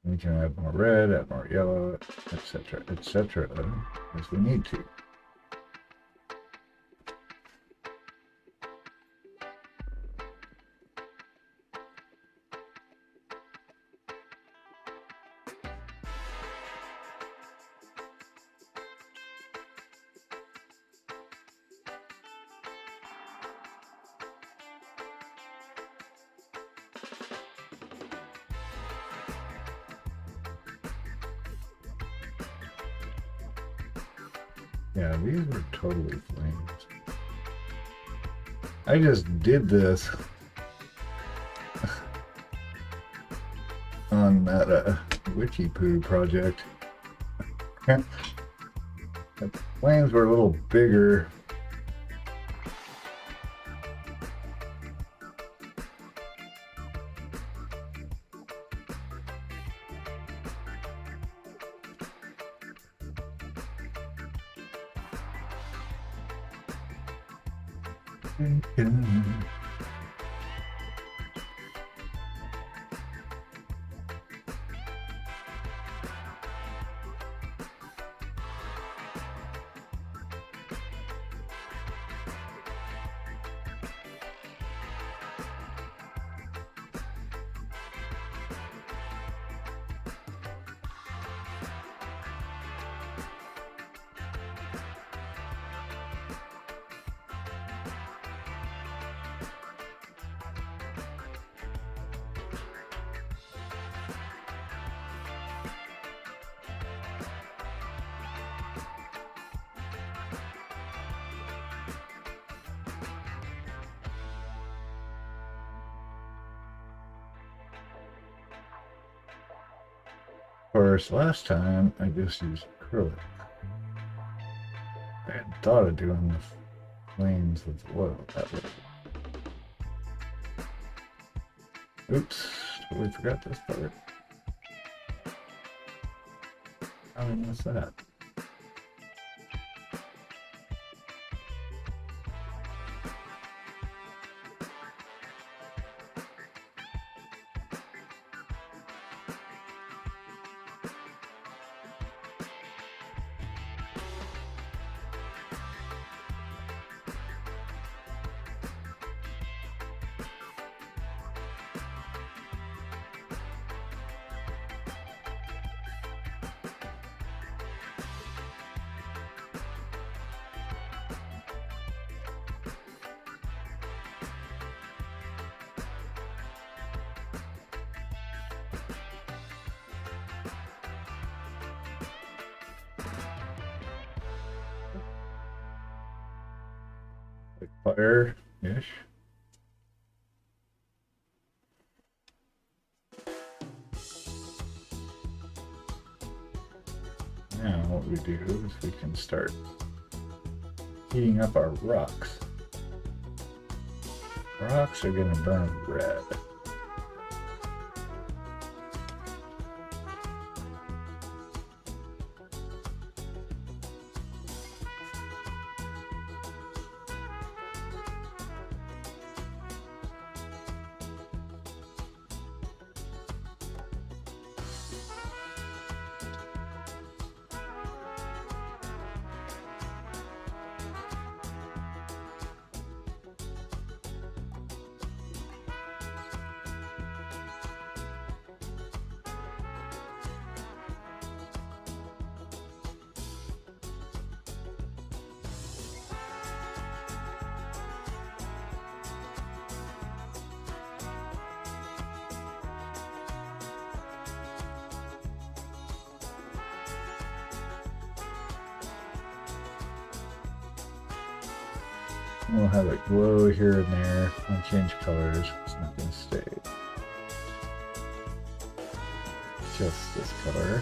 We can add more red, add more yellow, etc., as we need to. Yeah, these were totally flames. I just did this on that witchy poo project. The flames were a little bigger. Of course, last time I just used acrylic. I had thought of doing the flames with oil that way. Oops, totally forgot this part. How did I miss that? like fire-ish. Now what we do is we can start heating up our rocks. Rocks are going to burn red. We'll have it glow here and there. I'll change colors. It's not going to stay just this color.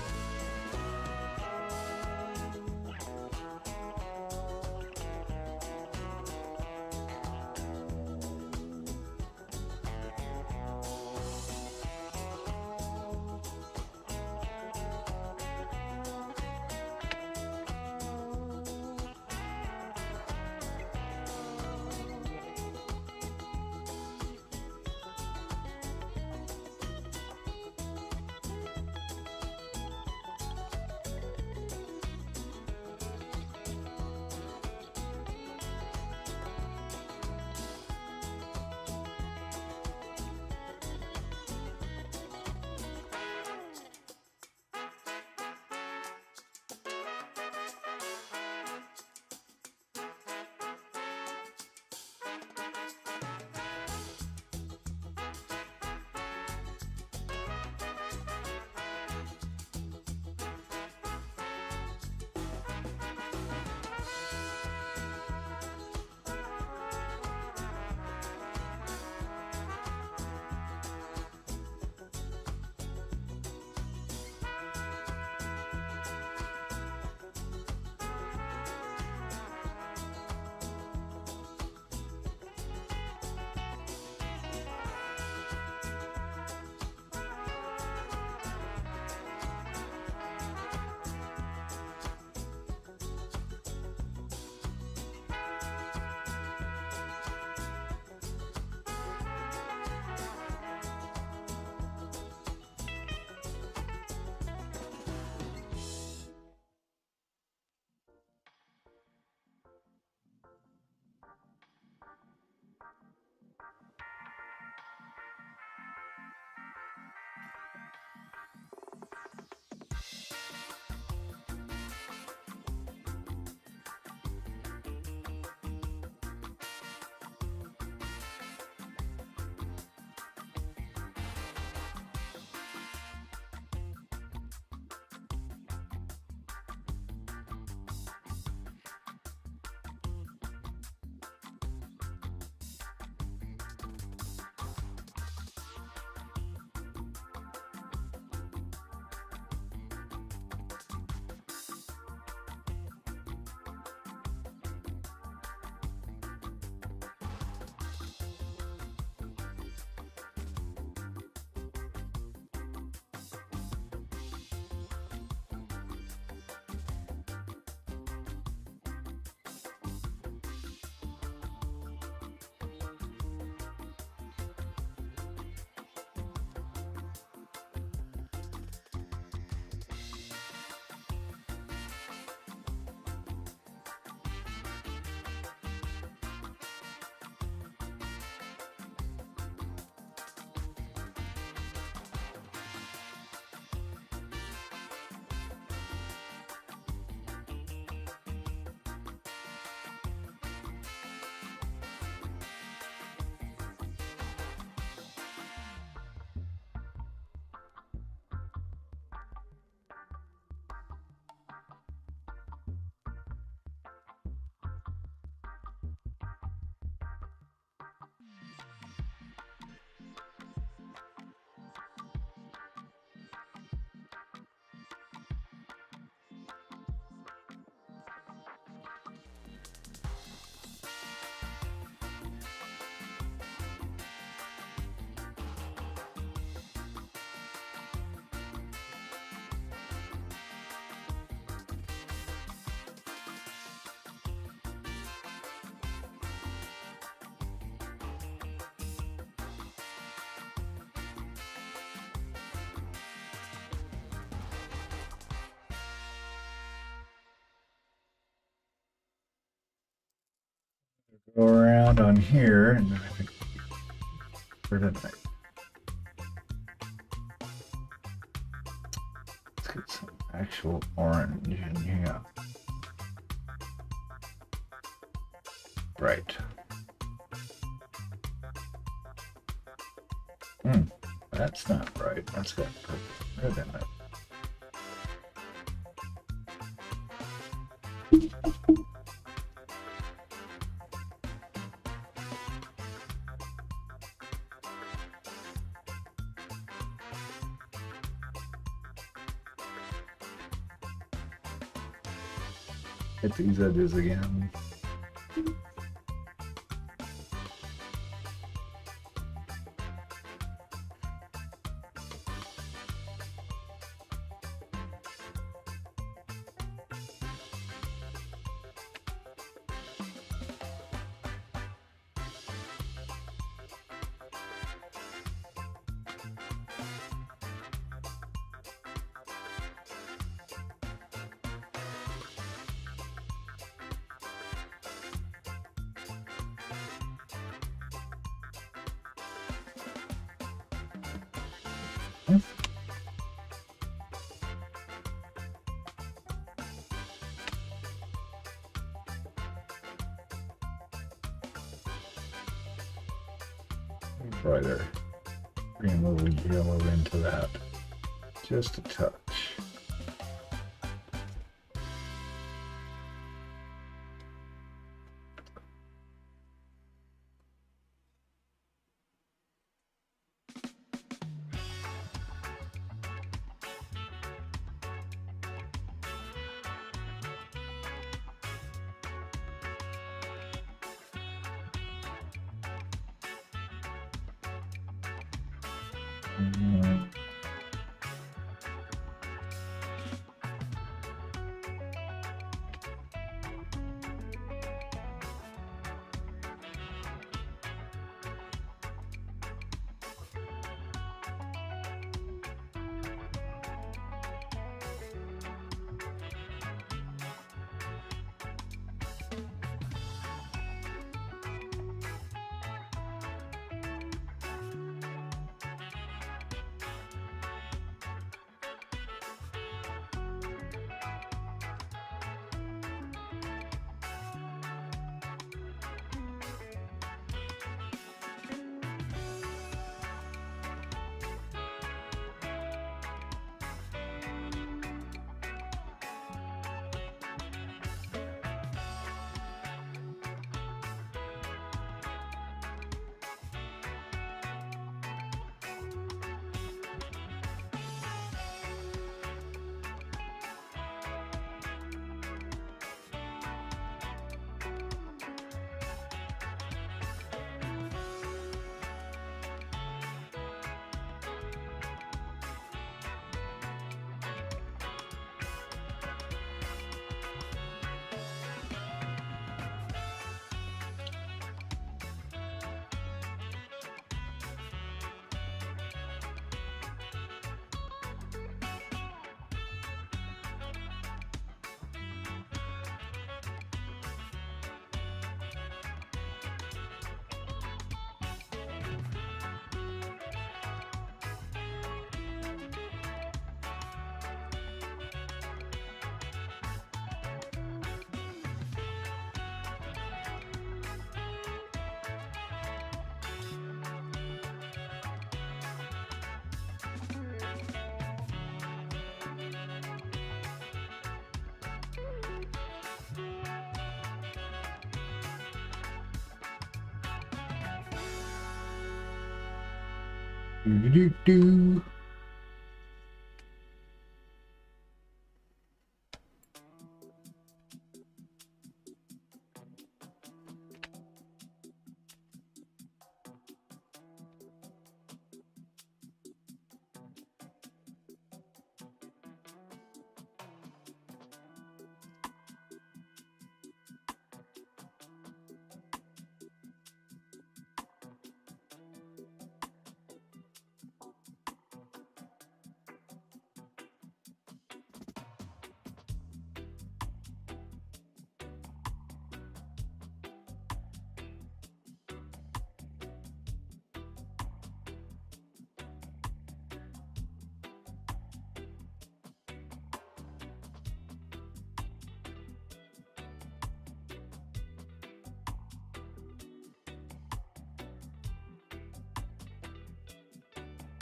Go around on here, and then I think for tonight. Let's get some actual orange in here. Right. That's not right. That's got purple red in it. Hit these edges again. Brighter green, a little yellow into that, just a touch. Do.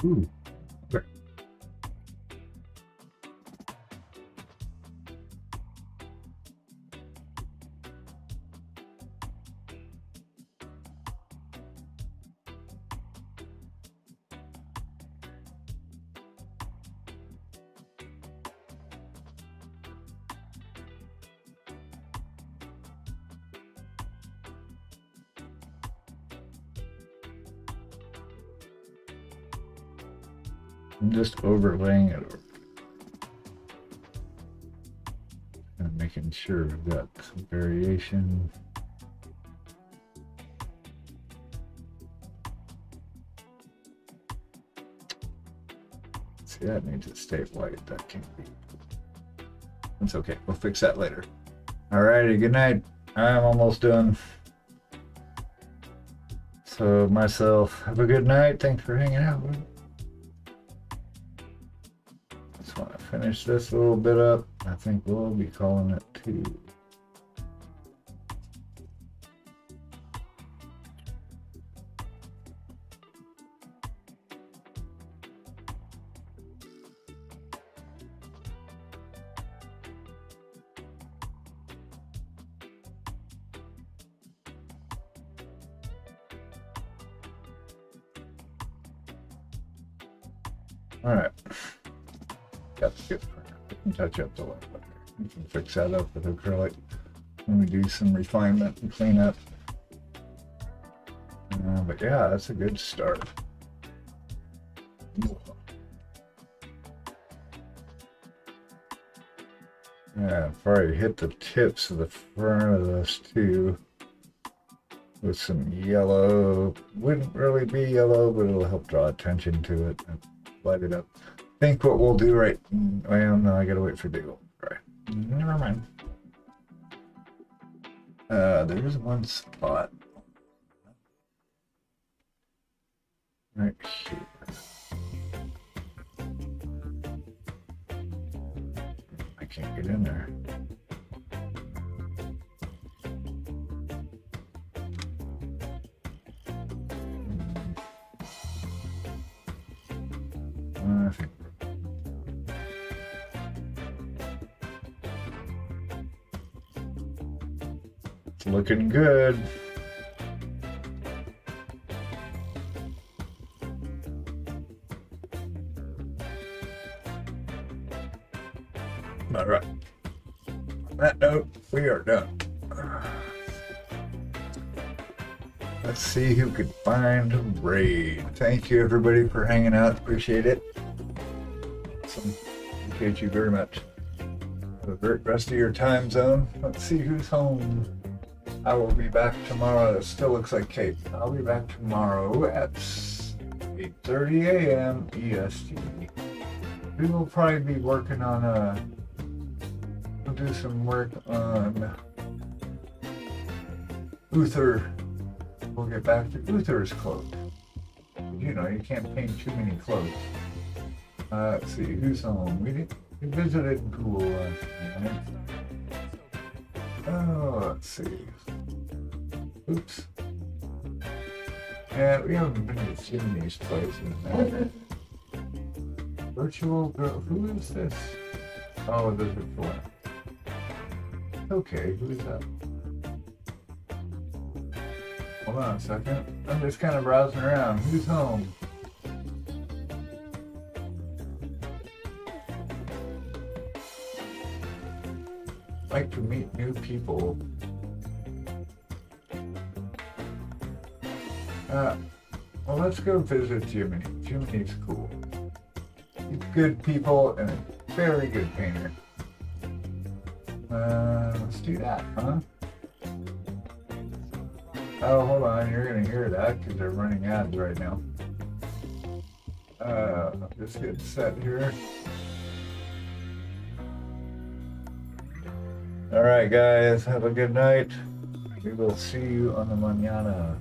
Ooh. Okay. I'm just overlaying it over. And making sure we've got some variation. See, that needs to stay white. That can't be. It's okay. We'll fix that later. Alrighty, good night. I'm almost done. So myself, have a good night. Thanks for hanging out. Just want to finish this a little bit up. I think we'll be calling it 2. All right. That's good for now. We can touch up the light later. We can fix that up with acrylic when we do some refinement and clean up. But yeah, that's a good start. Yeah, probably hit the tips of the front of this too with some yellow. Wouldn't really be yellow, but it'll help draw attention to it and light it up. I think what we'll do right. Well, no, I gotta wait for Beagle. Right. Never mind. There's one spot right here. I can't get in there. I think it's looking good. All right. On that note, we are done. Let's see who could find a raid. Thank you, everybody, for hanging out. Appreciate it. Appreciate you very much. Have a great rest of your time zone. Let's see who's home. I will be back tomorrow. It still looks like Kate. I'll be back tomorrow at 8:30 a.m. EST. We will probably be working on we'll do some work on Uther. We'll get back to Uther's clothes. You know, you can't paint too many clothes. Let's see, who's home? We visited Pool last night. Oh, let's see. Oops. Yeah, we haven't been to Jimmy's place in Virtual girl, who is this? Oh, this is for. Okay, who is that? Hold on a second. I'm just kind of browsing around. Who's home? Like to meet new people. Well, let's go visit Jiminy. Jiminy's cool. He's good people and a very good painter. Let's do that, huh? Oh, hold on. You're gonna hear that because they're running ads right now. Just get set here. All right, guys. Have a good night. We will see you on the mañana.